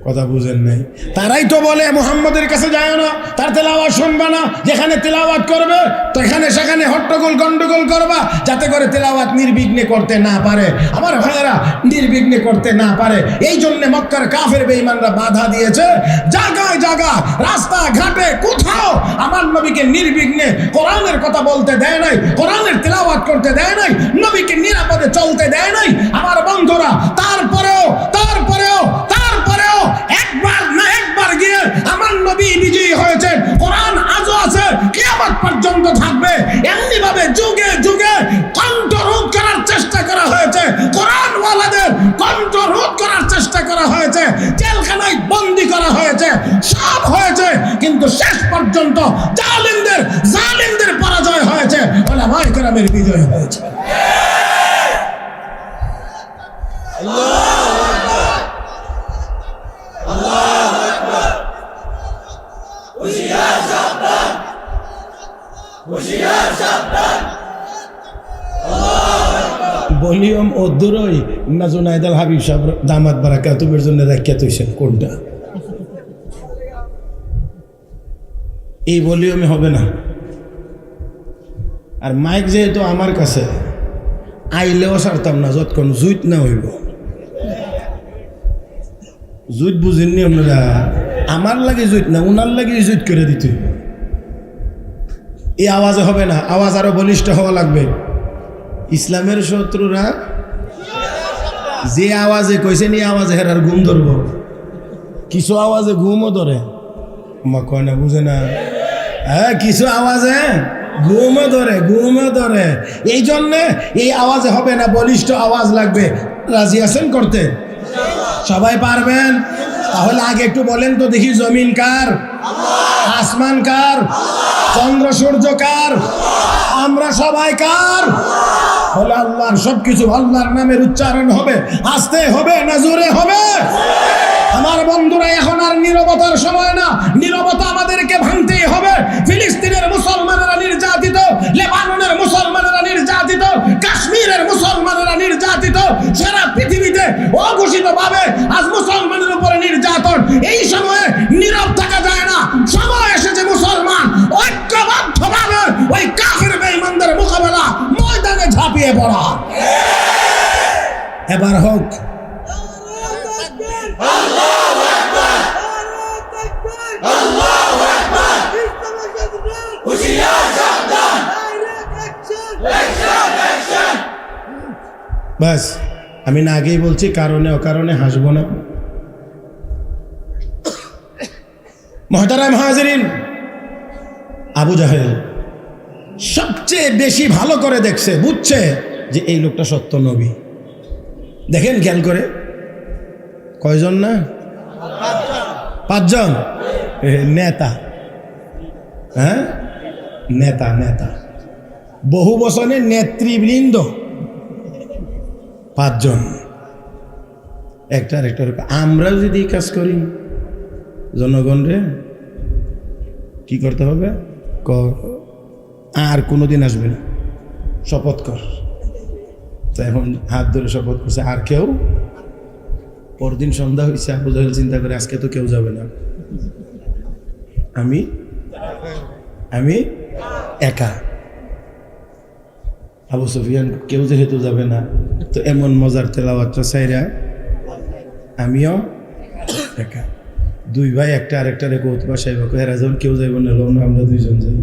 S4: কথা বুঝেন নাই? তারাই তো বলে মুহাম্মদের কাছে যায় না, তার তেলাওয়াত শুনবা না। যেখানে তেলাওয়াত করবে তো এখানে সেখানে হট্টগোল গন্ডগোল করবা, যাতে করে তেলাওয়াত নির্বিঘ্নে করতে না পারে। আমার ভাইয়েরা, নির্বিঘ্নে করতে না পারে, এই জন্য মক্কার কাফের বেঈমানরা বাধা দিয়েছে। জায়গায় জায়গায়, রাস্তা ঘাটে, কোথাও আমার নবীকে নির্বিঘ্নে কোরআনের কথা বলতে দেয় নাই, কোরআনের তেলাওয়াত করতে দেয় নাই, নবীকে নিরাপদে চলতে দেয় নাই। আমার বন্ধুরা, তারপরেও একবার না একবার গিয়ে আমার নবী বিজয়ী হয়েছেন। কোরআন আজও আছে, কিয়ামত পর্যন্ত থাকবে। এমনি ভাবে যুগে যুগে কণ্ঠরোধ করার চেষ্টা করা হয়েছে, কোরআনওয়ালাদের কণ্ঠরোধ করার চেষ্টা করা হয়েছে, জেলখানায় বন্দী করা হয়েছে, সব হয়েছে, কিন্তু শেষ পর্যন্ত জালিমদের পরাজয় হয়েছে, ওলামায়ে কেরামের বিজয় হয়েছে। ভলিউম ও দূরই না জুনাইদাল হাবিব সাহেব দামাত বারাকাতুমের জন্য রাখিয়া তৈছেন কোনটা? এই ভলিউমে হবে না। আর মাইক যেহেতু আমার কাছে, আইলেও সারতাম না যতক্ষণ জুইত না হইব। জুইত বুঝেননি আপনারা? আমার লাগে জুইত না, উনার লাগে জুইত করে দিতে হইব। এই আওয়াজে হবে না, আওয়াজ আরো বলিষ্ঠ হওয়া লাগবে। ইসলামের শত্রুরা যে আওয়াজে কইছেন, এই আওয়াজে হেরার ঘুম ধরব। কিছু আওয়াজে ঘুমও ধরে, মা কয় না বুঝে না, হ্যাঁ কিছু আওয়াজে ঘুমও ধরে। এই জন্যে এই আওয়াজে হবে না, বলিষ্ঠ আওয়াজ লাগবে। রাজি আছেন করতে? সবাই পারবেন? তাহলে আগে একটু বলেন তো দেখি, জমিন কার? আসমান কার? চন্দ্র সূর্য কার? আমরা সবাই কার? বলে আল্লাহর। সবকিছু আল্লাহর নামের উচ্চারণ হবে, আস্তে হবে না জোরে হবে? আমার বন্ধুরা, এখন আর নীরবতার সময় না, নীরবতা আমাদেরকে ভাঙতেই হবে। ফিলিস্তিনের মুসলমানেরা নির্যাতিত, লেবাননের মুসলমানেরা নির্যাতিত, কাশ্মীরের মুসলমানেরা নির্যাতিত, সারা পৃথিবীতে অঘোষিতভাবে আজ মুসলমানের উপরে নির্যাতন। এই সময়ে নীরব থাকা যায় না। সময় এসেছে মুসলমান ঐক্যবদ্ধভাবে ওই কাফির বেঈমানদের মোকাবেলা ময়দানে ঝাঁপিয়ে পড়া। এবার হোক। বাস, আমি না আগেই বলছি, কারণে অকারণে হাসবো না। মুহতারাম হাজিরিন, আবু জাহেল সবচেয়ে বেশি ভালো করে দেখছে, বুঝছে যে এই লোকটা সত্য নবী। দেখেন খেয়াল করে, কয়জন না? 5 জন নেতা। হ্যাঁ, নেতা বহু বছরের নেতৃবৃন্দ 5 জন। একটা আমরা যদি এই কাজ করি, জনগণরে কি করতে হবে? আর কোনোদিন আসবে না, শপথ কর। তো এখন হাত ধরে শপথ করছে, আর কেউ। পরদিন সন্ধ্যা হয়েছে, আবু জাহেল চিন্তা করে আজকে তো কেউ যাবে না, আমি একা। আবু সুফিয়ান কেউ যেহেতু যাবে না, তো এমন মজার তেলাওয়াতটা চাইরা আমিও একা। 2 ভাই একটা আরেকটারে কৌতুবা সাহেব এরা যখন কেউ যাইব না, আমরা 2 জন যাই।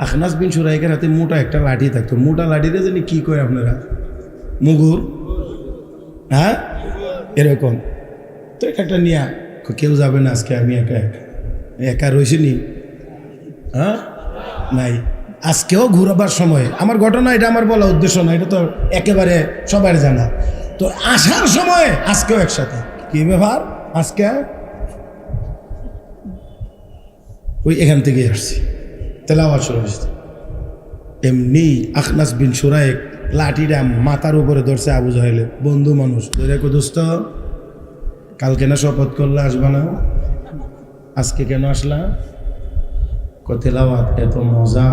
S4: আখনাস বিন সুরাইকের হাতে মোটা একটা লাঠি থাকতো, মোটা লাঠিতে জানি কি কয় আপনারা, মুগুর, হ্যাঁ এরকম। তো একটা নিয়া কেউ যাবে না আজকে, আমি একা রয়েছি নি, হ্যাঁ নাই। আজকেও ঘুরাবার সময়, আমার ঘটনা এটা আমার বলা উদ্দেশ্য না, এটা তো একেবারে সবার জানা। তো আসার সময় আজকেও একসাথে। কি ব্যাপার? আজকে ওই এখান থেকে আসছি, তেলাওয়াত শুরু হয়েছে। এমনি আখনাস বিন সুরাইক লাঠিটা মাথার উপরে ধরছে আবু জাহেলে, বন্ধু মানুষ ধরে, দোস্ত কালকে না শপথ করলে আসবা না, আজকে কেন আসলা? তেলাওয়াত এত মজা,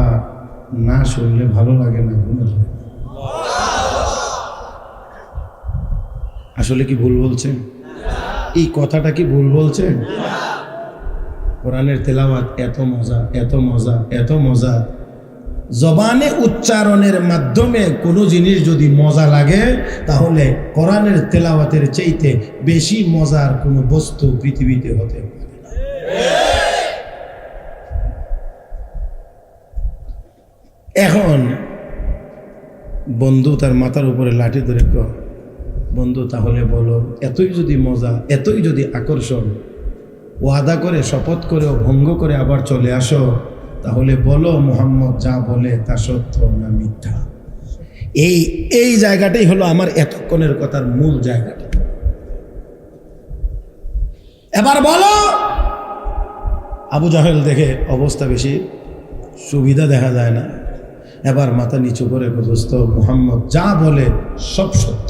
S4: না শুনলে ভালো লাগে না। আসলে কি ভুল বলছেন? এই কথাটা কি ভুল বলছেন? কোরআনের তেলাওয়াত এত মজা, জবানে উচ্চারণের মাধ্যমে কোনো জিনিস যদি মজা লাগে, তাহলে কোরআনের তেলাওয়াতের চাইতে বেশি মজার কোনো বস্তু পৃথিবীতে হতে পারে না। এখন বন্ধু তার মাথার উপরে লাঠি ধরে কয়, বন্ধু তাহলে বলো, এতই যদি মজা, এতই যদি আকর্ষণ, ওয়াদা করে শপথ করেও ভঙ্গ করে আবার চলে আসো, তাহলে বলো মুহাম্মদ যা বলে তা সত্য না মিথ্যা। এই জায়গাটাই হলো আমার এতক্ষণের কথার মূল জায়গাটা। এবার বলো। আবু জাহেল দেখে অবস্থা বেশি সুবিধা দেখা যায় না, এবার মাথা নিচু করে দোস্ত মুহাম্মদ যা বলে সব সত্য।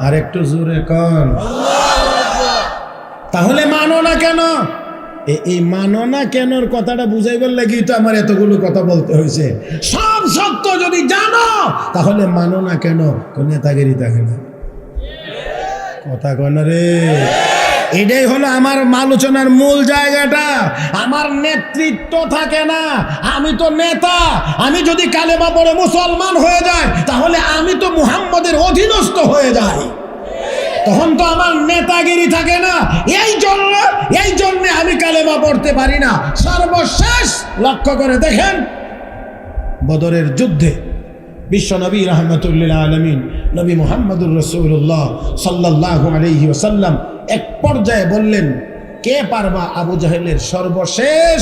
S4: আর একটু জোরে কন, তাহলে মানো না কেন? এই মানো না কেনর কথাটা বুঝাইবার লাগি তো আমার এতগুলো কথা বলতে হয়েছে। সব সত্য যদি জানো, তাহলে মানো না কেন? কোন নেতাগিরি থাকে না, কথা কন রে। এটাই হলো আমার আলোচনার মূল জায়গাটা। আমার নেতৃত্ব থাকে না, আমি তো নেতা। আমি যদি কালেমা পড়ে মুসলমান হয়ে যায়, তাহলে আমি তো মুহাম্মদের অধীনস্থ হয়ে যাই, তখন তো আমার নেতাগিরি থাকে না। এই জন্য আমি কালেমা পড়তে পারি না। সর্বশেষ লক্ষ্য করে দেখেন, বদরের যুদ্ধে বিশ্বনবী রাহমাতুল্লিল আলামিন নবী মুহাম্মদুর রাসূলুল্লাহ সাল্লাল্লাহু আলাইহি ওয়াসাল্লাম এক পর্যায়ে বললেন, কে পারবা আবু জাহেলের সর্বশেষ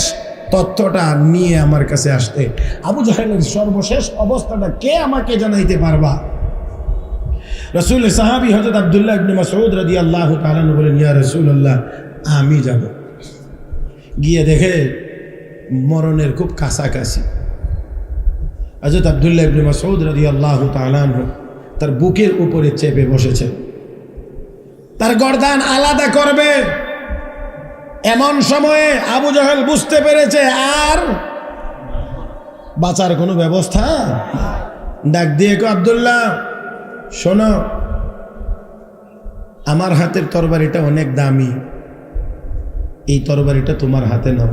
S4: তথ্যটা নিয়ে আমার কাছে আসতে? আবু জাহেলের সর্বশেষ অবস্থাটা কে আমাকে জানাইতে পারবা? রাসূল সাহাবী হযরত আব্দুল্লাহ ইবনে মাসউদ রাদিয়াল্লাহু তাআলা আনহু বলেন, ইয়া রাসূলুল্লাহ, আমি যাব। গিয়ে দেখে মরণের খুব কাছাকাছি। হযরত আব্দুল্লাহ ইবনে মাসউদ রাদিয়াল্লাহু তাআলা আনহু তার বুকের উপরে চেপে বসেছে, তার গর্দান আলাদা করবে। এমন সময়ে আবু জাহেল বুঝতে পেরেছে আর বাঁচার কোনো ব্যবস্থা। ডাক দিয়ে কো, আব্দুল্লাহ শোনো, আমার হাতের তরবারিটা অনেক দামি, এই তরবারিটা তোমার হাতে নাও।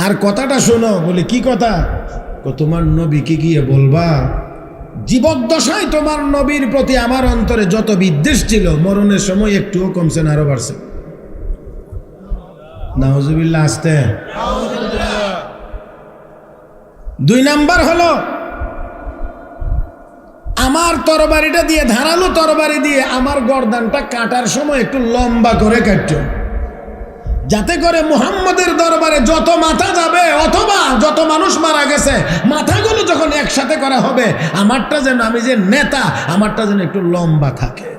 S4: আর কথাটা শোনো। বলে কি কথা? তোমার নবীকে গিয়ে বলবা, জীবদ্দশায় তোমার নবীর প্রতি আমার অন্তরে যত বিদ্বেষ ছিল, মরণের সময় একটুও কমছে না, আরো বাড়ছে। নাউজুবিল্লাহ। আসতে 2 নাম্বার হলো, আমার তরবারিটা দিয়ে, ধারালো তরবারি দিয়ে আমার গর্দানটা কাটার সময় একটু লম্বা করে কাটছো, যাতে করে মুহাম্মদের দরবারে যত মাথা যাবে অথবা যত মানুষ মারা গেছে মাথাগুলো যখন একসাথে করা হবে, আমারটা যেন, আমি যে নেতা, আমারটা যেন একটু লম্বা থাকে।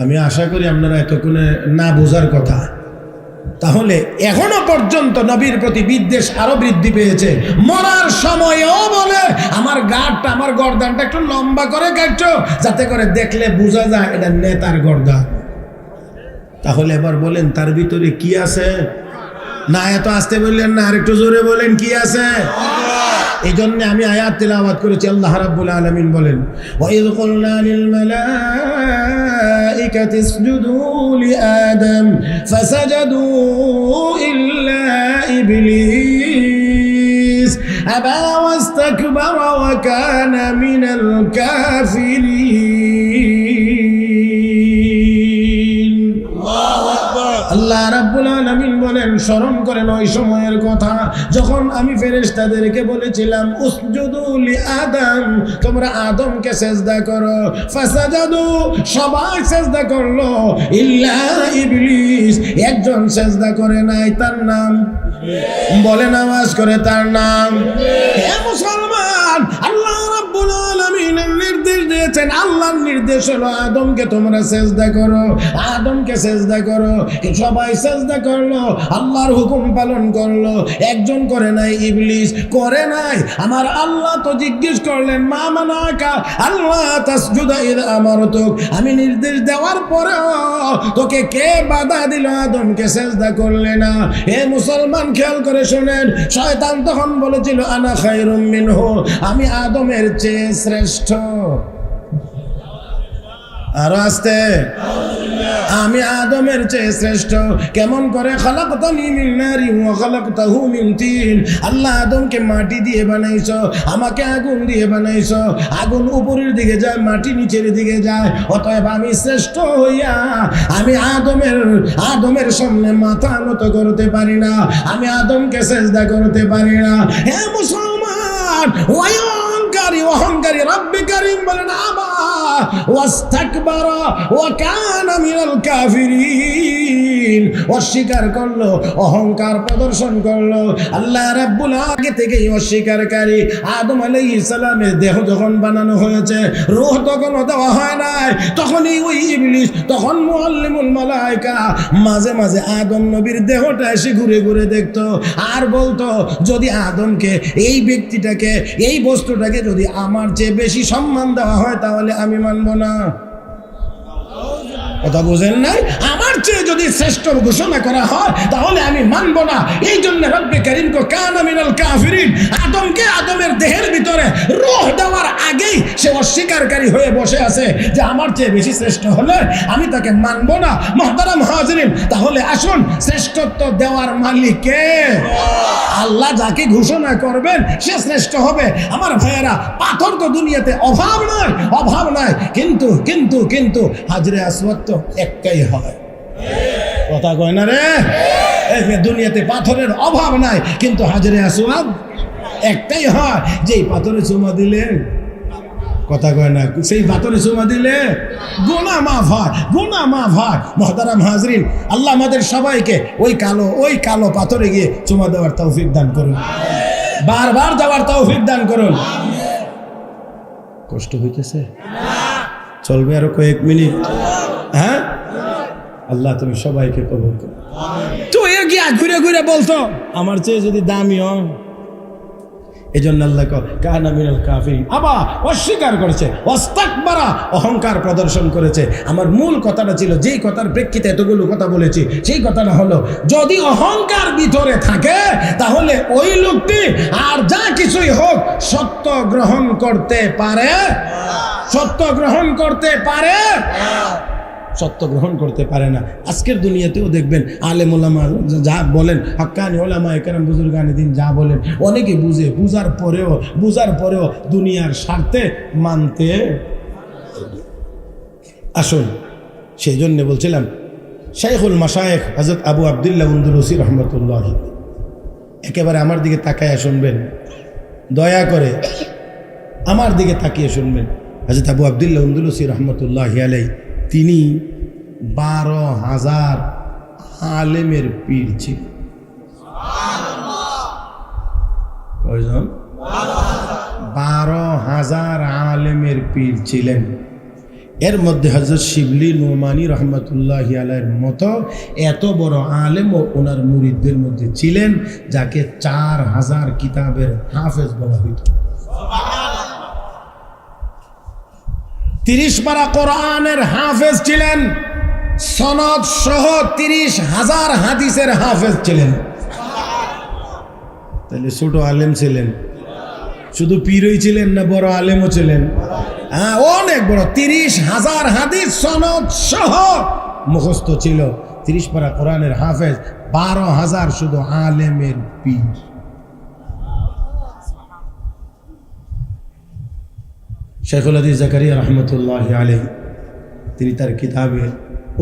S4: আমি আশা করি আপনারা এতক্ষণে না বোঝার কথা। তাহলে এখনো পর্যন্ত নবীর প্রতি বিদ্বেষ আরো বৃদ্ধি পেয়েছে। মরার সময়ও বলে, আমার গাঢ়টা, আমার গর্দানটা একটু লম্বা করে কাটছো, যাতে করে দেখলে বোঝা যায় এটা নেতার গর্দান। তাহলে এবার বলেন, তার ভিতরে কি আছে? না এত আসতে বললেন না, আর একটু জোরে বলেন, কি আছে? এই জন্য আমি আয়াত তিলাওয়াত করেছি। আল্লাহ রাব্বুল আলামিন বলেন, ওয়াইয কুলনা লিল মালাইকাতি ইসজুদু লিআদম ফাসাজাদু ইল্লা ইবলিস আবা ওয়াস্তাকবারা ওয়া কানা মিনাল কাফিরিন। আল্লাহ রাব্বুল আলামিন বলেন, স্মরণ করেন ওই সময়ের কথা যখন আমি ফেরেশতাদেরকে বলেছিলাম, উসজুদু লিআদম, তোমরা আদমকে সিজদা করো। ফাসাজাদু, সবাই সিজদা করলো, ইল্লা ইবলিস, একজন সিজদা করে নাই, তার নাম বলেন আওয়াজ করে, তার নাম। হে মুসলমান, আল্লাহ রাব্বুল আলামিনের নির্দেশ দিয়েছেন, আল্লাহর নির্দেশ হলো আদমকে তোমরা সিজদা করো, আদমকে সিজদা করো। সবাই সিজদা করলো, আল্লাহর হুকুম পালন করলো। একজন করে নাই, ইবলিস করে নাই। আমার আল্লাহ তো জিজ্ঞেস করলেন, মা মানাকা আল্লাহ তাসজুদা ইয আমারতুক, আমি নির্দেশ দেওয়ার পরেও তোকে কে বাধা দিল আদমকে সিজদা করলে না? হে মুসলমান, খেয়াল করে শোনেন, শয়তান তখন বলেছিল, আনা খায়রুম মিনহু, আমি আদমের চেয়ে শ্রেষ্ঠ। আরো আসতে, আমি আদমের চেয়ে শ্রেষ্ঠ। কেমন করে? খালাকতানি মিন নারিন ওয়া খালাকতাহু মিন তিন, আল্লাহ আদমকে মাটি দিয়ে বানাইছো, আমাকে আগুন দিয়ে বানাইছো। আগুন উপরের দিকে যায়, মাটি নিচের দিকে যায়, অতএব আমি শ্রেষ্ঠ হইয়া আমি আদমের সামনে মাথা নত করতে পারি না, আমি আদমকে সিজদা করতে পারি না। হে মুসলমান, অহংকারী রব্বে কারীম বলেন, আবা ওয়াস্তাকবারা ওয়া কানা মিনাল কাফিরিন, অস্বীকার করলো, অহংকার প্রদর্শন করলো। আল্লাহ রাব্বুল আগে থেকেই অস্বীকারী। আদম আলাইহিস সালামের দেহ যখন বানানো হয়েছে, রূহ তখনও দেওয়া হয় নাই, তখনই ওই ইবলিস, তখন মুআল্লিমুল মালায়েকা মাঝে মাঝে আদম নবীর দেহটা এসে ঘুরে ঘুরে দেখতো আর বলতো, যদি আদমকে, এই ব্যক্তিটাকে, এই বস্তুটাকে যদি আমার চেয়ে বেশি সম্মান দেওয়া হয় তাহলে আমি মানব না। কথা বুঝেন নাই? আমার চেয়ে যদি শ্রেষ্ঠ ঘোষণা করা হয় তাহলে আমি মানব না। এই জন্য রব্বে কারীম কো কানা মিনাল কাফিরিন, আদমকে আদমের দেহের ভিতরে রূহ দেওয়ার আগেই সে অস্বীকারী হয়ে বসে আছে যে আমার চেয়ে বেশি শ্রেষ্ঠ হলে আমি তাকে মানব না। মুহতারাম হাজিরিন, তাহলে আসুন, শ্রেষ্ঠত্ব দেওয়ার মালিক কে? আল্লাহ যাকে ঘোষণা করবেন সে শ্রেষ্ঠ হবে। আমার ভাইয়েরা, পাথর তো দুনিয়াতে অভাব নয়, কিন্তু কিন্তু কিন্তু হাজরে আসওয়াদ তো একটাই হয়। কথা কয় না রে? দুনিয়াতে পাথরের অভাব নাই, কিন্তু হাজরে আসওয়াদ একটাই হয়, যেই পাথরে চুমা দিলে কথা কয় না, সেই পাথরে চুমা দিলে গুনাহ মাফ হয়, গুনাহ মাফ হয়। মুহতারাম হাজরিন, আল্লাহ আমাদের সবাইকে ওই কালো পাথরে গিয়ে চুমা দেওয়ার তৌফিক দান করুন, বারবার যাওয়ার তৌফিক দান করুন। কষ্ট হইতেছে? চলবে আরো কয়েক মিনিট? হ্যাঁ, আল্লাহ তুমি সবাইকে কবুল করো। তো এ গিয়া ঘুরে ঘুরে বলতো আমার চেয়ে যদি দামি হয়, এই জন্য আল্লাহ কানা মিনাল কাফিরিন, আবার অস্বীকার করেছে, ওয়াস্তাকবারা, অহংকার প্রদর্শন করেছে। আমার মূল কথাটা ছিল, যেই কথার প্রেক্ষিতে এতগুলো কথা বলেছি, সেই কথাটা হলো, যদি অহংকার ভিতরে থাকে তাহলে ওই লোকটি আর যা কিছুই হোক সত্য গ্রহণ করতে পারে, সত্য গ্রহণ করতে পারে, সত্য গ্রহণ করতে পারে না। আজকের দুনিয়াতেও দেখবেন আলেম ওলামা যা বলেন, হক্কানি ওলামা একরাম বুজুর্গানি দিন যা বলেন, অনেকে বুঝার পরেও দুনিয়ার স্বার্থে মানতে আসুন। সেই জন্য বলছিলাম, শাইখুল মাশায়েখ হযরত আবু আব্দুল্লাহ উন্দুলুসি রহমতুল্লাহ, একেবারে আমার দিকে তাকায় শুনবেন, দয়া করে আমার দিকে তাকিয়ে শুনবেন। হযরত আবু আব্দুল্লাহ উন্দুলুসি রহমতুল্লাহ আলাইহি, তিনি 12,000 আলেমের পীর ছিলেন। কয়জন? 12,000 আলেমের পীর ছিলেন। এর মধ্যে হযরত শিবলি নোমানী রহমতুল্লাহ আলাইহির মতো এত বড় আলেম ও ওনার মুরিদদের মধ্যে ছিলেন, যাকে 4,000 কিতাবের হাফেজ বলা হইত। 30 পারা কোরআনের হাফেজ ছিলেন, সনদ সহ 30,000 হাদিসের হাফেজ ছিলেন। তাহলে ছোট আলেম ছিলেন? শুধু পীরই ছিলেন না, বড় আলেমও ছিলেন? হ্যাঁ, অনেক বড়। 30,000 হাদিস সনদ সহ মুখস্থ ছিল, 30 পারা কোরআনের হাফেজ, 12,000 শুধু আলেমের পীর। শাইখুল হাদিস জাকারিয়া রহমতুল্লাহ আলাইহি, তিনি তার কিতাবে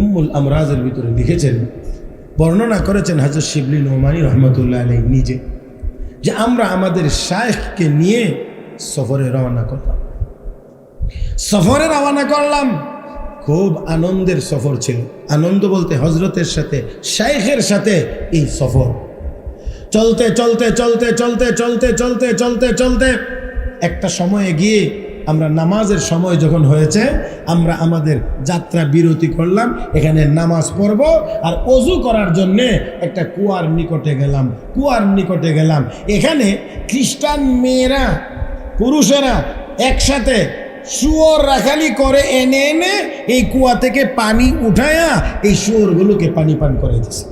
S4: উম্মুল আমরাজের ভিতরে লিখেছেন, বর্ণনা করেছেন হযরত শিবলি নোমানী রহমতুল্লাহ আলাইহি নিজে, যে আমরা আমাদের শাইখকে নিয়ে সফরে রওনা করলাম। সফরে রওনা করলাম, খুব আনন্দের সফর ছিল। আনন্দ বলতে হজরতের সাথে, শাইখের সাথে এই সফর। চলতে চলতে চলতে চলতে চলতে চলতে চলতে চলতে একটা সময়ে গিয়ে আমরা নামাজের সময় যখন হয়েছে, আমরা আমাদের যাত্রা বিরতি করলাম, এখানে নামাজ পড়ব। আর অজু করার জন্যে একটা কুয়ার নিকটে গেলাম। এখানে খ্রিস্টান মেয়েরা, পুরুষেরা একসাথে শুয়োর রাখালি করে এনে এনে এই কুয়া থেকে পানি উঠায়া এই শুয়োরগুলোকে পানি পান করে দিচ্ছে।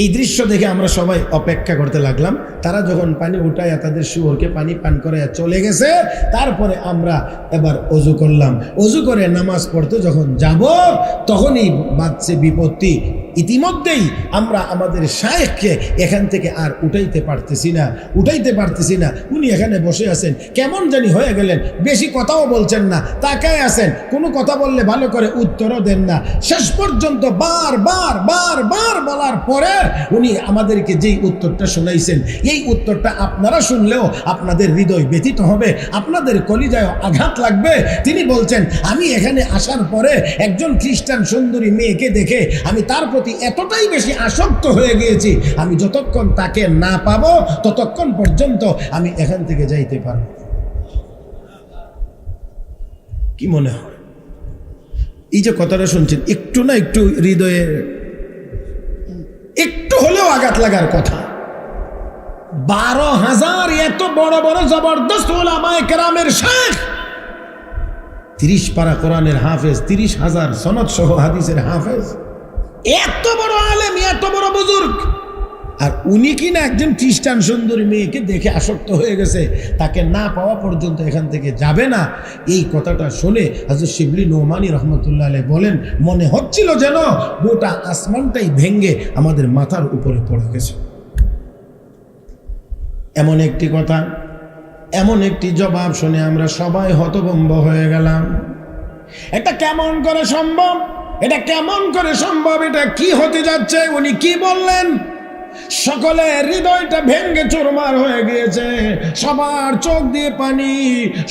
S4: এই দৃশ্য দেখে আমরা সবাই অপেক্ষা করতে লাগলাম। তারা যখন পানি উঠাইয়া তাদের শুয়োরকে পানি পান করে চলে গেছে, তারপরে আমরা এবার অজু করলাম। অজু করে নামাজ পড়তে যখন যাব, তখনই বাঁচছে বিপত্তি। ইতিমধ্যেই আমরা আমাদের শায়েখকে এখান থেকে আর উঠাইতে পারতেছি না। উনি এখানে বসে আছেন, কেমন জানি হয়ে গেলেন, বেশি কথাও বলছেন না, তাকায় আছেন, কোনো কথা বললে ভালো করে উত্তরও দেন না। শেষ পর্যন্ত বার বলার পরে উনি আমাদেরকে যেই উত্তরটা শোনাইছেন, এই উত্তরটা আপনারা শুনলেও আপনাদের হৃদয় ব্যথিত হবে, আপনাদের কলিজায় আঘাত লাগবে। তিনি বলছেন, আমি এখানে আসার পরে একজন খ্রিস্টান সুন্দরী মেয়েকে দেখে আমি তার প্রতি এতটাই বেশি আসক্ত হয়ে গিয়েছি, আমি যতক্ষণ তাকে না পাবো ততক্ষণ পর্যন্ত আমি এখান থেকে যাইতে পারবো। কি মনে হয় এই যে কথাটা শুনছেন, একটু না একটু হৃদয়ে একটু হলেও আঘাত লাগার কথা? 12,000 এত বড় বড় জবরদস্ত উলামায়ে কেরামের শাইখ, 30 পারা কোরআনের হাফেজ, 30,000 সনদ সহ হাদিসের হাফেজ, এত বড় আলেম, এত বড় বুজুর্গ, আর উনি কিনা একজন খ্রিস্টান সুন্দরী মেয়েকে দেখে আসক্ত হয়ে গেছে, তাকে না পাওয়া পর্যন্ত এখান থেকে যাবে না। এই কথাটা শুনে হযরত শিবলি নোমানী রহমতুল্লাহ আলাইহি বলেন, মনে হচ্ছিল যেন গোটা আসমানটাই ভেঙ্গে আমাদের মাথার উপরে পড়ে গেছে। এমন একটি কথা, এমন একটি জবাব শুনে আমরা সবাই হতভম্ব হয়ে গেলাম। এটা কেমন করে সম্ভব? এটা কেমন করে সম্ভব? এটা কি হতে যাচ্ছে? উনি কি বললেন? সকলের হৃদয়টা ভেঙ্গে চুরমার হয়ে গিয়েছে, সবার চোখ দিয়ে পানি,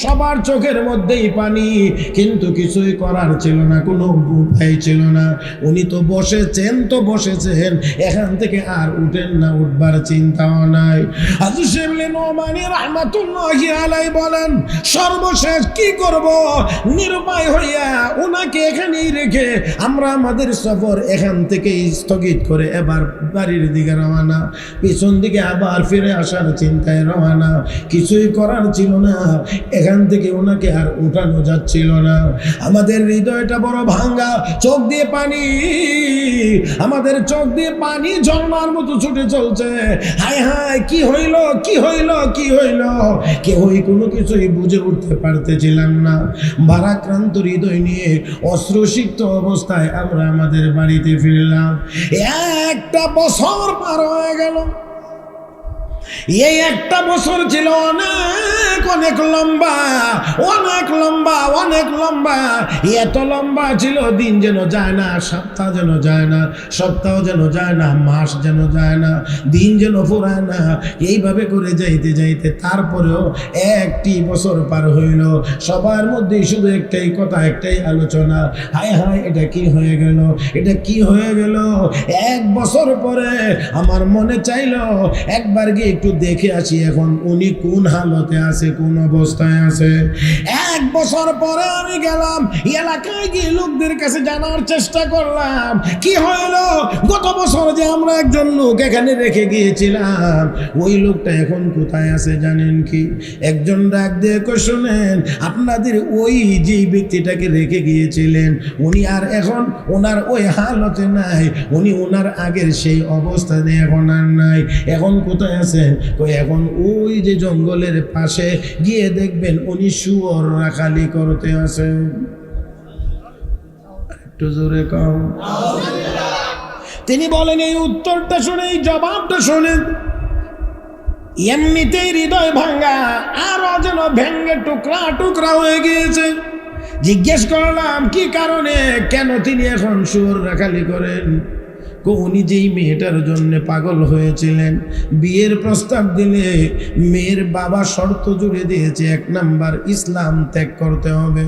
S4: সবার চোখের মধ্যেই পানি, কিন্তু কিছুই করার ছিল না, কোনো উপায় ছিল না। উনি তো বসেছেন, এখান থেকে আর উঠেন না, উঠবার চিন্তাও নাই। হযরত শিবলি নোমানী রাহমাতুল্লাহি আলাইহি বলেন, সর্বশেষ কি করব, নিরুপায় হইয়া ওনাকে এখানেই রেখে আমরা আমাদের সফর এখান থেকে স্থগিত করে এবার বাড়ির দিকে রওনা, পিছন দিকে আবার ফিরে আসার চিন্তায় রওনা। কিছুই করার ছিল না, এখান থেকে ওনাকে আর উঠানো যাচ্ছিল না। আমাদের হৃদয়টা বড় ভাঙ্গা, চোখ দিয়ে পানি, আমাদের চোখ দিয়ে পানি ঝর্ণার মতো ছুটে চলছে। হায় হায়, কি হইল, কি হইল, কি হইল, কেউই কোনো কিছুই বুঝে উঠতে পারতেছিলাম না। ভারাক্রান্ত হৃদয় নিয়ে অশ্রুসিক্ত অবস্থায় আমরা আমাদের বাড়িতে ফিরলাম। একটা বছর পার হয়ে গেল। এই একটা বছর ছিল অনেক লম্বা, অনেক লম্বা, অনেক লম্বা। এত লম্বা ছিল, দিন যেন যায় না, সপ্তাহ যেন যায় না, সপ্তাহ যেন যায় না, মাস যেন যায় না, দিন যেন ফুরায় না। এইভাবে করে যাইতে যাইতে তারপরেও একটি বছর পার হইল। সবার মধ্যে শুধু একটাই কথা, একটাই আলোচনা, হায় হায়, এটা কি হয়ে গেল, এটা কি হয়ে গেল। এক বছর পরে আমার মনে চাইল একবার গিয়ে একটু দেখে আসি এখন উনি কোন হালতে আছে, কোন অবস্থায় আছে। এক বছর পরে আমি গেলাম, এলাকায় গিয়ে লোকদের কাছে জানার চেষ্টা করলাম কি হলো। গত বছর যে আমরা একজন লোক এখানে রেখে গিয়েছিলাম, ওই লোকটা এখন কোথায় আছে জানেন কি? একজন ডাক দিয়ে কই, শুনেন, আপনাদের ওই যে ব্যক্তিটাকে রেখে গিয়েছিলেন উনি আর এখন ওনার ওই হালতে নাই, উনি ওনার আগের সেই অবস্থানে এখন আর নাই। এখন কোথায় আছেন? এখন ওই যে জঙ্গলের পাশে গিয়ে দেখবেন উনি শুয়োর রাখালি করতে আছেন। একটু জোরে কও। তিনি বলেন, এই উত্তরটা শুনে, এই জবাবটা শুনেন, এমনিতেই হৃদয় ভাঙ্গা, আরো যেন ভেঙ্গে টুকরা টুকরা হয়ে গিয়েছে। জিজ্ঞেস করলাম কি কারণে, কেন তিনি এখন শুয়োর রাখালি করেন? উনি যেই মেয়েটার জন্য পাগল হয়েছিলেন, বিয়ের প্রস্তাব দিলে মেয়ের বাবা শর্ত জুড়ে দিয়েছে, 1 নাম্বার ইসলাম ত্যাগ করতে হবে।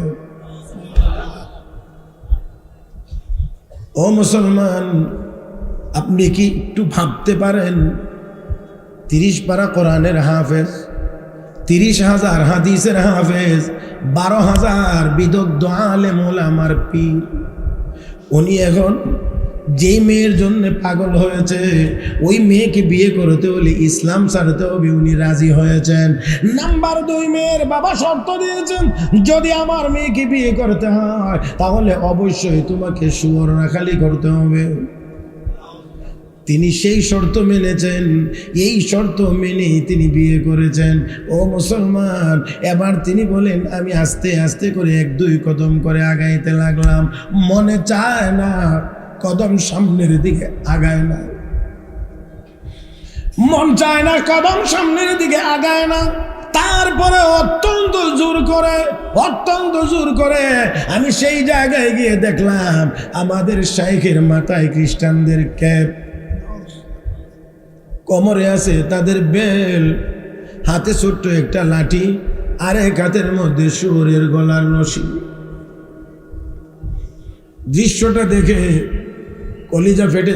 S4: ও মুসলমান, আপনি কি একটু ভাবতে পারেন, 30 পারা কোরআনের হাফেজ, 30,000 হাদিসের হাফেজ, 12,000 বিদগ্ধ আলেম ওলামার পীর, উনি এখন যেই মেয়ের জন্য পাগল হয়েছে ওই মেয়েকে বিয়ে করতে হলে ইসলাম ছাড়তে হবে, উনি রাজি হয়েছেন। নাম্বার 2, মেয়ের বাবা শর্ত দিয়েছেন, যদি আমার মেয়েকে বিয়ে করতে হয় তাহলে অবশ্যই তোমাকে শুয়োর রাখালি করতে হবে। তিনি সেই শর্ত মেনেছেন, এই শর্ত মেনেই তিনি বিয়ে করেছেন। ও মুসলমান, এবার তিনি বলেন, আমি আস্তে আস্তে করে 1-2 কদম করে আগাইতে লাগলাম, মনে চায় না, কদম সামনের দিকে আগায় না, মন চায় না, কদম সামনের দিকে আগায় না। তারপরে অত্যন্ত জোর করে আমি সেই জায়গায় গিয়ে দেখলাম আমাদের শাইখের মাথায় খ্রিস্টানদের ক্যাপ, কোমরে আছে তাদের বেল, হাতে ছোট্ট একটা লাঠি, আরেক হাতের মধ্যে শুয়োরের গলার রশি। দৃশ্যটা দেখে কলিজা ফেটে